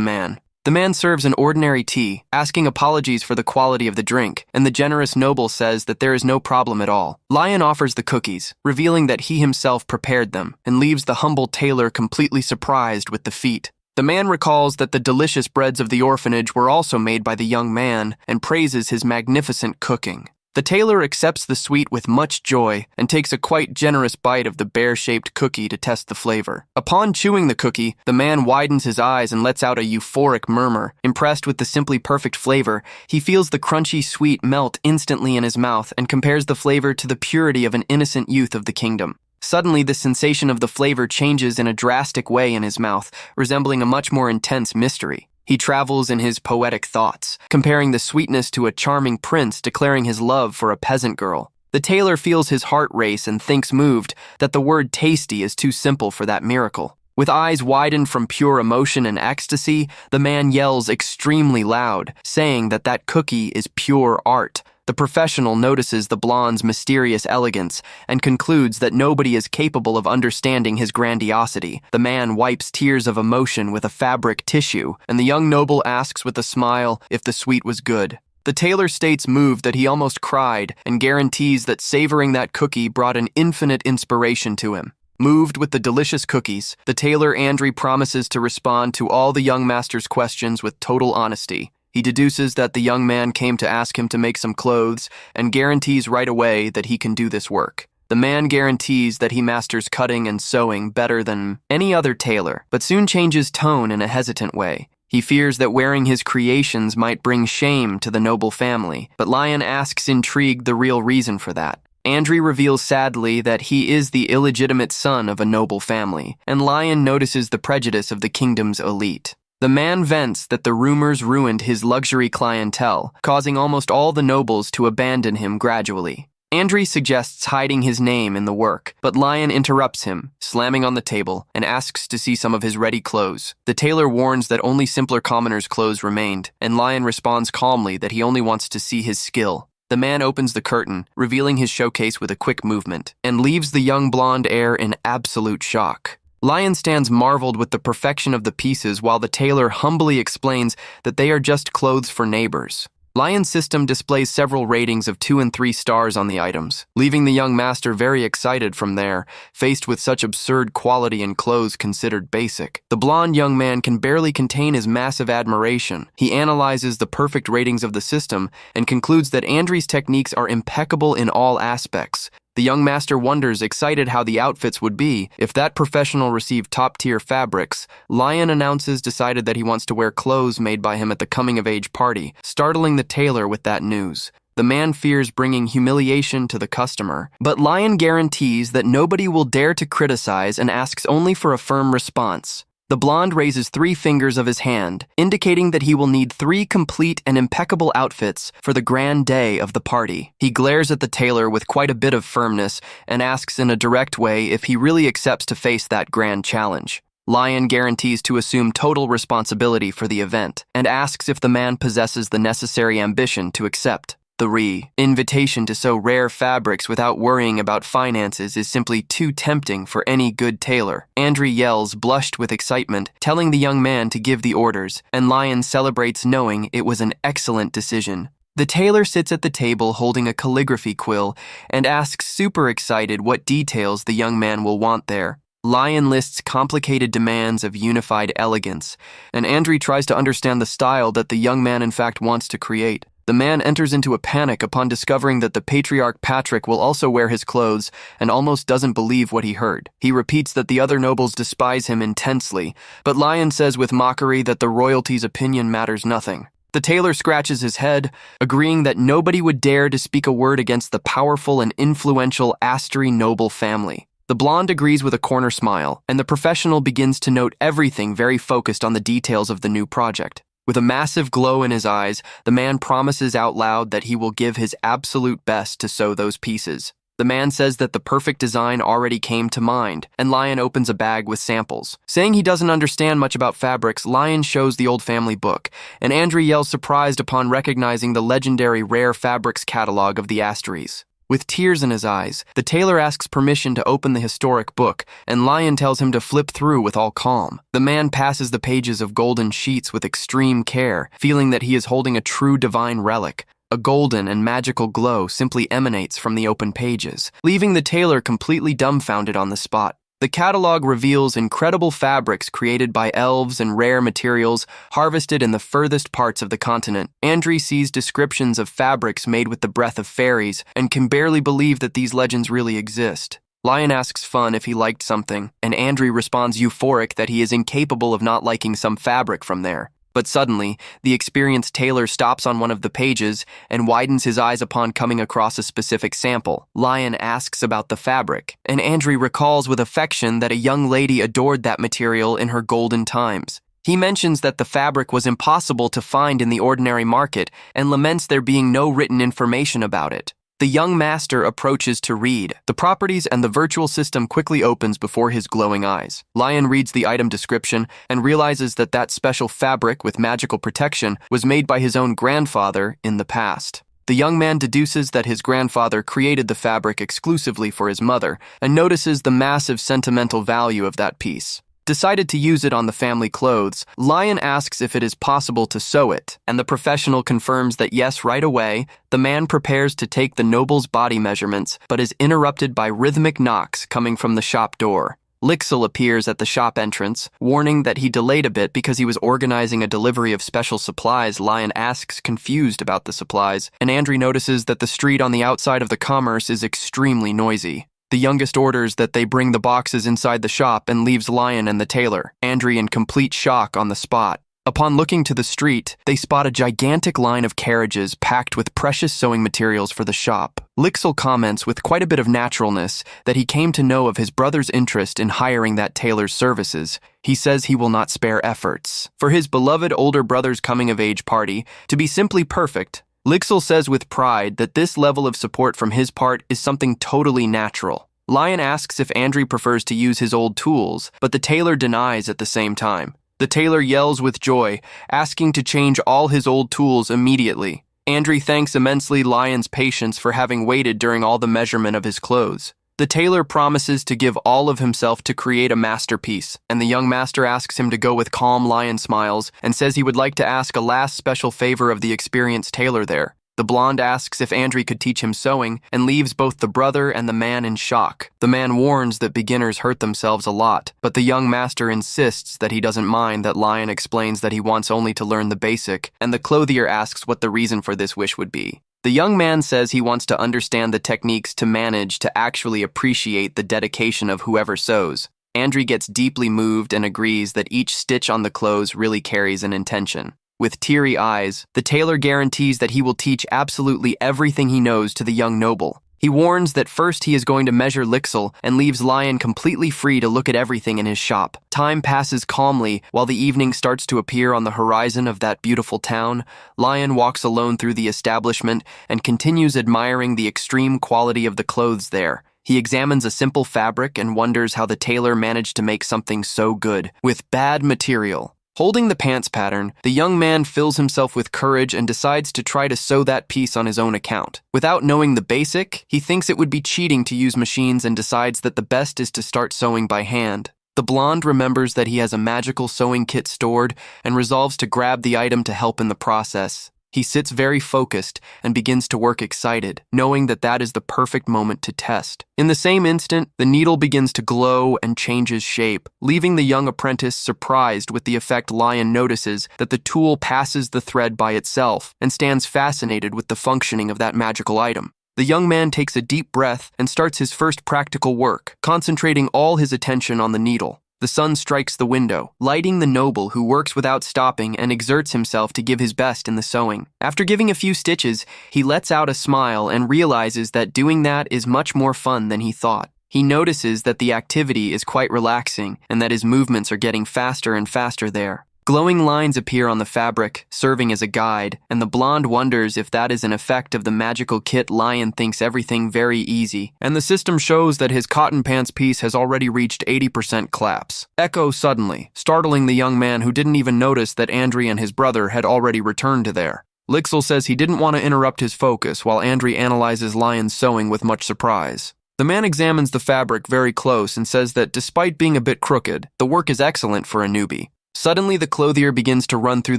man. The man serves an ordinary tea, asking apologies for the quality of the drink, and the generous noble says that there is no problem at all. Lion offers the cookies, revealing that he himself prepared them, and leaves the humble tailor completely surprised with the feat. The man recalls that the delicious breads of the orphanage were also made by the young man and praises his magnificent cooking. The tailor accepts the sweet with much joy and takes a quite generous bite of the bear-shaped cookie to test the flavor. Upon chewing the cookie, the man widens his eyes and lets out a euphoric murmur. Impressed with the simply perfect flavor, he feels the crunchy sweet melt instantly in his mouth and compares the flavor to the purity of an innocent youth of the kingdom. Suddenly, the sensation of the flavor changes in a drastic way in his mouth, resembling a much more intense mystery. He travels in his poetic thoughts, comparing the sweetness to a charming prince declaring his love for a peasant girl. The tailor feels his heart race and thinks moved that the word tasty is too simple for that miracle. With eyes widened from pure emotion and ecstasy, the man yells extremely loud, saying that that cookie is pure art. The professional notices the blonde's mysterious elegance and concludes that nobody is capable of understanding his grandiosity. The man wipes tears of emotion with a fabric tissue, and the young noble asks with a smile if the sweet was good. The tailor states moved that he almost cried and guarantees that savoring that cookie brought an infinite inspiration to him. Moved with the delicious cookies, the tailor Andrew promises to respond to all the young master's questions with total honesty. He deduces that the young man came to ask him to make some clothes and guarantees right away that he can do this work. The man guarantees that he masters cutting and sewing better than any other tailor, but soon changes tone in a hesitant way. He fears that wearing his creations might bring shame to the noble family, but Lion asks intrigued the real reason for that. Andrew reveals sadly that he is the illegitimate son of a noble family, and Lion notices the prejudice of the kingdom's elite. The man vents that the rumors ruined his luxury clientele, causing almost all the nobles to abandon him gradually. Andrew suggests hiding his name in the work, but Lion interrupts him, slamming on the table, and asks to see some of his ready clothes. The tailor warns that only simpler commoners' clothes remained, and Lion responds calmly that he only wants to see his skill. The man opens the curtain, revealing his showcase with a quick movement, and leaves the young blonde heir in absolute shock. Lion stands marveled with the perfection of the pieces while the tailor humbly explains that they are just clothes for neighbors. Lion's system displays several ratings of 2 and 3 stars on the items, leaving the young master very excited from there, faced with such absurd quality in clothes considered basic. The blonde young man can barely contain his massive admiration. He analyzes the perfect ratings of the system and concludes that Andrew's techniques are impeccable in all aspects. The young master wonders, excited, how the outfits would be if that professional received top-tier fabrics. Lion announces decided that he wants to wear clothes made by him at the coming-of-age party, startling the tailor with that news. The man fears bringing humiliation to the customer, but Lion guarantees that nobody will dare to criticize and asks only for a firm response. The blonde raises 3 fingers of his hand, indicating that he will need 3 complete and impeccable outfits for the grand day of the party. He glares at the tailor with quite a bit of firmness and asks in a direct way if he really accepts to face that grand challenge. Lion guarantees to assume total responsibility for the event and asks if the man possesses the necessary ambition to accept. The invitation to sew rare fabrics without worrying about finances is simply too tempting for any good tailor. Andrew yells, blushed with excitement, telling the young man to give the orders, and Lion celebrates knowing it was an excellent decision. The tailor sits at the table holding a calligraphy quill and asks, super excited, what details the young man will want there. Lion lists complicated demands of unified elegance, and Andrew tries to understand the style that the young man in fact wants to create. The man enters into a panic upon discovering that the patriarch Patrick will also wear his clothes and almost doesn't believe what he heard. He repeats that the other nobles despise him intensely, but Lion says with mockery that the royalty's opinion matters nothing. The tailor scratches his head, agreeing that nobody would dare to speak a word against the powerful and influential Astery noble family. The blonde agrees with a corner smile, and the professional begins to note everything, very focused on the details of the new project. With a massive glow in his eyes, the man promises out loud that he will give his absolute best to sew those pieces. The man says that the perfect design already came to mind, and Lion opens a bag with samples. Saying he doesn't understand much about fabrics, Lion shows the old family book, and Andrew yells surprised upon recognizing the legendary rare fabrics catalog of the Asteries. With tears in his eyes, the tailor asks permission to open the historic book, and Lion tells him to flip through with all calm. The man passes the pages of golden sheets with extreme care, feeling that he is holding a true divine relic. A golden and magical glow simply emanates from the open pages, leaving the tailor completely dumbfounded on the spot. The catalog reveals incredible fabrics created by elves and rare materials harvested in the furthest parts of the continent. Andrew sees descriptions of fabrics made with the breath of fairies and can barely believe that these legends really exist. Lion asks Fun if he liked something, and Andrew responds euphoric that he is incapable of not liking some fabric from there. But suddenly, the experienced tailor stops on one of the pages and widens his eyes upon coming across a specific sample. Lion asks about the fabric, and Andrew recalls with affection that a young lady adored that material in her golden times. He mentions that the fabric was impossible to find in the ordinary market and laments there being no written information about it. The young master approaches to read the properties, and the virtual system quickly opens before his glowing eyes. Lion reads the item description and realizes that that special fabric with magical protection was made by his own grandfather in the past. The young man deduces that his grandfather created the fabric exclusively for his mother and notices the massive sentimental value of that piece. Decided to use it on the family clothes, Lion asks if it is possible to sew it, and the professional confirms that yes right away. The man prepares to take the noble's body measurements, but is interrupted by rhythmic knocks coming from the shop door. Lixil appears at the shop entrance, warning that he delayed a bit because he was organizing a delivery of special supplies. Lion asks confused about the supplies, and Andrew notices that the street on the outside of the commerce is extremely noisy. The youngest orders that they bring the boxes inside the shop and leaves Lion and the tailor, Andrew in complete shock on the spot. Upon looking to the street, they spot a gigantic line of carriages packed with precious sewing materials for the shop. Lixil comments with quite a bit of naturalness that he came to know of his brother's interest in hiring that tailor's services. He says he will not spare efforts for his beloved older brother's coming-of-age party to be simply perfect. Lixil says with pride that this level of support from his part is something totally natural. Lion asks if Andrew prefers to use his old tools, but the tailor denies at the same time. The tailor yells with joy, asking to change all his old tools immediately. Andrew thanks immensely Lion's patience for having waited during all the measurement of his clothes. The tailor promises to give all of himself to create a masterpiece, and the young master asks him to go with calm. Lion smiles and says he would like to ask a last special favor of the experienced tailor there. The blonde asks if Andrew could teach him sewing and leaves both the brother and the man in shock. The man warns that beginners hurt themselves a lot, but the young master insists that he doesn't mind. That Lion explains that he wants only to learn the basic, and the clothier asks what the reason for this wish would be. The young man says he wants to understand the techniques to manage to actually appreciate the dedication of whoever sews. Andrew gets deeply moved and agrees that each stitch on the clothes really carries an intention. With teary eyes, the tailor guarantees that he will teach absolutely everything he knows to the young noble. He warns that first he is going to measure Lixil and leaves Lion completely free to look at everything in his shop. Time passes calmly while the evening starts to appear on the horizon of that beautiful town. Lion walks alone through the establishment and continues admiring the extreme quality of the clothes there. He examines a simple fabric and wonders how the tailor managed to make something so good with bad material. Holding the pants pattern, the young man fills himself with courage and decides to try to sew that piece on his own account. Without knowing the basic, he thinks it would be cheating to use machines and decides that the best is to start sewing by hand. The blonde remembers that he has a magical sewing kit stored and resolves to grab the item to help in the process. He sits very focused and begins to work excited, knowing that that is the perfect moment to test. In the same instant, the needle begins to glow and changes shape, leaving the young apprentice surprised with the effect. Lion notices that the tool passes the thread by itself and stands fascinated with the functioning of that magical item. The young man takes a deep breath and starts his first practical work, concentrating all his attention on the needle. The sun strikes the window, lighting the noble who works without stopping and exerts himself to give his best in the sewing. After giving a few stitches, he lets out a smile and realizes that doing that is much more fun than he thought. He notices that the activity is quite relaxing and that his movements are getting faster and faster there. Glowing lines appear on the fabric, serving as a guide, and the blonde wonders if that is an effect of the magical kit. Lion thinks everything very easy, and the system shows that his cotton pants piece has already reached 80% collapse. Echo suddenly, startling the young man who didn't even notice that Andrew and his brother had already returned to there. Lixel says he didn't want to interrupt his focus while Andri analyzes Lion's sewing with much surprise. The man examines the fabric very close and says that despite being a bit crooked, the work is excellent for a newbie. Suddenly, the clothier begins to run through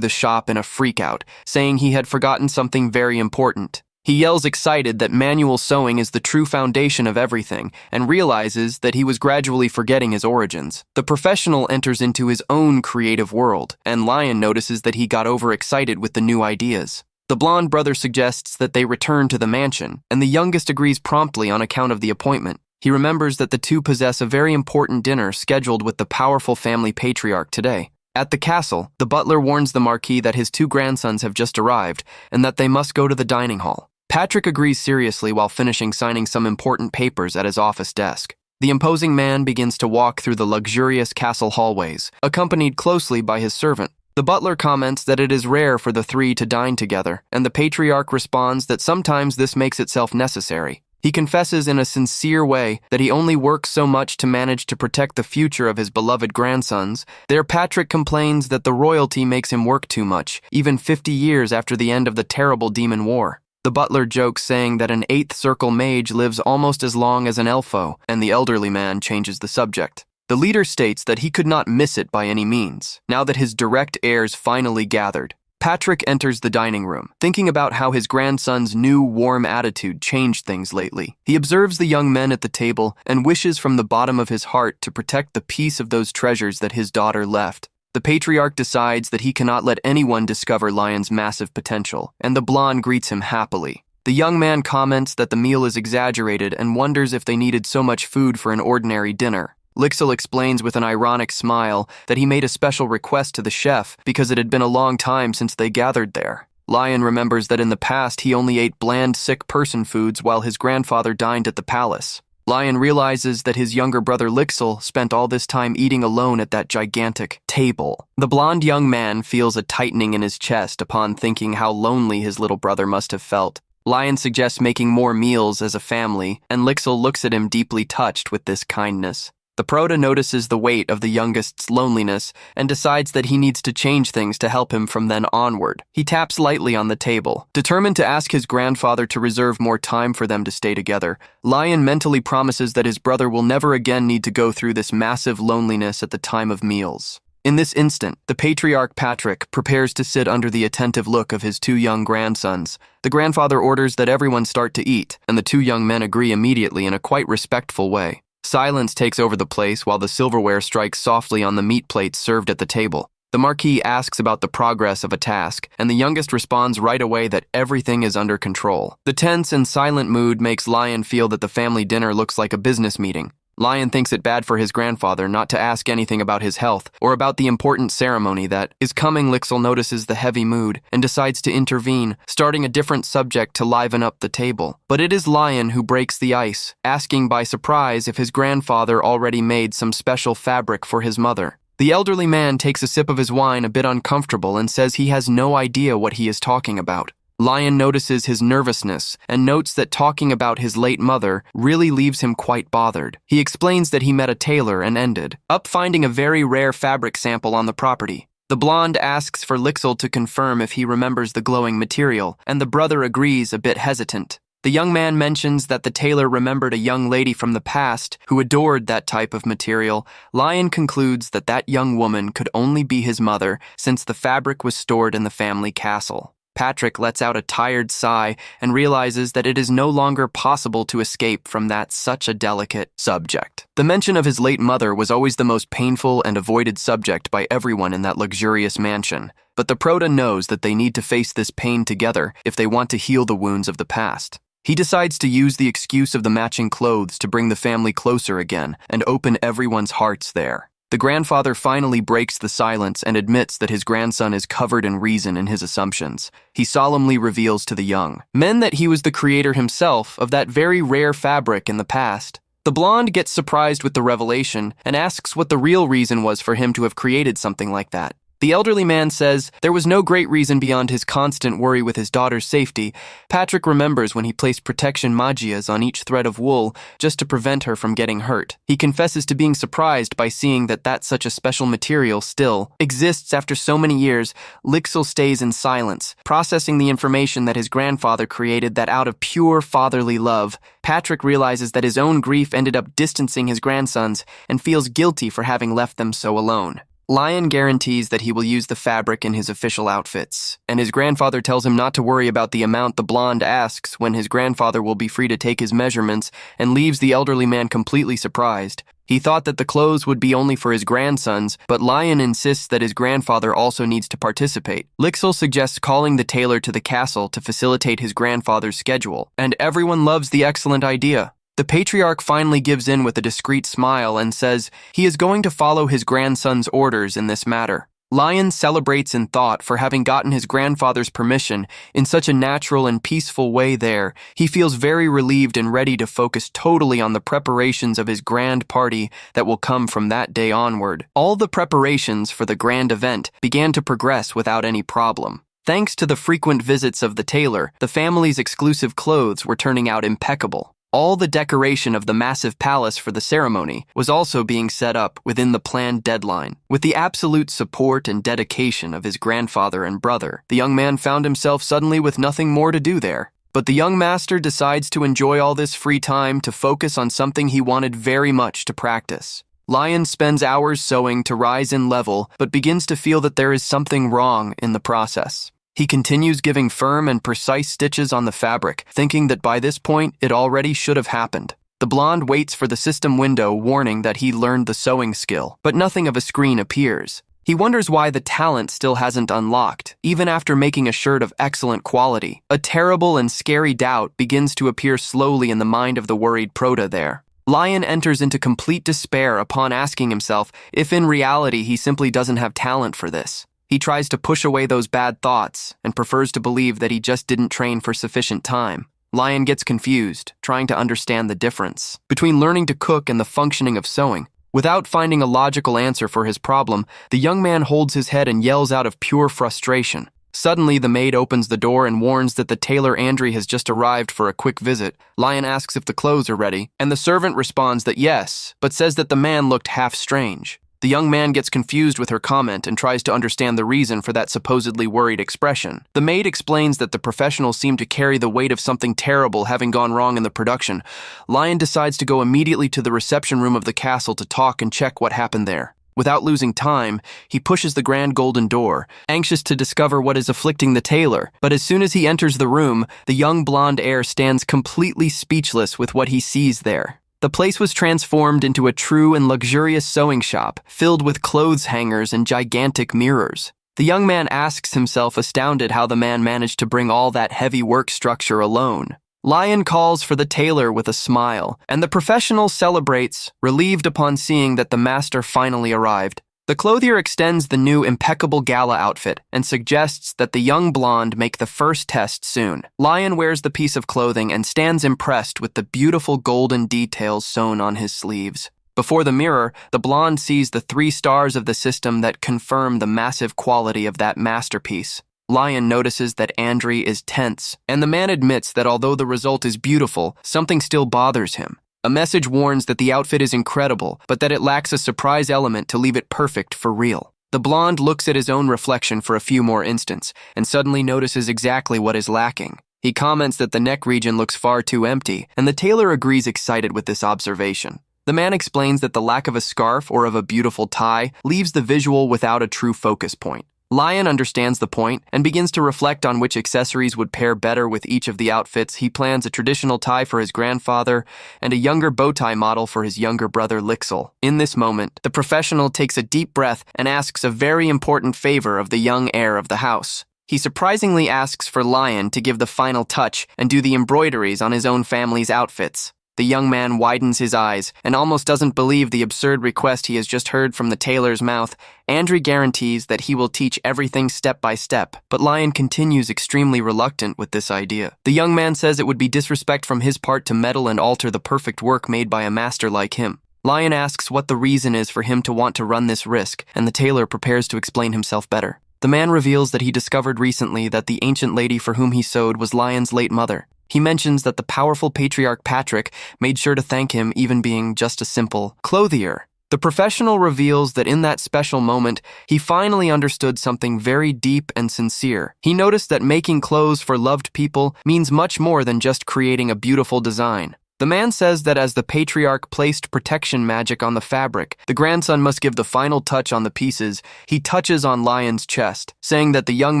the shop in a freak-out, saying he had forgotten something very important. He yells excited that manual sewing is the true foundation of everything and realizes that he was gradually forgetting his origins. The professional enters into his own creative world, and Lion notices that he got overexcited with the new ideas. The blonde brother suggests that they return to the mansion, and the youngest agrees promptly on account of the appointment. He remembers that the two possess a very important dinner scheduled with the powerful family patriarch today. At the castle, the butler warns the Marquis that his two grandsons have just arrived and that they must go to the dining hall. Patrick agrees seriously while finishing signing some important papers at his office desk. The imposing man begins to walk through the luxurious castle hallways, accompanied closely by his servant. The butler comments that it is rare for the three to dine together, and the patriarch responds that sometimes this makes itself necessary. He confesses in a sincere way that he only works so much to manage to protect the future of his beloved grandsons. There, Patrick complains that the royalty makes him work too much, even 50 years after the end of the terrible Demon War. The butler jokes, saying that an 8th Circle mage lives almost as long as an elfo, and the elderly man changes the subject. The leader states that he could not miss it by any means, now that his direct heirs finally gathered. Patrick enters the dining room, thinking about how his grandson's new, warm attitude changed things lately. He observes the young men at the table and wishes from the bottom of his heart to protect the peace of those treasures that his daughter left. The patriarch decides that he cannot let anyone discover Lion's massive potential, and the blonde greets him happily. The young man comments that the meal is exaggerated and wonders if they needed so much food for an ordinary dinner. Lixel explains with an ironic smile that he made a special request to the chef because it had been a long time since they gathered there. Lion remembers that in the past he only ate bland, sick person foods while his grandfather dined at the palace. Lion realizes that his younger brother Lixel spent all this time eating alone at that gigantic table. The blonde young man feels a tightening in his chest upon thinking how lonely his little brother must have felt. Lion suggests making more meals as a family, and Lixel looks at him deeply touched with this kindness. The Proto notices the weight of the youngest's loneliness and decides that he needs to change things to help him from then onward. He taps lightly on the table, determined to ask his grandfather to reserve more time for them to stay together. Lion mentally promises that his brother will never again need to go through this massive loneliness at the time of meals. In this instant, the patriarch Patrick prepares to sit under the attentive look of his two young grandsons. The grandfather orders that everyone start to eat, and the two young men agree immediately in a quite respectful way. Silence takes over the place while the silverware strikes softly on the meat plates served at the table. The Marquis asks about the progress of a task, and the youngest responds right away that everything is under control. The tense and silent mood makes Lion feel that the family dinner looks like a business meeting. Lion thinks it bad for his grandfather not to ask anything about his health or about the important ceremony that is coming. Lixel notices the heavy mood and decides to intervene, starting a different subject to liven up the table. But it is Lion who breaks the ice, asking by surprise if his grandfather already made some special fabric for his mother. The elderly man takes a sip of his wine a bit uncomfortable and says he has no idea what he is talking about. Lion notices his nervousness and notes that talking about his late mother really leaves him quite bothered. He explains that he met a tailor and ended up finding a very rare fabric sample on the property. The blonde asks for Lixel to confirm if he remembers the glowing material, and the brother agrees, a bit hesitant. The young man mentions that the tailor remembered a young lady from the past who adored that type of material. Lion concludes that that young woman could only be his mother since the fabric was stored in the family castle. Patrick lets out a tired sigh and realizes that it is no longer possible to escape from such a delicate subject. The mention of his late mother was always the most painful and avoided subject by everyone in that luxurious mansion, but the Proto knows that they need to face this pain together if they want to heal the wounds of the past. He decides to use the excuse of the matching clothes to bring the family closer again and open everyone's hearts there. The grandfather finally breaks the silence and admits that his grandson is covered in reason in his assumptions. He solemnly reveals to the young men that he was the creator himself of that very rare fabric in the past. The blonde gets surprised with the revelation and asks what the real reason was for him to have created something like that. The elderly man says there was no great reason beyond his constant worry with his daughter's safety. Patrick remembers when he placed protection magias on each thread of wool just to prevent her from getting hurt. He confesses to being surprised by seeing that such a special material still exists after so many years. Lixil stays in silence, processing the information that his grandfather created that out of pure fatherly love. Patrick realizes that his own grief ended up distancing his grandsons and feels guilty for having left them so alone. Lion guarantees that he will use the fabric in his official outfits, and his grandfather tells him not to worry about the amount the blonde asks when his grandfather will be free to take his measurements, and leaves the elderly man completely surprised. He thought that the clothes would be only for his grandsons, but Lion insists that his grandfather also needs to participate. Lixil suggests calling the tailor to the castle to facilitate his grandfather's schedule, and everyone loves the excellent idea. The patriarch finally gives in with a discreet smile and says he is going to follow his grandson's orders in this matter. Lion celebrates in thought for having gotten his grandfather's permission in such a natural and peaceful way there. He feels very relieved and ready to focus totally on the preparations of his grand party that will come from that day onward. All the preparations for the grand event began to progress without any problem. Thanks to the frequent visits of the tailor, the family's exclusive clothes were turning out impeccable. All the decoration of the massive palace for the ceremony was also being set up within the planned deadline. With the absolute support and dedication of his grandfather and brother, the young man found himself suddenly with nothing more to do there. But the young master decides to enjoy all this free time to focus on something he wanted very much to practice. Lion spends hours sewing to rise in level, but begins to feel that there is something wrong in the process. He continues giving firm and precise stitches on the fabric, thinking that by this point it already should have happened. The blonde waits for the system window warning that he learned the sewing skill, but nothing of a screen appears. He wonders why the talent still hasn't unlocked, even after making a shirt of excellent quality. A terrible and scary doubt begins to appear slowly in the mind of the worried Proto there. Lion enters into complete despair upon asking himself if in reality he simply doesn't have talent for this. He tries to push away those bad thoughts and prefers to believe that he just didn't train for sufficient time. Lion gets confused, trying to understand the difference between learning to cook and the functioning of sewing. Without finding a logical answer for his problem, the young man holds his head and yells out of pure frustration. Suddenly, the maid opens the door and warns that the tailor Andri has just arrived for a quick visit. Lion asks if the clothes are ready, and the servant responds that yes, but says that the man looked half strange. The young man gets confused with her comment and tries to understand the reason for that supposedly worried expression. The maid explains that the professionals seem to carry the weight of something terrible having gone wrong in the production. Lion decides to go immediately to the reception room of the castle to talk and check what happened there. Without losing time, he pushes the grand golden door, anxious to discover what is afflicting the tailor. But as soon as he enters the room, the young blonde heir stands completely speechless with what he sees there. The place was transformed into a true and luxurious sewing shop, filled with clothes hangers and gigantic mirrors. The young man asks himself, astounded, how the man managed to bring all that heavy work structure alone. Lion calls for the tailor with a smile, and the professional celebrates, relieved upon seeing that the master finally arrived. The clothier extends the new impeccable gala outfit and suggests that the young blonde make the first test soon. Lion wears the piece of clothing and stands impressed with the beautiful golden details sewn on his sleeves. Before the mirror, the blonde sees the 3 stars of the system that confirm the massive quality of that masterpiece. Lion notices that Andri is tense, and the man admits that although the result is beautiful, something still bothers him. A message warns that the outfit is incredible, but that it lacks a surprise element to leave it perfect for real. The blonde looks at his own reflection for a few more instants, and suddenly notices exactly what is lacking. He comments that the neck region looks far too empty, and the tailor agrees, excited with this observation. The man explains that the lack of a scarf or of a beautiful tie leaves the visual without a true focus point. Lion understands the point and begins to reflect on which accessories would pair better with each of the outfits. He plans a traditional tie for his grandfather and a younger bow tie model for his younger brother Lixil. In this moment, the professional takes a deep breath and asks a very important favor of the young heir of the house. He surprisingly asks for Lion to give the final touch and do the embroideries on his own family's outfits. The young man widens his eyes and almost doesn't believe the absurd request he has just heard from the tailor's mouth. Andri guarantees that he will teach everything step by step, but Lion continues extremely reluctant with this idea. The young man says it would be disrespect from his part to meddle and alter the perfect work made by a master like him. Lion asks what the reason is for him to want to run this risk, and the tailor prepares to explain himself better. The man reveals that he discovered recently that the ancient lady for whom he sewed was Lion's late mother. He mentions that the powerful patriarch Patrick made sure to thank him, even being just a simple clothier. The professional reveals that in that special moment, he finally understood something very deep and sincere. He noticed that making clothes for loved people means much more than just creating a beautiful design. The man says that as the patriarch placed protection magic on the fabric, the grandson must give the final touch on the pieces. He touches on Lion's chest, saying that the young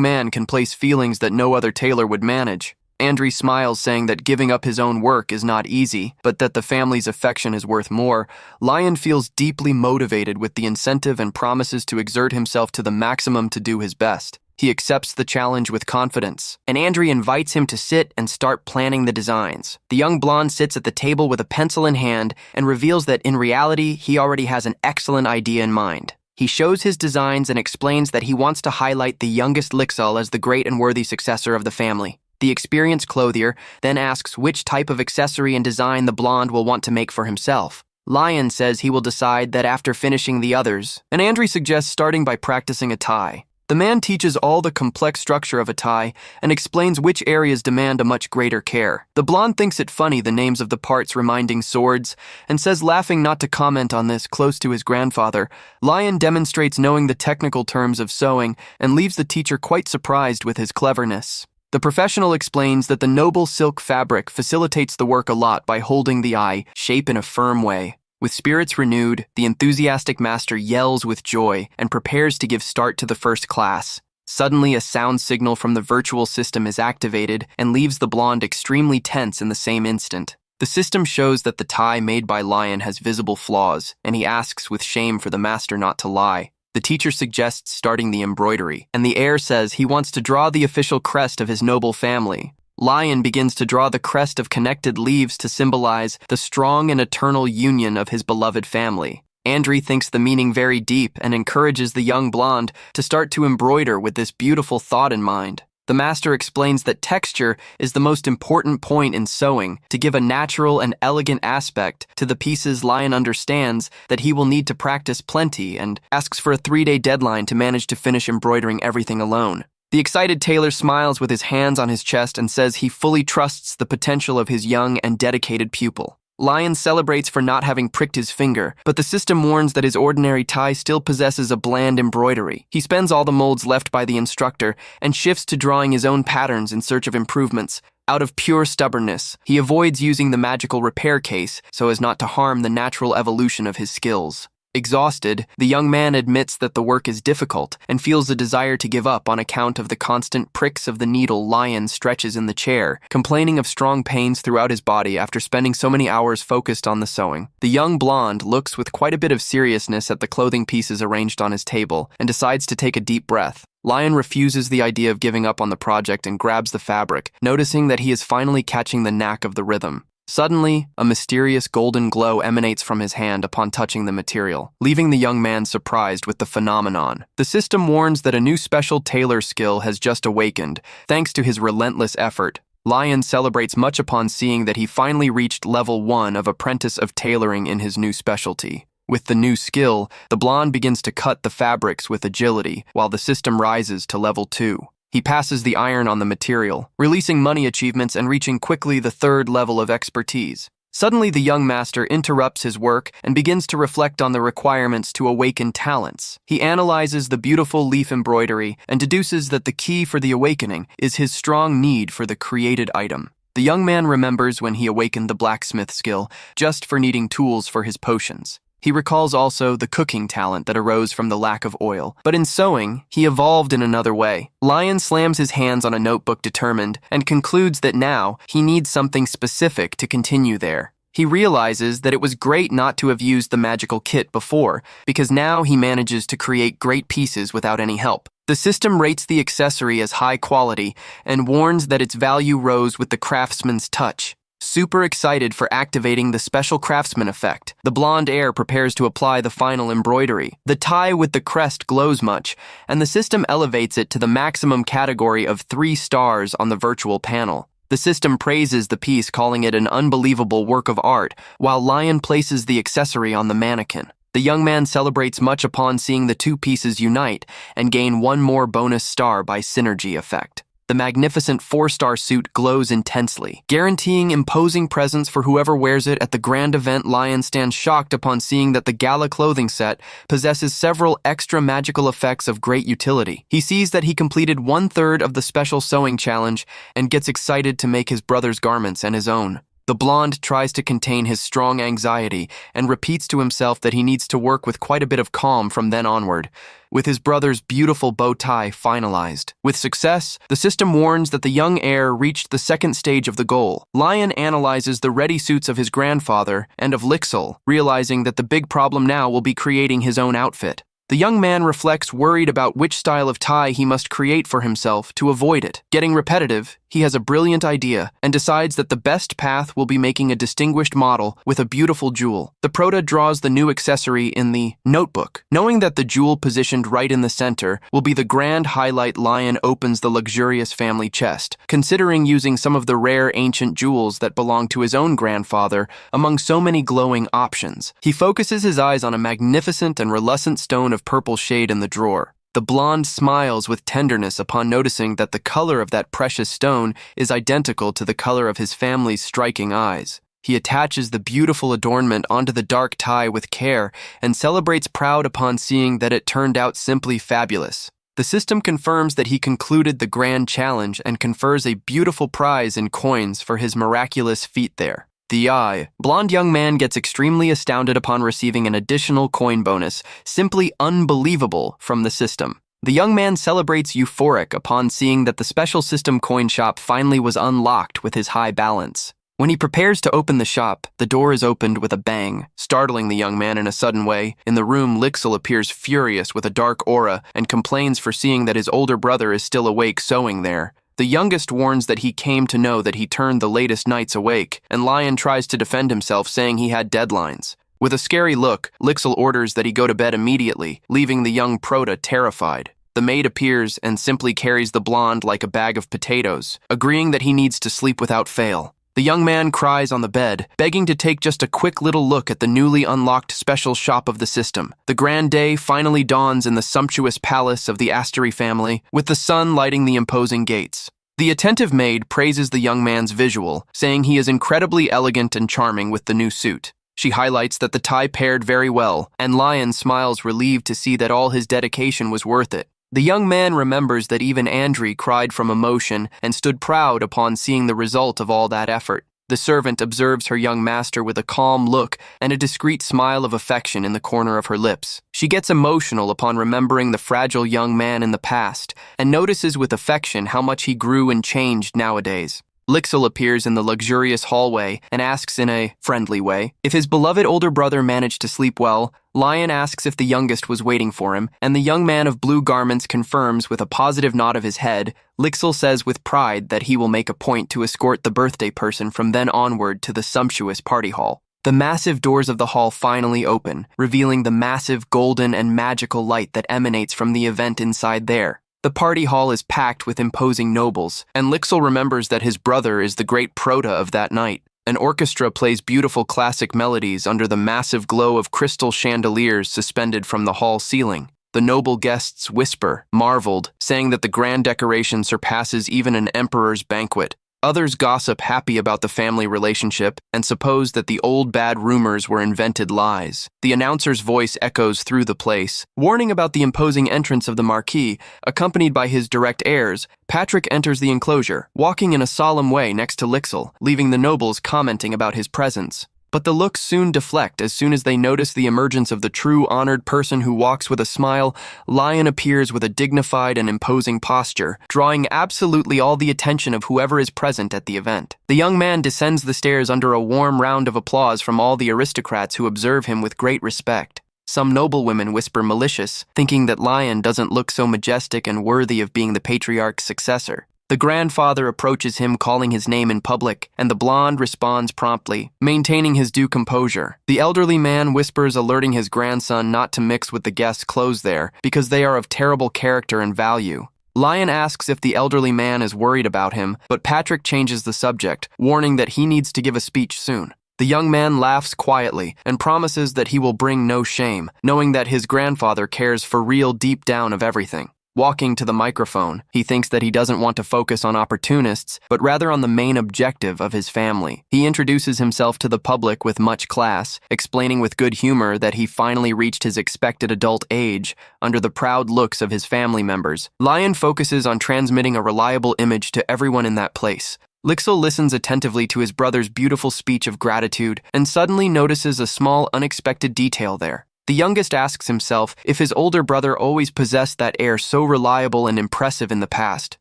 man can place feelings that no other tailor would manage. Andrew smiles, saying that giving up his own work is not easy, but that the family's affection is worth more. Lion feels deeply motivated with the incentive and promises to exert himself to the maximum to do his best. He accepts the challenge with confidence, and Andrew invites him to sit and start planning the designs. The young blonde sits at the table with a pencil in hand and reveals that in reality, he already has an excellent idea in mind. He shows his designs and explains that he wants to highlight the youngest Lixal as the great and worthy successor of the family. The experienced clothier then asks which type of accessory and design the blonde will want to make for himself. Lion says he will decide that after finishing the others, and Andrew suggests starting by practicing a tie. The man teaches all the complex structure of a tie and explains which areas demand a much greater care. The blonde thinks it funny the names of the parts reminding swords and says laughing not to comment on this close to his grandfather. Lion demonstrates knowing the technical terms of sewing and leaves the teacher quite surprised with his cleverness. The professional explains that the noble silk fabric facilitates the work a lot by holding the eye shape in a firm way. With spirits renewed, the enthusiastic master yells with joy and prepares to give start to the first class. Suddenly, a sound signal from the virtual system is activated and leaves the blonde extremely tense in the same instant. The system shows that the tie made by Lion has visible flaws, and he asks with shame for the master not to lie. The teacher suggests starting the embroidery, and the heir says he wants to draw the official crest of his noble family. Lion begins to draw the crest of connected leaves to symbolize the strong and eternal union of his beloved family. Andrew thinks the meaning very deep and encourages the young blonde to start to embroider with this beautiful thought in mind. The master explains that texture is the most important point in sewing to give a natural and elegant aspect to the pieces. Lion understands that he will need to practice plenty and asks for a 3-day deadline to manage to finish embroidering everything alone. The excited tailor smiles with his hands on his chest and says he fully trusts the potential of his young and dedicated pupil. Lion celebrates for not having pricked his finger, but the system warns that his ordinary tie still possesses a bland embroidery. He spends all the molds left by the instructor and shifts to drawing his own patterns in search of improvements. Out of pure stubbornness, he avoids using the magical repair case so as not to harm the natural evolution of his skills. Exhausted, the young man admits that the work is difficult and feels a desire to give up on account of the constant pricks of the needle. Lion stretches in the chair, complaining of strong pains throughout his body after spending so many hours focused on the sewing. The young blonde looks with quite a bit of seriousness at the clothing pieces arranged on his table and decides to take a deep breath. Lion refuses the idea of giving up on the project and grabs the fabric, noticing that he is finally catching the knack of the rhythm. Suddenly, a mysterious golden glow emanates from his hand upon touching the material, leaving the young man surprised with the phenomenon. The system warns that a new special tailor skill has just awakened, thanks to his relentless effort. Lion celebrates much upon seeing that he finally reached level 1 of apprentice of tailoring in his new specialty. With the new skill, the blonde begins to cut the fabrics with agility, while the system rises to level 2. He passes the iron on the material, releasing money achievements and reaching quickly the 3rd level of expertise. Suddenly, the young master interrupts his work and begins to reflect on the requirements to awaken talents. He analyzes the beautiful leaf embroidery and deduces that the key for the awakening is his strong need for the created item. The young man remembers when he awakened the blacksmith skill just for needing tools for his potions. He recalls also the cooking talent that arose from the lack of oil, but in sewing, he evolved in another way. Lion slams his hands on a notebook determined and concludes that now he needs something specific to continue there. He realizes that it was great not to have used the magical kit before, because now he manages to create great pieces without any help. The system rates the accessory as high quality and warns that its value rose with the craftsman's touch. Super excited for activating the special craftsman effect, the blonde heir prepares to apply the final embroidery. The tie with the crest glows much, and the system elevates it to the maximum category of 3 stars on the virtual panel. The system praises the piece, calling it an unbelievable work of art, while Lion places the accessory on the mannequin. The young man celebrates much upon seeing the two pieces unite and gain one more bonus star by synergy effect. The magnificent 4-star suit glows intensely, guaranteeing imposing presence for whoever wears it at the grand event. Lion stands shocked upon seeing that the gala clothing set possesses several extra magical effects of great utility. He sees that he completed 1/3 of the special sewing challenge and gets excited to make his brother's garments and his own. The blonde tries to contain his strong anxiety and repeats to himself that he needs to work with quite a bit of calm from then onward, with his brother's beautiful bow tie finalized. With success, the system warns that the young heir reached the second stage of the goal. Lion analyzes the ready suits of his grandfather and of Lixil, realizing that the big problem now will be creating his own outfit. The young man reflects, worried about which style of tie he must create for himself to avoid it. Getting repetitive, he has a brilliant idea and decides that the best path will be making a distinguished model with a beautiful jewel. The Proto draws the new accessory in the notebook. Knowing that the jewel positioned right in the center will be the grand highlight, Lion opens the luxurious family chest, considering using some of the rare ancient jewels that belong to his own grandfather among so many glowing options. He focuses his eyes on a magnificent and relucent stone of purple shade in the drawer. The blonde smiles with tenderness upon noticing that the color of that precious stone is identical to the color of his family's striking eyes. He attaches the beautiful adornment onto the dark tie with care and celebrates proud upon seeing that it turned out simply fabulous. The system confirms that he concluded the grand challenge and confers a beautiful prize in coins for his miraculous feat there. The blonde young man gets extremely astounded upon receiving an additional coin bonus, simply unbelievable, from the system. The young man celebrates euphoric upon seeing that the special system coin shop finally was unlocked with his high balance. When he prepares to open the shop, the door is opened with a bang, startling the young man in a sudden way. In the room, Lixil appears furious with a dark aura and complains for seeing that his older brother is still awake sewing there. The youngest warns that he came to know that he turned the latest nights awake, and Lion tries to defend himself, saying he had deadlines. With a scary look, Lixil orders that he go to bed immediately, leaving the young Proto terrified. The maid appears and simply carries the blonde like a bag of potatoes, agreeing that he needs to sleep without fail. The young man cries on the bed, begging to take just a quick little look at the newly unlocked special shop of the system. The grand day finally dawns in the sumptuous palace of the Astery family, with the sun lighting the imposing gates. The attentive maid praises the young man's visual, saying he is incredibly elegant and charming with the new suit. She highlights that the tie paired very well, and Lion smiles, relieved to see that all his dedication was worth it. The young man remembers that even Andri cried from emotion and stood proud upon seeing the result of all that effort. The servant observes her young master with a calm look and a discreet smile of affection in the corner of her lips. She gets emotional upon remembering the fragile young man in the past and notices with affection how much he grew and changed nowadays. Lixil appears in the luxurious hallway and asks in a friendly way if his beloved older brother managed to sleep well. Lion asks if the youngest was waiting for him, and the young man of blue garments confirms with a positive nod of his head. Lixil says with pride that he will make a point to escort the birthday person from then onward to the sumptuous party hall. The massive doors of the hall finally open, revealing the massive golden and magical light that emanates from the event inside there. The party hall is packed with imposing nobles, and Lixil remembers that his brother is the great Proto of that night. An orchestra plays beautiful classic melodies under the massive glow of crystal chandeliers suspended from the hall ceiling. The noble guests whisper, marveled, saying that the grand decoration surpasses even an emperor's banquet. Others gossip, happy about the family relationship, and suppose that the old bad rumors were invented lies. The announcer's voice echoes through the place, warning about the imposing entrance of the Marquis, accompanied by his direct heirs. Patrick enters the enclosure, walking in a solemn way next to Lixil, leaving the nobles commenting about his presence. But the looks soon deflect as soon as they notice the emergence of the true honored person who walks with a smile. Lion appears with a dignified and imposing posture, drawing absolutely all the attention of whoever is present at the event. The young man descends the stairs under a warm round of applause from all the aristocrats who observe him with great respect. Some noblewomen whisper malicious, thinking that Lion doesn't look so majestic and worthy of being the patriarch's successor. The grandfather approaches him, calling his name in public, and the blonde responds promptly, maintaining his due composure. The elderly man whispers, alerting his grandson not to mix with the guests' clothes there, because they are of terrible character and value. Lion asks if the elderly man is worried about him, but Patrick changes the subject, warning that he needs to give a speech soon. The young man laughs quietly and promises that he will bring no shame, knowing that his grandfather cares for real deep down of everything. Walking to the microphone, he thinks that he doesn't want to focus on opportunists, but rather on the main objective of his family. He introduces himself to the public with much class, explaining with good humor that he finally reached his expected adult age under the proud looks of his family members. Lion focuses on transmitting a reliable image to everyone in that place. Lixil listens attentively to his brother's beautiful speech of gratitude and suddenly notices a small, unexpected detail there. The youngest asks himself if his older brother always possessed that air so reliable and impressive in the past.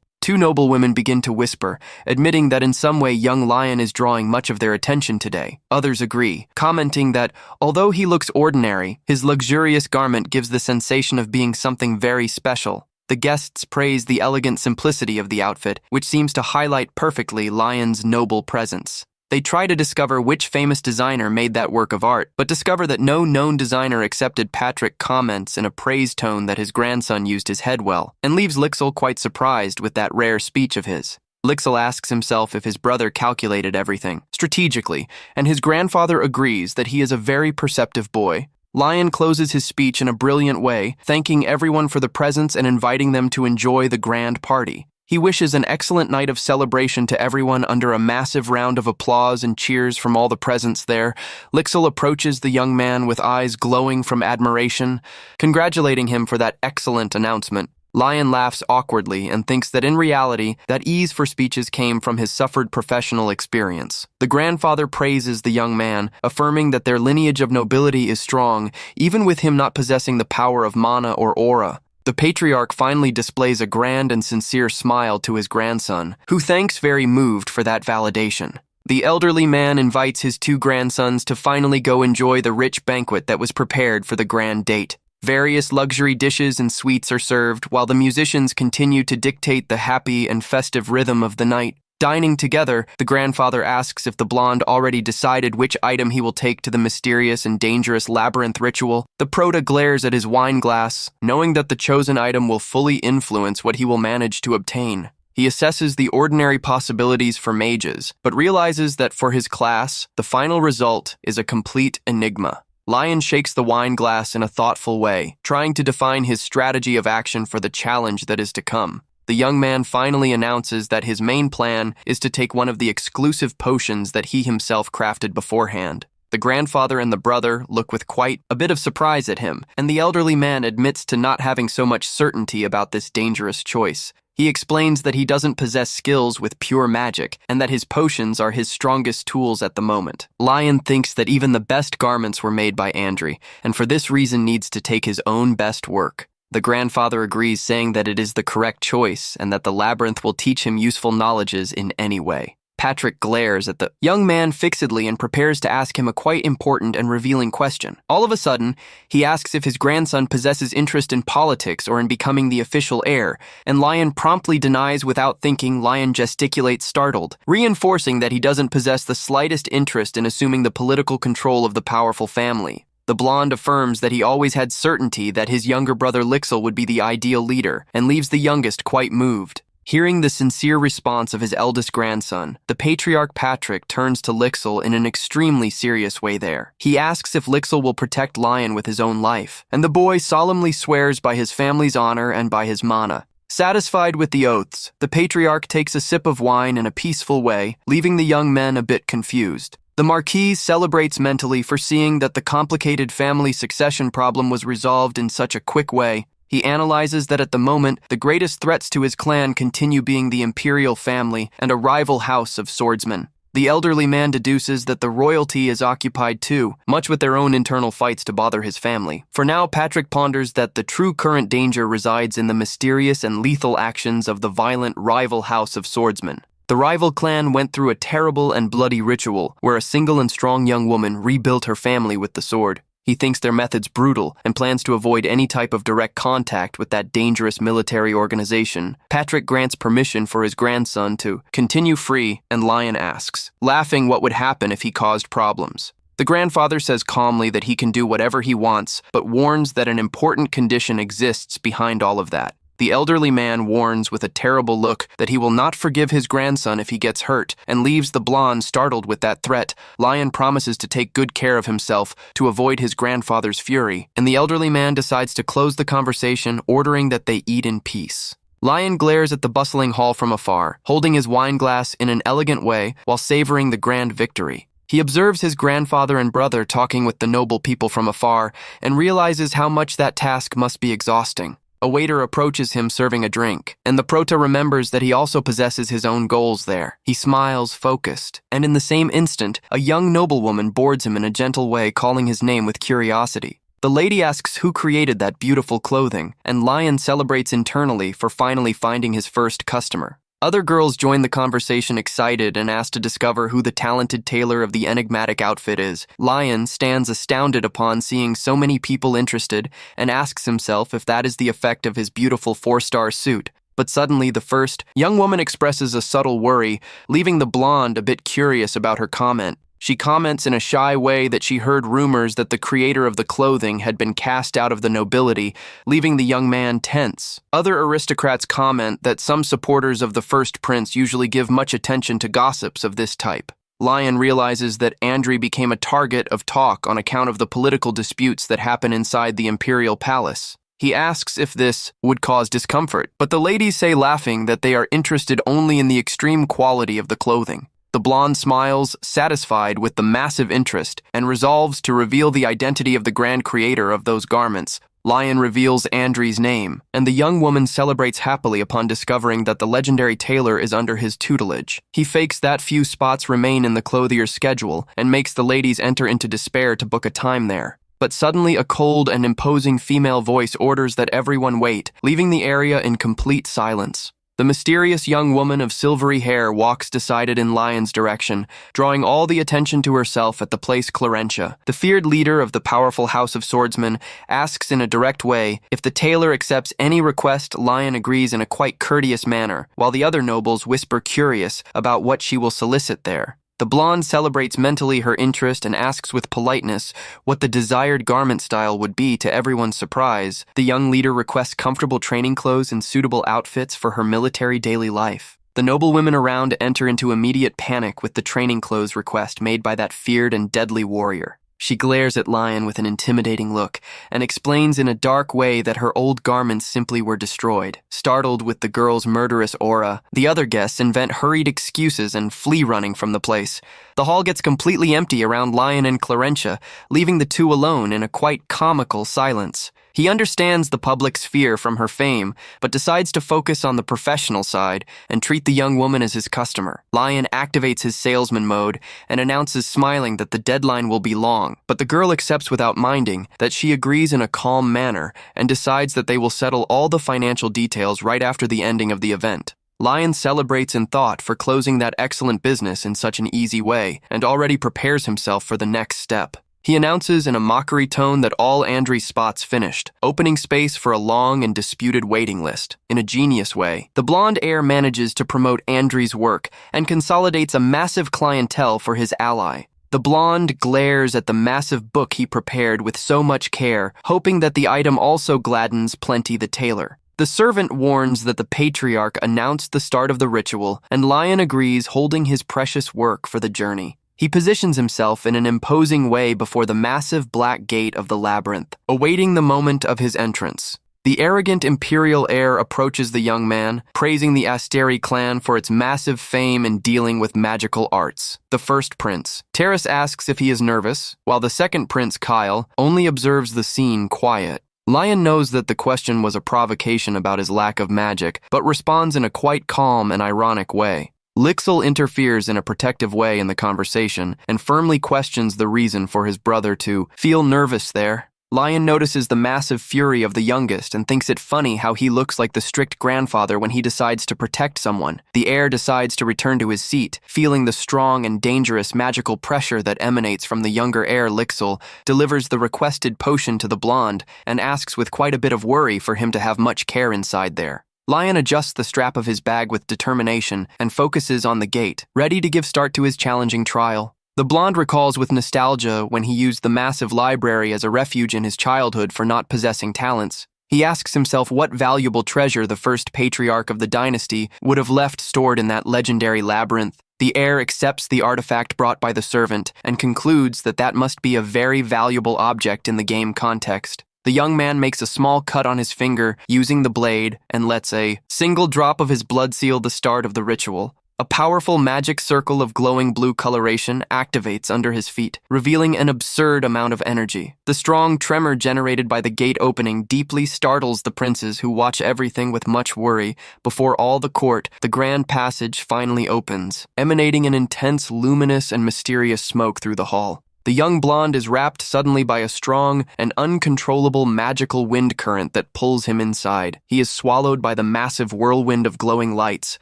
Two noblewomen begin to whisper, admitting that in some way young Lion is drawing much of their attention today. Others agree, commenting that although he looks ordinary, his luxurious garment gives the sensation of being something very special. The guests praise the elegant simplicity of the outfit, which seems to highlight perfectly Lion's noble presence. They try to discover which famous designer made that work of art, but discover that no known designer accepted. Patrick comments in a praise tone that his grandson used his head well, and leaves Lixil quite surprised with that rare speech of his. Lixil asks himself if his brother calculated everything strategically, and his grandfather agrees that he is a very perceptive boy. Lion closes his speech in a brilliant way, thanking everyone for the presents and inviting them to enjoy the grand party. He wishes an excellent night of celebration to everyone under a massive round of applause and cheers from all the presents there. Lixil approaches the young man with eyes glowing from admiration, congratulating him for that excellent announcement. Lion laughs awkwardly and thinks that in reality, that ease for speeches came from his suffered professional experience. The grandfather praises the young man, affirming that their lineage of nobility is strong, even with him not possessing the power of mana or aura. The patriarch finally displays a grand and sincere smile to his grandson, who thanks very moved for that validation. The elderly man invites his two grandsons to finally go enjoy the rich banquet that was prepared for the grand date. Various luxury dishes and sweets are served, while the musicians continue to dictate the happy and festive rhythm of the night. Dining together, the grandfather asks if the blonde already decided which item he will take to the mysterious and dangerous labyrinth ritual. The prota glares at his wine glass, knowing that the chosen item will fully influence what he will manage to obtain. He assesses the ordinary possibilities for mages, but realizes that for his class, the final result is a complete enigma. Lion shakes the wine glass in a thoughtful way, trying to define his strategy of action for the challenge that is to come. The young man finally announces that his main plan is to take one of the exclusive potions that he himself crafted beforehand. The grandfather and the brother look with quite a bit of surprise at him, and the elderly man admits to not having so much certainty about this dangerous choice. He explains that he doesn't possess skills with pure magic, and that his potions are his strongest tools at the moment. Lion thinks that even the best garments were made by Andri, and for this reason needs to take his own best work. The grandfather agrees, saying that it is the correct choice and that the labyrinth will teach him useful knowledges in any way. Patrick glares at the young man fixedly and prepares to ask him a quite important and revealing question. All of a sudden, he asks if his grandson possesses interest in politics or in becoming the official heir, and Lion promptly denies without thinking. Lion gesticulates startled, reinforcing that he doesn't possess the slightest interest in assuming the political control of the powerful family. The blonde affirms that he always had certainty that his younger brother Lixil would be the ideal leader, and leaves the youngest quite moved. Hearing the sincere response of his eldest grandson, the patriarch Patrick turns to Lixil in an extremely serious way there. He asks if Lixil will protect Lion with his own life, and the boy solemnly swears by his family's honor and by his mana. Satisfied with the oaths, the patriarch takes a sip of wine in a peaceful way, leaving the young men a bit confused. The Marquis celebrates mentally for seeing that the complicated family succession problem was resolved in such a quick way. He analyzes that at the moment, the greatest threats to his clan continue being the imperial family and a rival house of swordsmen. The elderly man deduces that the royalty is occupied too, much with their own internal fights to bother his family. For now, Patrick ponders that the true current danger resides in the mysterious and lethal actions of the violent rival house of swordsmen. The rival clan went through a terrible and bloody ritual where a single and strong young woman rebuilt her family with the sword. He thinks their methods brutal and plans to avoid any type of direct contact with that dangerous military organization. Patrick grants permission for his grandson to continue free, and Lion asks, laughing, what would happen if he caused problems. The grandfather says calmly that he can do whatever he wants, but warns that an important condition exists behind all of that. The elderly man warns with a terrible look that he will not forgive his grandson if he gets hurt, and leaves the blonde startled with that threat. Lion promises to take good care of himself to avoid his grandfather's fury, and the elderly man decides to close the conversation, ordering that they eat in peace. Lion glares at the bustling hall from afar, holding his wine glass in an elegant way while savoring the grand victory. He observes his grandfather and brother talking with the noble people from afar and realizes how much that task must be exhausting. A waiter approaches him serving a drink, and the prota remembers that he also possesses his own goals there. He smiles, focused, and in the same instant, a young noblewoman boards him in a gentle way, calling his name with curiosity. The lady asks who created that beautiful clothing, and Lion celebrates internally for finally finding his first customer. Other girls join the conversation excited and ask to discover who the talented tailor of the enigmatic outfit is. Lion stands astounded upon seeing so many people interested and asks himself if that is the effect of his beautiful 4-star suit. But suddenly the first young woman expresses a subtle worry, leaving the blonde a bit curious about her comment. She comments in a shy way that she heard rumors that the creator of the clothing had been cast out of the nobility, leaving the young man tense. Other aristocrats comment that some supporters of the first prince usually give much attention to gossips of this type. Lion realizes that Andri became a target of talk on account of the political disputes that happen inside the imperial palace. He asks if this would cause discomfort, but the ladies say laughing that they are interested only in the extreme quality of the clothing. The blonde smiles, satisfied with the massive interest, and resolves to reveal the identity of the grand creator of those garments. Lion reveals Andri's name, and the young woman celebrates happily upon discovering that the legendary tailor is under his tutelage. He fakes that few spots remain in the clothier's schedule and makes the ladies enter into despair to book a time there. But suddenly a cold and imposing female voice orders that everyone wait, leaving the area in complete silence. The mysterious young woman of silvery hair walks decided in Lion's direction, drawing all the attention to herself at the place Clarentia. The feared leader of the powerful house of swordsmen asks in a direct way if the tailor accepts any request. Lion agrees in a quite courteous manner, while the other nobles whisper curious about what she will solicit there. The blonde celebrates mentally her interest and asks with politeness what the desired garment style would be. To everyone's surprise, the young leader requests comfortable training clothes and suitable outfits for her military daily life. The noble women around enter into immediate panic with the training clothes request made by that feared and deadly warrior. She glares at Lion with an intimidating look and explains in a dark way that her old garments simply were destroyed. Startled with the girl's murderous aura, the other guests invent hurried excuses and flee running from the place. The hall gets completely empty around Lion and Clarentia, leaving the two alone in a quite comical silence. He understands the public's fear from her fame, but decides to focus on the professional side and treat the young woman as his customer. Lion activates his salesman mode and announces smiling that the deadline will be long, but the girl accepts without minding that she agrees in a calm manner and decides that they will settle all the financial details right after the ending of the event. Lion celebrates in thought for closing that excellent business in such an easy way and already prepares himself for the next step. He announces in a mockery tone that all Andri's spots finished, opening space for a long and disputed waiting list. In a genius way, the blonde heir manages to promote Andri's work and consolidates a massive clientele for his ally. The blonde glares at the massive book he prepared with so much care, hoping that the item also gladdens Plenty the tailor. The servant warns that the patriarch announced the start of the ritual, and Lion agrees, holding his precious work for the journey. He positions himself in an imposing way before the massive black gate of the labyrinth, awaiting the moment of his entrance. The arrogant imperial heir approaches the young man, praising the Asteri clan for its massive fame in dealing with magical arts. The first prince, Terrace, asks if he is nervous, while the second prince, Kyle, only observes the scene quiet. Lion knows that the question was a provocation about his lack of magic, but responds in a quite calm and ironic way. Lixil interferes in a protective way in the conversation and firmly questions the reason for his brother to feel nervous there. Lion notices the massive fury of the youngest and thinks it funny how he looks like the strict grandfather when he decides to protect someone. The heir decides to return to his seat, feeling the strong and dangerous magical pressure that emanates from the younger heir. Lixil delivers the requested potion to the blonde and asks with quite a bit of worry for him to have much care inside there. Lion adjusts the strap of his bag with determination and focuses on the gate, ready to give start to his challenging trial. The blonde recalls with nostalgia when he used the massive library as a refuge in his childhood for not possessing talents. He asks himself what valuable treasure the first patriarch of the dynasty would have left stored in that legendary labyrinth. The heir accepts the artifact brought by the servant and concludes that that must be a very valuable object in the game context. The young man makes a small cut on his finger using the blade and lets a single drop of his blood seal the start of the ritual. A powerful magic circle of glowing blue coloration activates under his feet, revealing an absurd amount of energy. The strong tremor generated by the gate opening deeply startles the princes, who watch everything with much worry. Before all the court, the grand passage finally opens, emanating an intense, luminous, and mysterious smoke through the hall. The young blonde is wrapped suddenly by a strong and uncontrollable magical wind current that pulls him inside. He is swallowed by the massive whirlwind of glowing lights,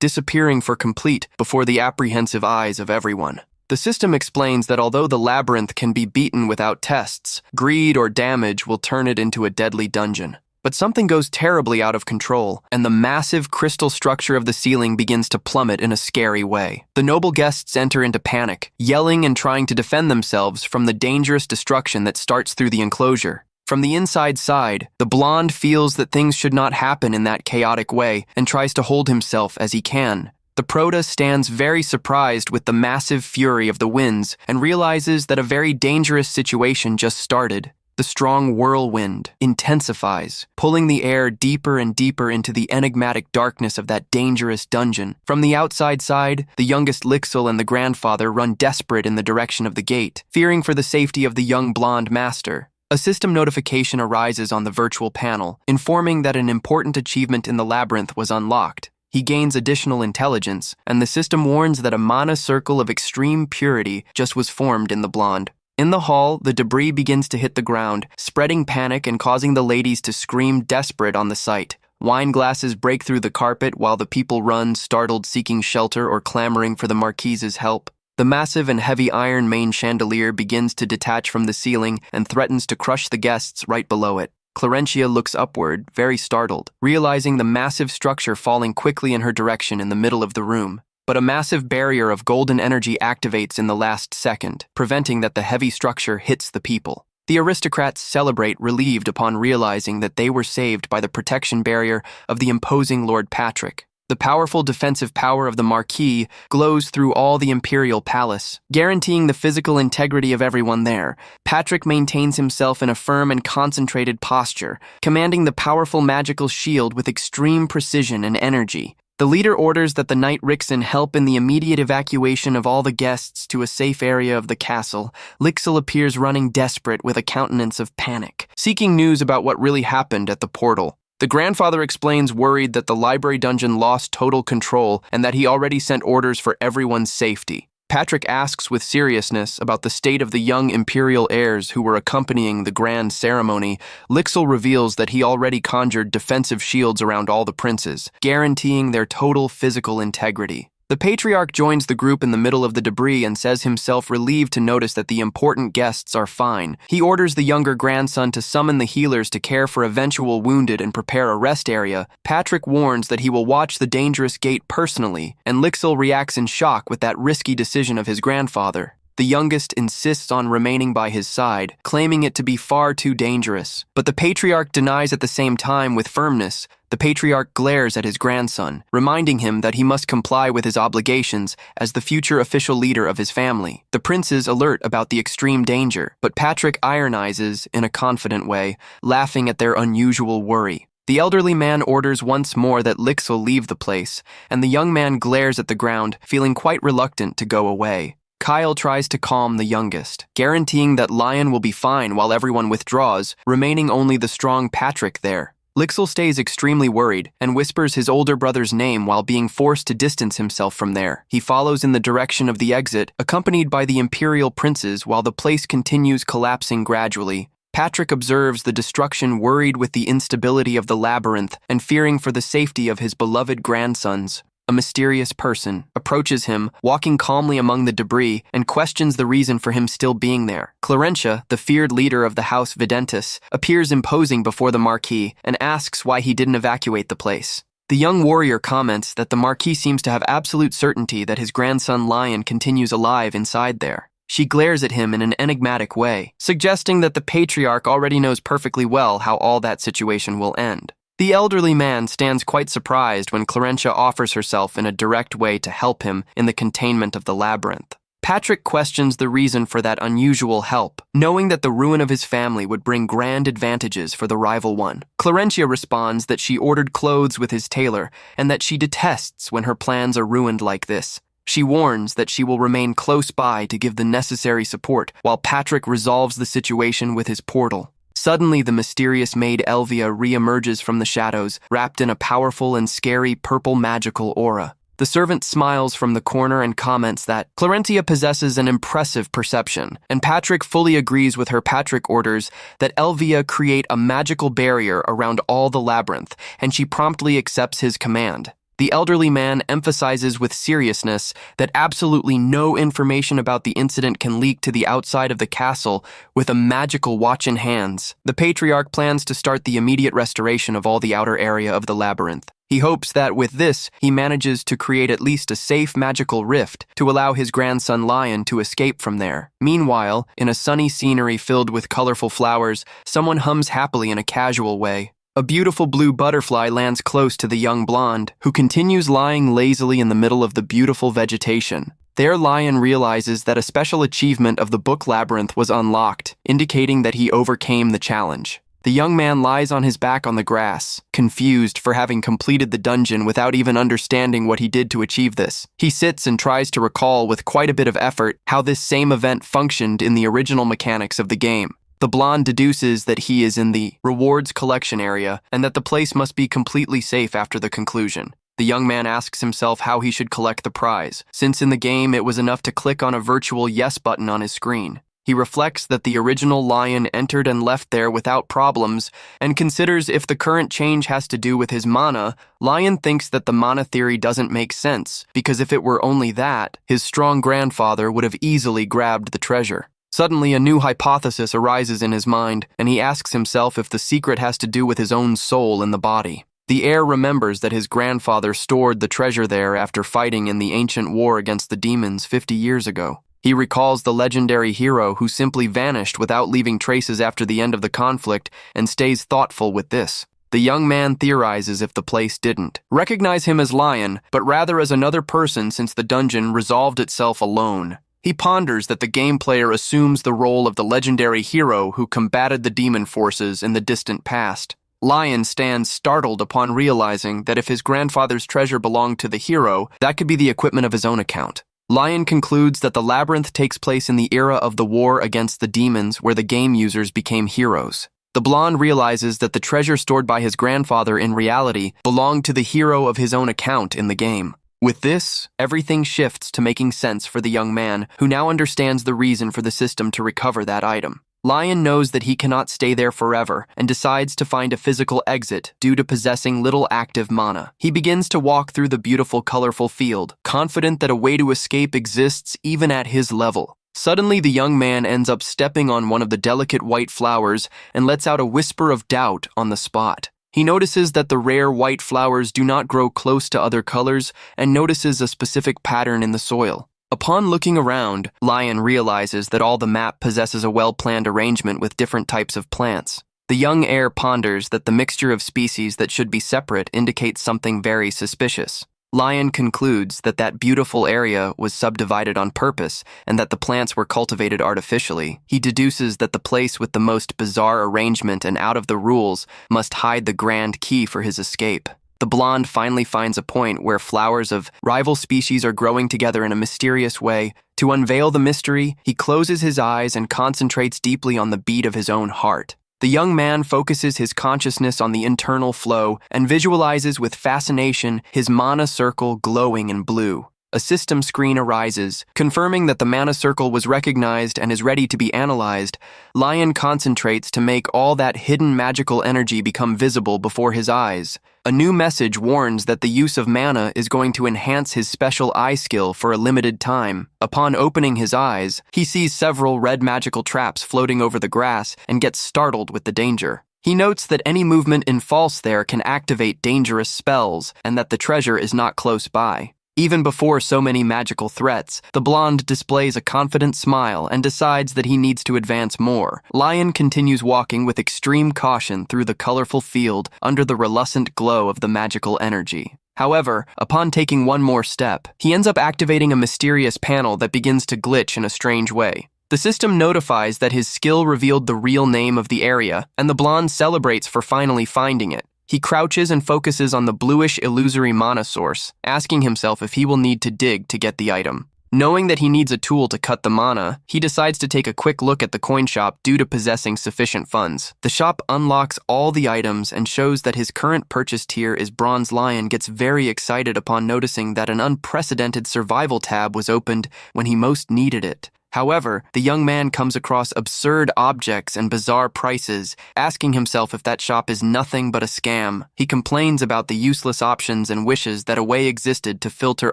disappearing for complete before the apprehensive eyes of everyone. The system explains that although the labyrinth can be beaten without tests, greed or damage will turn it into a deadly dungeon. But something goes terribly out of control, and the massive crystal structure of the ceiling begins to plummet in a scary way. The noble guests enter into panic, yelling and trying to defend themselves from the dangerous destruction that starts through the enclosure. From the inside side, the blonde feels that things should not happen in that chaotic way and tries to hold himself as he can. The Proto stands very surprised with the massive fury of the winds and realizes that a very dangerous situation just started. The strong whirlwind intensifies, pulling the air deeper and deeper into the enigmatic darkness of that dangerous dungeon. From the outside side, the youngest Lixil and the grandfather run desperate in the direction of the gate, fearing for the safety of the young blonde master. A system notification arises on the virtual panel, informing that an important achievement in the labyrinth was unlocked. He gains additional intelligence, and the system warns that a mana circle of extreme purity just was formed in the blonde. In the hall, the debris begins to hit the ground, spreading panic and causing the ladies to scream desperate on the sight. Wine glasses break through the carpet while the people run, startled, seeking shelter or clamoring for the marquise's help. The massive and heavy iron main chandelier begins to detach from the ceiling and threatens to crush the guests right below it. Clarentia looks upward, very startled, realizing the massive structure falling quickly in her direction in the middle of the room. But a massive barrier of golden energy activates in the last second, preventing that the heavy structure hits the people. The aristocrats celebrate, relieved upon realizing that they were saved by the protection barrier of the imposing Lord Patrick. The powerful defensive power of the Marquis glows through all the imperial palace, guaranteeing the physical integrity of everyone there. Patrick maintains himself in a firm and concentrated posture, commanding the powerful magical shield with extreme precision and energy. The leader orders that the Knight Rixen help in the immediate evacuation of all the guests to a safe area of the castle. Lixil appears running desperate with a countenance of panic, seeking news about what really happened at the portal. The grandfather explains, worried that the library dungeon lost total control and that he already sent orders for everyone's safety. Patrick asks with seriousness about the state of the young imperial heirs who were accompanying the grand ceremony. Lixil reveals that he already conjured defensive shields around all the princes, guaranteeing their total physical integrity. The patriarch joins the group in the middle of the debris and says himself relieved to notice that the important guests are fine. He orders the younger grandson to summon the healers to care for eventual wounded and prepare a rest area. Patrick warns that he will watch the dangerous gate personally, and Lixil reacts in shock with that risky decision of his grandfather. The youngest insists on remaining by his side, claiming it to be far too dangerous. But the patriarch denies at the same time with firmness. The patriarch glares at his grandson, reminding him that he must comply with his obligations as the future official leader of his family. The princes alert about the extreme danger, but Patrick ironizes in a confident way, laughing at their unusual worry. The elderly man orders once more that Lixil leave the place, and the young man glares at the ground, feeling quite reluctant to go away. Kyle tries to calm the youngest, guaranteeing that Lion will be fine while everyone withdraws, remaining only the strong Patrick there. Lixil stays extremely worried and whispers his older brother's name while being forced to distance himself from there. He follows in the direction of the exit, accompanied by the imperial princes while the place continues collapsing gradually. Patrick observes the destruction, worried with the instability of the labyrinth and fearing for the safety of his beloved grandsons. A mysterious person approaches him, walking calmly among the debris, and questions the reason for him still being there. Clarentia, the feared leader of the House Videntis, appears imposing before the Marquis and asks why he didn't evacuate the place. The young warrior comments that the Marquis seems to have absolute certainty that his grandson Lion continues alive inside there. She glares at him in an enigmatic way, suggesting that the patriarch already knows perfectly well how all that situation will end. The elderly man stands quite surprised when Clarentia offers herself in a direct way to help him in the containment of the labyrinth. Patrick questions the reason for that unusual help, knowing that the ruin of his family would bring grand advantages for the rival one. Clarentia responds that she ordered clothes with his tailor and that she detests when her plans are ruined like this. She warns that she will remain close by to give the necessary support while Patrick resolves the situation with his portal. Suddenly, the mysterious maid Elvia re-emerges from the shadows, wrapped in a powerful and scary purple magical aura. The servant smiles from the corner and comments that Clarentia possesses an impressive perception, and Patrick fully agrees with her. Patrick orders that Elvia create a magical barrier around all the labyrinth, and she promptly accepts his command. The elderly man emphasizes with seriousness that absolutely no information about the incident can leak to the outside of the castle with a magical watch in hands. The patriarch plans to start the immediate restoration of all the outer area of the labyrinth. He hopes that with this, he manages to create at least a safe magical rift to allow his grandson Lion to escape from there. Meanwhile, in a sunny scenery filled with colorful flowers, someone hums happily in a casual way. A beautiful blue butterfly lands close to the young blonde, who continues lying lazily in the middle of the beautiful vegetation. There, Lion realizes that a special achievement of the book labyrinth was unlocked, indicating that he overcame the challenge. The young man lies on his back on the grass, confused for having completed the dungeon without even understanding what he did to achieve this. He sits and tries to recall with quite a bit of effort how this same event functioned in the original mechanics of the game. The blonde deduces that he is in the rewards collection area and that the place must be completely safe after the conclusion. The young man asks himself how he should collect the prize, since in the game it was enough to click on a virtual yes button on his screen. He reflects that the original Lion entered and left there without problems and considers if the current change has to do with his mana. Lion thinks that the mana theory doesn't make sense, because if it were only that, his strong grandfather would have easily grabbed the treasure. Suddenly, a new hypothesis arises in his mind, and he asks himself if the secret has to do with his own soul in the body. The heir remembers that his grandfather stored the treasure there after fighting in the ancient war against the demons 50 years ago. He recalls the legendary hero who simply vanished without leaving traces after the end of the conflict and stays thoughtful with this. The young man theorizes if the place didn't recognize him as Lion, but rather as another person since the dungeon resolved itself alone. He ponders that the game player assumes the role of the legendary hero who combated the demon forces in the distant past. Lion stands startled upon realizing that if his grandfather's treasure belonged to the hero, that could be the equipment of his own account. Lion concludes that the labyrinth takes place in the era of the war against the demons where the game users became heroes. The blonde realizes that the treasure stored by his grandfather in reality belonged to the hero of his own account in the game. With this, everything shifts to making sense for the young man, who now understands the reason for the system to recover that item. Lion knows that he cannot stay there forever and decides to find a physical exit due to possessing little active mana. He begins to walk through the beautiful, colorful field, confident that a way to escape exists even at his level. Suddenly, the young man ends up stepping on one of the delicate white flowers and lets out a whisper of doubt on the spot. He notices that the rare white flowers do not grow close to other colors and notices a specific pattern in the soil. Upon looking around, Lion realizes that all the map possesses a well-planned arrangement with different types of plants. The young heir ponders that the mixture of species that should be separate indicates something very suspicious. Lion concludes that that beautiful area was subdivided on purpose and that the plants were cultivated artificially. He deduces that the place with the most bizarre arrangement and out of the rules must hide the grand key for his escape. The blonde finally finds a point where flowers of rival species are growing together in a mysterious way. To unveil the mystery, he closes his eyes and concentrates deeply on the beat of his own heart. The young man focuses his consciousness on the internal flow and visualizes with fascination his mana circle glowing in blue. A system screen arises, confirming that the mana circle was recognized and is ready to be analyzed. Lion concentrates to make all that hidden magical energy become visible before his eyes. A new message warns that the use of mana is going to enhance his special eye skill for a limited time. Upon opening his eyes, he sees several red magical traps floating over the grass and gets startled with the danger. He notes that any movement in false there can activate dangerous spells and that the treasure is not close by. Even before so many magical threats, the blonde displays a confident smile and decides that he needs to advance more. Lion continues walking with extreme caution through the colorful field under the reluctant glow of the magical energy. However, upon taking one more step, he ends up activating a mysterious panel that begins to glitch in a strange way. The system notifies that his skill revealed the real name of the area, and the blonde celebrates for finally finding it. He crouches and focuses on the bluish illusory mana source, asking himself if he will need to dig to get the item. Knowing that he needs a tool to cut the mana, he decides to take a quick look at the coin shop due to possessing sufficient funds. The shop unlocks all the items and shows that his current purchase tier is Bronze. Lion gets very excited upon noticing that an unprecedented survival tab was opened when he most needed it. However, the young man comes across absurd objects and bizarre prices, asking himself if that shop is nothing but a scam. He complains about the useless options and wishes that a way existed to filter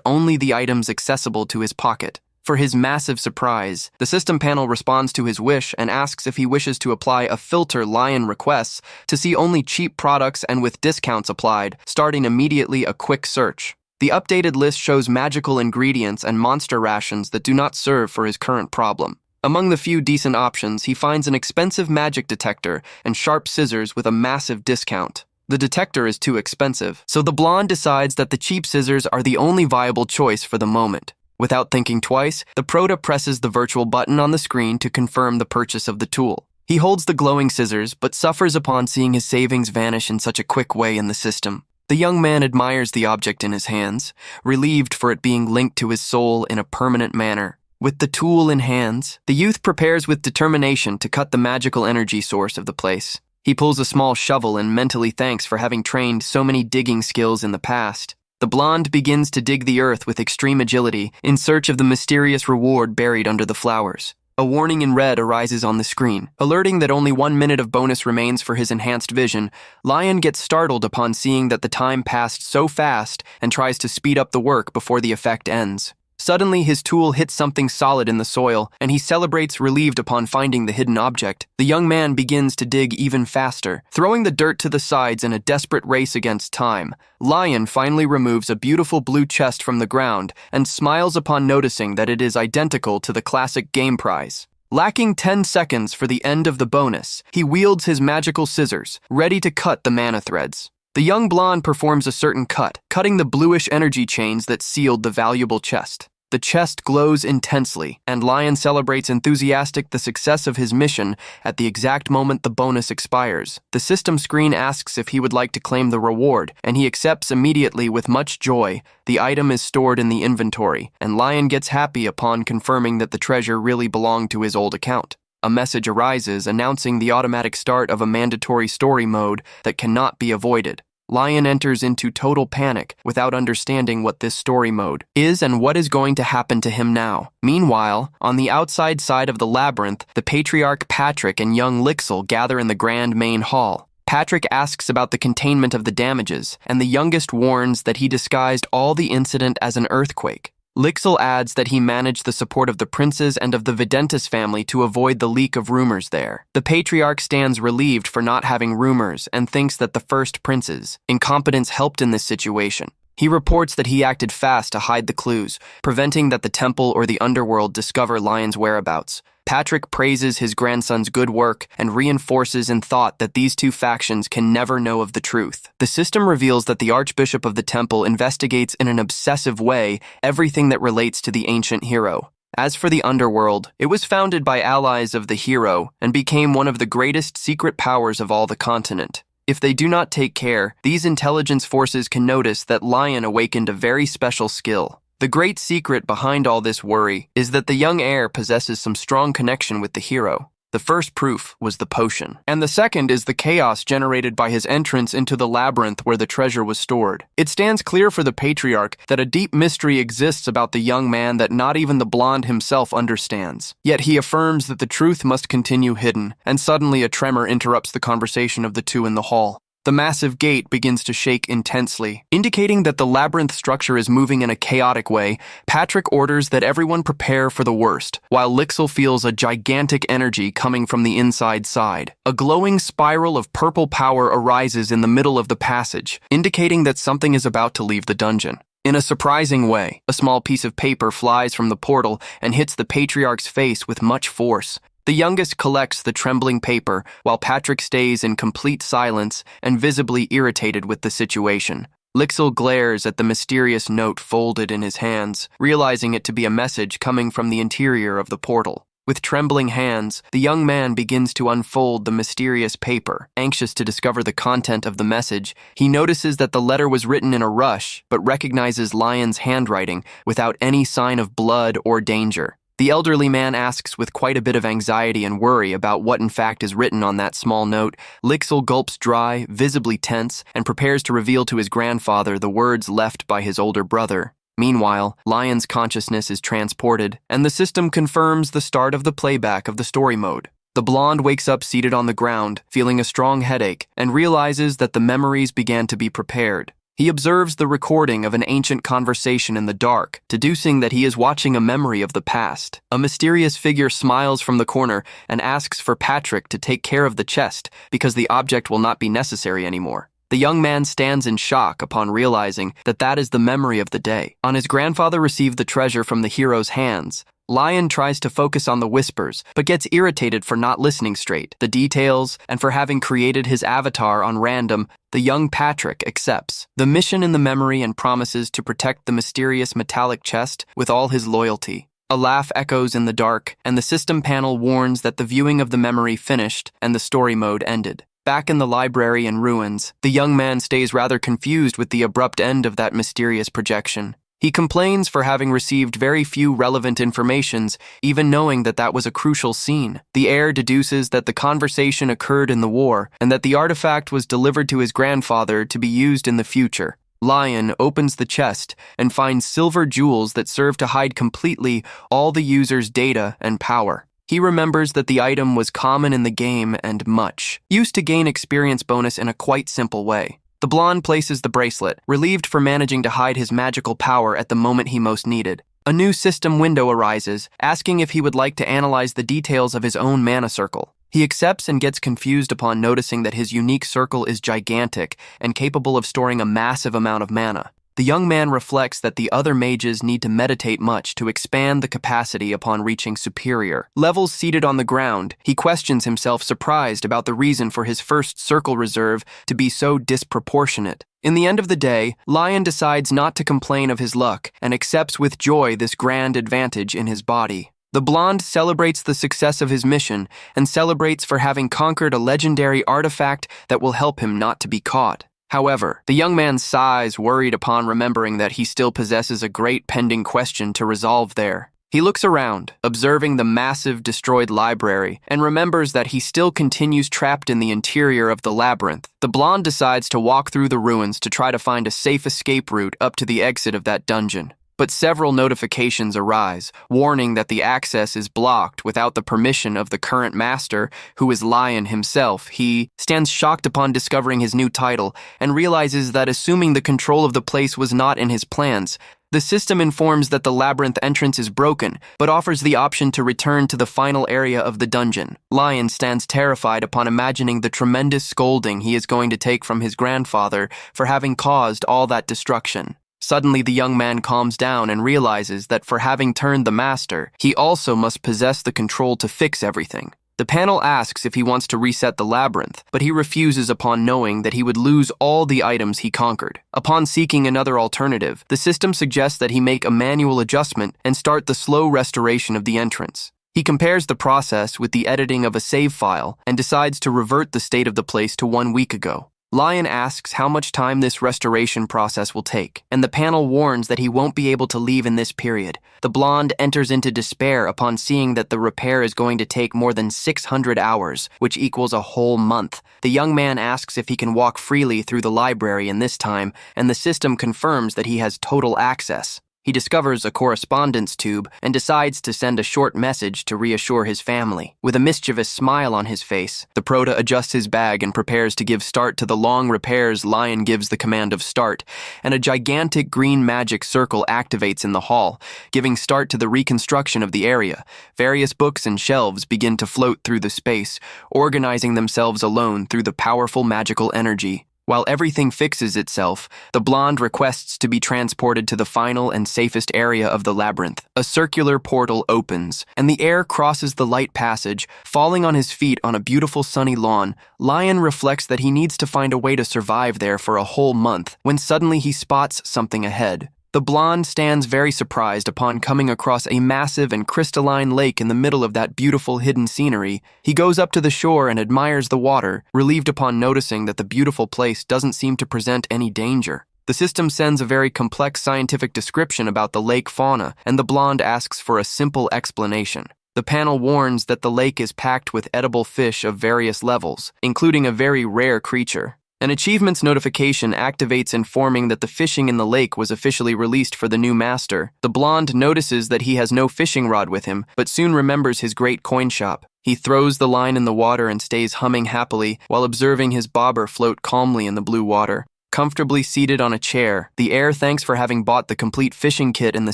only the items accessible to his pocket. For his massive surprise, the system panel responds to his wish and asks if he wishes to apply a filter. Lion requests to see only cheap products and with discounts applied, starting immediately a quick search. The updated list shows magical ingredients and monster rations that do not serve for his current problem. Among the few decent options, he finds an expensive magic detector and sharp scissors with a massive discount. The detector is too expensive, so the blonde decides that the cheap scissors are the only viable choice for the moment. Without thinking twice, the prota presses the virtual button on the screen to confirm the purchase of the tool. He holds the glowing scissors, but suffers upon seeing his savings vanish in such a quick way in the system. The young man admires the object in his hands, relieved for it being linked to his soul in a permanent manner. With the tool in hands, the youth prepares with determination to cut the magical energy source of the place. He pulls a small shovel and mentally thanks for having trained so many digging skills in the past. The blonde begins to dig the earth with extreme agility in search of the mysterious reward buried under the flowers. A warning in red arises on the screen, alerting that only 1 minute of bonus remains for his enhanced vision. Lion gets startled upon seeing that the time passed so fast and tries to speed up the work before the effect ends. Suddenly, his tool hits something solid in the soil, and he celebrates relieved upon finding the hidden object. The young man begins to dig even faster, throwing the dirt to the sides in a desperate race against time. Lion finally removes a beautiful blue chest from the ground and smiles upon noticing that it is identical to the classic game prize. Lacking 10 seconds for the end of the bonus, he wields his magical scissors, ready to cut the mana threads. The young blonde performs a certain cut, cutting the bluish energy chains that sealed the valuable chest. The chest glows intensely, and Lion celebrates enthusiastic the success of his mission at the exact moment the bonus expires. The system screen asks if he would like to claim the reward, and he accepts immediately with much joy. The item is stored in the inventory, and Lion gets happy upon confirming that the treasure really belonged to his old account. A message arises announcing the automatic start of a mandatory story mode that cannot be avoided. Lion enters into total panic without understanding what this story mode is and what is going to happen to him now. Meanwhile, on the outside side of the labyrinth, the patriarch Patrick and young Lixel gather in the grand main hall. Patrick asks about the containment of the damages, and the youngest warns that he disguised all the incident as an earthquake. Lixel adds that he managed the support of the princes and of the Videntis family to avoid the leak of rumors there. The patriarch stands relieved for not having rumors and thinks that the first prince's incompetence helped in this situation. He reports that he acted fast to hide the clues, preventing that the temple or the underworld discover Lion's whereabouts. Patrick praises his grandson's good work and reinforces in thought that these two factions can never know of the truth. The system reveals that the Archbishop of the Temple investigates in an obsessive way everything that relates to the ancient hero. As for the underworld, it was founded by allies of the hero and became one of the greatest secret powers of all the continent. If they do not take care, these intelligence forces can notice that Lion awakened a very special skill. The great secret behind all this worry is that the young heir possesses some strong connection with the hero. The first proof was the potion, and the second is the chaos generated by his entrance into the labyrinth where the treasure was stored. It stands clear for the patriarch that a deep mystery exists about the young man that not even the blonde himself understands. Yet he affirms that the truth must continue hidden, and suddenly a tremor interrupts the conversation of the two in the hall. The massive gate begins to shake intensely, indicating that the labyrinth structure is moving in a chaotic way. Patrick orders that everyone prepare for the worst, while Lixel feels a gigantic energy coming from the inside side. A glowing spiral of purple power arises in the middle of the passage, indicating that something is about to leave the dungeon. In a surprising way, a small piece of paper flies from the portal and hits the patriarch's face with much force. The youngest collects the trembling paper while Patrick stays in complete silence and visibly irritated with the situation. Lixil glares at the mysterious note folded in his hands, realizing it to be a message coming from the interior of the portal. With trembling hands, the young man begins to unfold the mysterious paper. Anxious to discover the content of the message, he notices that the letter was written in a rush, but recognizes Lion's handwriting without any sign of blood or danger. The elderly man asks with quite a bit of anxiety and worry about what in fact is written on that small note. Lixil gulps dry, visibly tense, and prepares to reveal to his grandfather the words left by his older brother. Meanwhile, Lion's consciousness is transported, and the system confirms the start of the playback of the story mode. The blonde wakes up seated on the ground, feeling a strong headache, and realizes that the memories began to be prepared. He observes the recording of an ancient conversation in the dark, deducing that he is watching a memory of the past. A mysterious figure smiles from the corner and asks for Patrick to take care of the chest because the object will not be necessary anymore. The young man stands in shock upon realizing that that is the memory of the day. On his grandfather received the treasure from the hero's hands, Lion tries to focus on the whispers, but gets irritated for not listening straight. The details, and for having created his avatar on random, the young Patrick accepts the mission in the memory and promises to protect the mysterious metallic chest with all his loyalty. A laugh echoes in the dark, and the system panel warns that the viewing of the memory finished and the story mode ended. Back in the library in ruins, the young man stays rather confused with the abrupt end of that mysterious projection. He complains for having received very few relevant informations, even knowing that that was a crucial scene. The heir deduces that the conversation occurred in the war, and that the artifact was delivered to his grandfather to be used in the future. Lion opens the chest and finds silver jewels that serve to hide completely all the user's data and power. He remembers that the item was common in the game and much used to gain experience bonus in a quite simple way. The blonde places the bracelet, relieved for managing to hide his magical power at the moment he most needed. A new system window arises, asking if he would like to analyze the details of his own mana circle. He accepts and gets confused upon noticing that his unique circle is gigantic and capable of storing a massive amount of mana. The young man reflects that the other mages need to meditate much to expand the capacity upon reaching superior levels. Seated on the ground, he questions himself, surprised about the reason for his first circle reserve to be so disproportionate. In the end of the day, Lion decides not to complain of his luck and accepts with joy this grand advantage in his body. The blonde celebrates the success of his mission and celebrates for having conquered a legendary artifact that will help him not to be caught. However, the young man sighs, worried upon remembering that he still possesses a great pending question to resolve there. He looks around, observing the massive destroyed library, and remembers that he still continues trapped in the interior of the labyrinth. The blonde decides to walk through the ruins to try to find a safe escape route up to the exit of that dungeon. But several notifications arise, warning that the access is blocked without the permission of the current master, who is Lion himself. He stands shocked upon discovering his new title and realizes that assuming the control of the place was not in his plans. The system informs that the labyrinth entrance is broken, but offers the option to return to the final area of the dungeon. Lion stands terrified upon imagining the tremendous scolding he is going to take from his grandfather for having caused all that destruction. Suddenly, the young man calms down and realizes that for having turned the master, he also must possess the control to fix everything. The panel asks if he wants to reset the labyrinth, but he refuses upon knowing that he would lose all the items he conquered. Upon seeking another alternative, the system suggests that he make a manual adjustment and start the slow restoration of the entrance. He compares the process with the editing of a save file and decides to revert the state of the place to 1 week ago. Lion asks how much time this restoration process will take, and the panel warns that he won't be able to leave in this period. The blonde enters into despair upon seeing that the repair is going to take more than 600 hours, which equals a whole month. The young man asks if he can walk freely through the library in this time, and the system confirms that he has total access. He discovers a correspondence tube and decides to send a short message to reassure his family. With a mischievous smile on his face, the Proto adjusts his bag and prepares to give start to the long repairs. Lion gives the command of start, and a gigantic green magic circle activates in the hall, giving start to the reconstruction of the area. Various books and shelves begin to float through the space, organizing themselves alone through the powerful magical energy. While everything fixes itself, the blonde requests to be transported to the final and safest area of the labyrinth. A circular portal opens, and the air crosses the light passage, falling on his feet on a beautiful sunny lawn. Lion reflects that he needs to find a way to survive there for a whole month, when suddenly he spots something ahead. The blonde stands very surprised upon coming across a massive and crystalline lake in the middle of that beautiful hidden scenery. He goes up to the shore and admires the water, relieved upon noticing that the beautiful place doesn't seem to present any danger. The system sends a very complex scientific description about the lake fauna, and the blonde asks for a simple explanation. The panel warns that the lake is packed with edible fish of various levels, including a very rare creature. An achievements notification activates informing that the fishing in the lake was officially released for the new master. The blonde notices that he has no fishing rod with him, but soon remembers his great coin shop. He throws the line in the water and stays humming happily while observing his bobber float calmly in the blue water. Comfortably seated on a chair, the heir thanks for having bought the complete fishing kit in the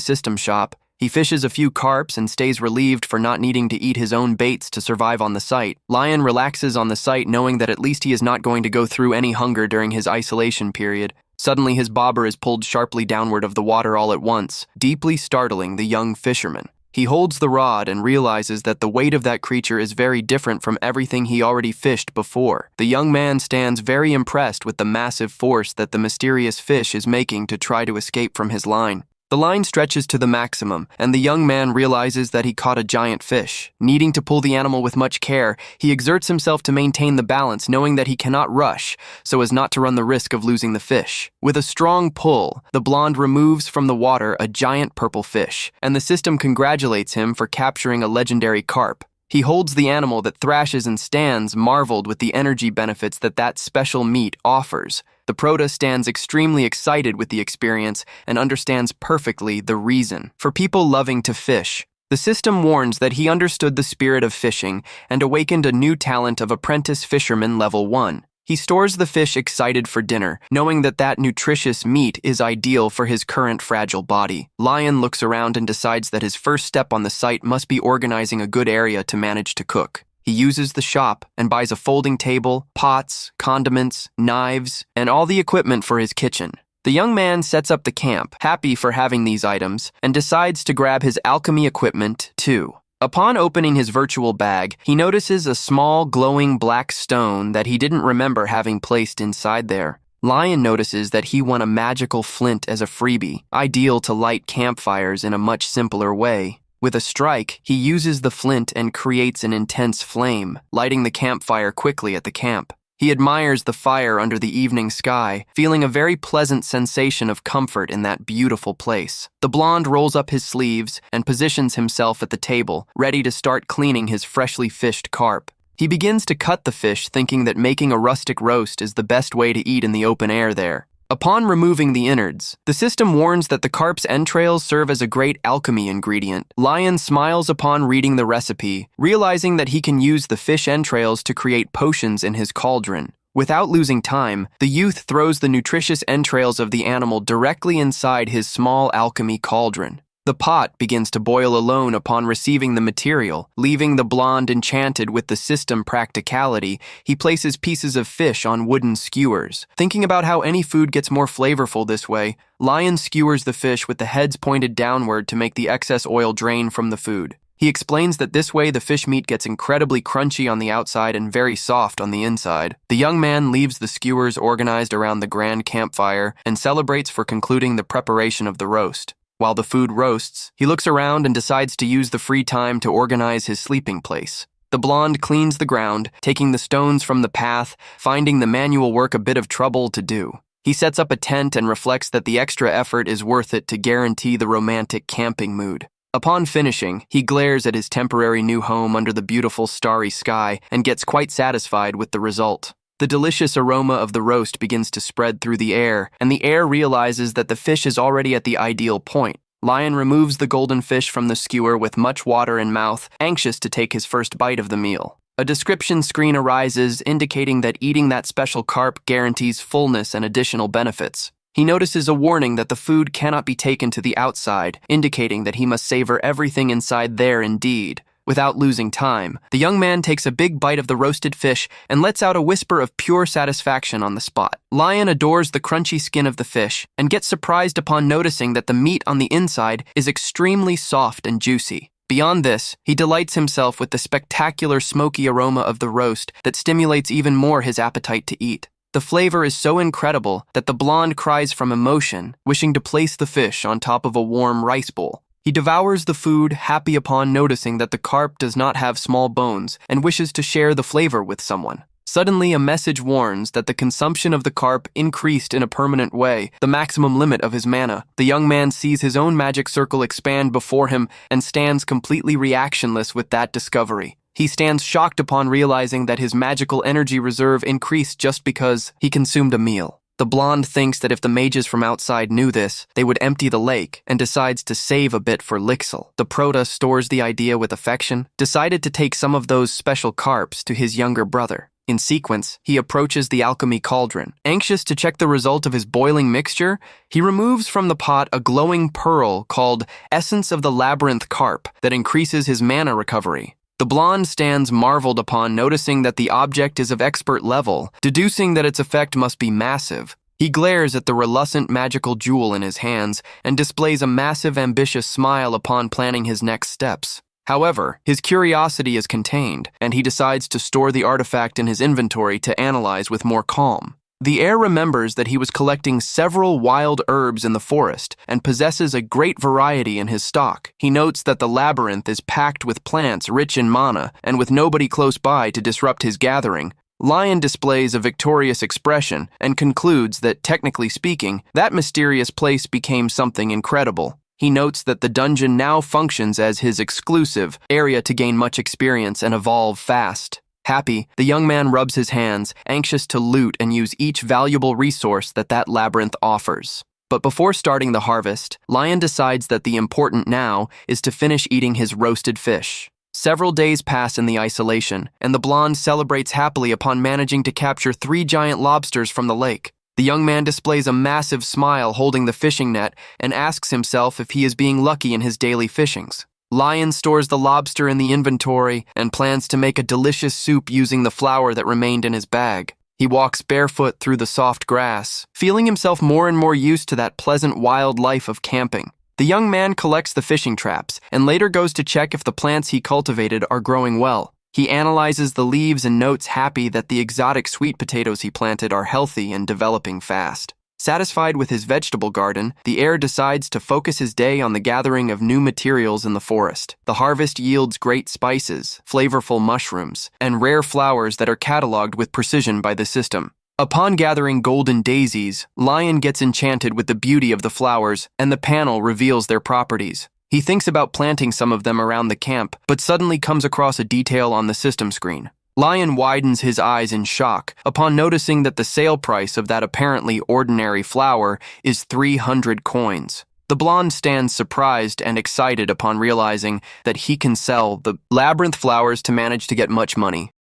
system shop. He fishes a few carps and stays relieved for not needing to eat his own baits to survive on the site. Lion relaxes on the site knowing that at least he is not going to go through any hunger during his isolation period. Suddenly his bobber is pulled sharply downward of the water all at once, deeply startling the young fisherman. He holds the rod and realizes that the weight of that creature is very different from everything he already fished before. The young man stands very impressed with the massive force that the mysterious fish is making to try to escape from his line. The line stretches to the maximum, and the young man realizes that he caught a giant fish. Needing to pull the animal with much care, he exerts himself to maintain the balance, knowing that he cannot rush, so as not to run the risk of losing the fish. With a strong pull, the blonde removes from the water a giant purple fish, and the system congratulates him for capturing a legendary carp. He holds the animal that thrashes and stands, marveled with the energy benefits that special meat offers. The Proto stands extremely excited with the experience and understands perfectly the reason. For people loving to fish, the system warns that he understood the spirit of fishing and awakened a new talent of apprentice fisherman level 1. He stores the fish excited for dinner, knowing that nutritious meat is ideal for his current fragile body. Lion looks around and decides that his first step on the site must be organizing a good area to manage to cook. He uses the shop and buys a folding table, pots, condiments, knives, and all the equipment for his kitchen. The young man sets up the camp, happy for having these items, and decides to grab his alchemy equipment too. Upon opening his virtual bag, he notices a small glowing black stone that he didn't remember having placed inside there. Lion notices that he won a magical flint as a freebie, ideal to light campfires in a much simpler way. With a strike, he uses the flint and creates an intense flame, lighting the campfire quickly at the camp. He admires the fire under the evening sky, feeling a very pleasant sensation of comfort in that beautiful place. The blonde rolls up his sleeves and positions himself at the table, ready to start cleaning his freshly fished carp. He begins to cut the fish, thinking that making a rustic roast is the best way to eat in the open air there. Upon removing the innards, the system warns that the carp's entrails serve as a great alchemy ingredient. Lion smiles upon reading the recipe, realizing that he can use the fish entrails to create potions in his cauldron. Without losing time, the youth throws the nutritious entrails of the animal directly inside his small alchemy cauldron. The pot begins to boil alone upon receiving the material, leaving the blonde enchanted with the system practicality. He places pieces of fish on wooden skewers. Thinking about how any food gets more flavorful this way, Lion skewers the fish with the heads pointed downward to make the excess oil drain from the food. He explains that this way the fish meat gets incredibly crunchy on the outside and very soft on the inside. The young man leaves the skewers organized around the grand campfire and celebrates for concluding the preparation of the roast. While the food roasts, he looks around and decides to use the free time to organize his sleeping place. The blonde cleans the ground, taking the stones from the path, finding the manual work a bit of trouble to do. He sets up a tent and reflects that the extra effort is worth it to guarantee the romantic camping mood. Upon finishing, he glares at his temporary new home under the beautiful starry sky and gets quite satisfied with the result. The delicious aroma of the roast begins to spread through the air, and the heir realizes that the fish is already at the ideal point. Lion removes the golden fish from the skewer with much water in mouth, anxious to take his first bite of the meal. A description screen arises indicating that eating that special carp guarantees fullness and additional benefits. He notices a warning that the food cannot be taken to the outside, indicating that he must savor everything inside there indeed. Without losing time, the young man takes a big bite of the roasted fish and lets out a whisper of pure satisfaction on the spot. Lion adores the crunchy skin of the fish and gets surprised upon noticing that the meat on the inside is extremely soft and juicy. Beyond this, he delights himself with the spectacular smoky aroma of the roast that stimulates even more his appetite to eat. The flavor is so incredible that the blonde cries from emotion, wishing to place the fish on top of a warm rice bowl. He devours the food, happy upon noticing that the carp does not have small bones and wishes to share the flavor with someone. Suddenly, a message warns that the consumption of the carp increased in a permanent way, the maximum limit of his mana. The young man sees his own magic circle expand before him and stands completely reactionless with that discovery. He stands shocked upon realizing that his magical energy reserve increased just because he consumed a meal. The blonde thinks that if the mages from outside knew this, they would empty the lake, and decides to save a bit for Lixil. The Prota stores the idea with affection, decided to take some of those special carps to his younger brother. In sequence, he approaches the alchemy cauldron. Anxious to check the result of his boiling mixture, he removes from the pot a glowing pearl called Essence of the Labyrinth Carp that increases his mana recovery. The blonde stands marveled upon noticing that the object is of expert level, deducing that its effect must be massive. He glares at the reluctant magical jewel in his hands and displays a massive ambitious smile upon planning his next steps. However, his curiosity is contained, and he decides to store the artifact in his inventory to analyze with more calm. The heir remembers that he was collecting several wild herbs in the forest and possesses a great variety in his stock. He notes that the labyrinth is packed with plants rich in mana, and with nobody close by to disrupt his gathering, Lion displays a victorious expression and concludes that, technically speaking, that mysterious place became something incredible. He notes that the dungeon now functions as his exclusive area to gain much experience and evolve fast. Happy, the young man rubs his hands, anxious to loot and use each valuable resource that labyrinth offers. But before starting the harvest, Lion decides that the important now is to finish eating his roasted fish. Several days pass in the isolation, and the blonde celebrates happily upon managing to capture 3 giant lobsters from the lake. The young man displays a massive smile holding the fishing net and asks himself if he is being lucky in his daily fishings. Lion stores the lobster in the inventory and plans to make a delicious soup using the flour that remained in his bag. He walks barefoot through the soft grass, feeling himself more and more used to that pleasant wild life of camping. The young man collects the fishing traps and later goes to check if the plants he cultivated are growing well. He analyzes the leaves and notes happy that the exotic sweet potatoes he planted are healthy and developing fast. Satisfied with his vegetable garden, the heir decides to focus his day on the gathering of new materials in the forest. The harvest yields great spices, flavorful mushrooms, and rare flowers that are cataloged with precision by the system. Upon gathering golden daisies, Lion gets enchanted with the beauty of the flowers, and the panel reveals their properties. He thinks about planting some of them around the camp, but suddenly comes across a detail on the system screen. Lion widens his eyes in shock upon noticing that the sale price of that apparently ordinary flower is 300 coins. The blonde stands surprised and excited upon realizing that he can sell the labyrinth flowers to manage to get much money.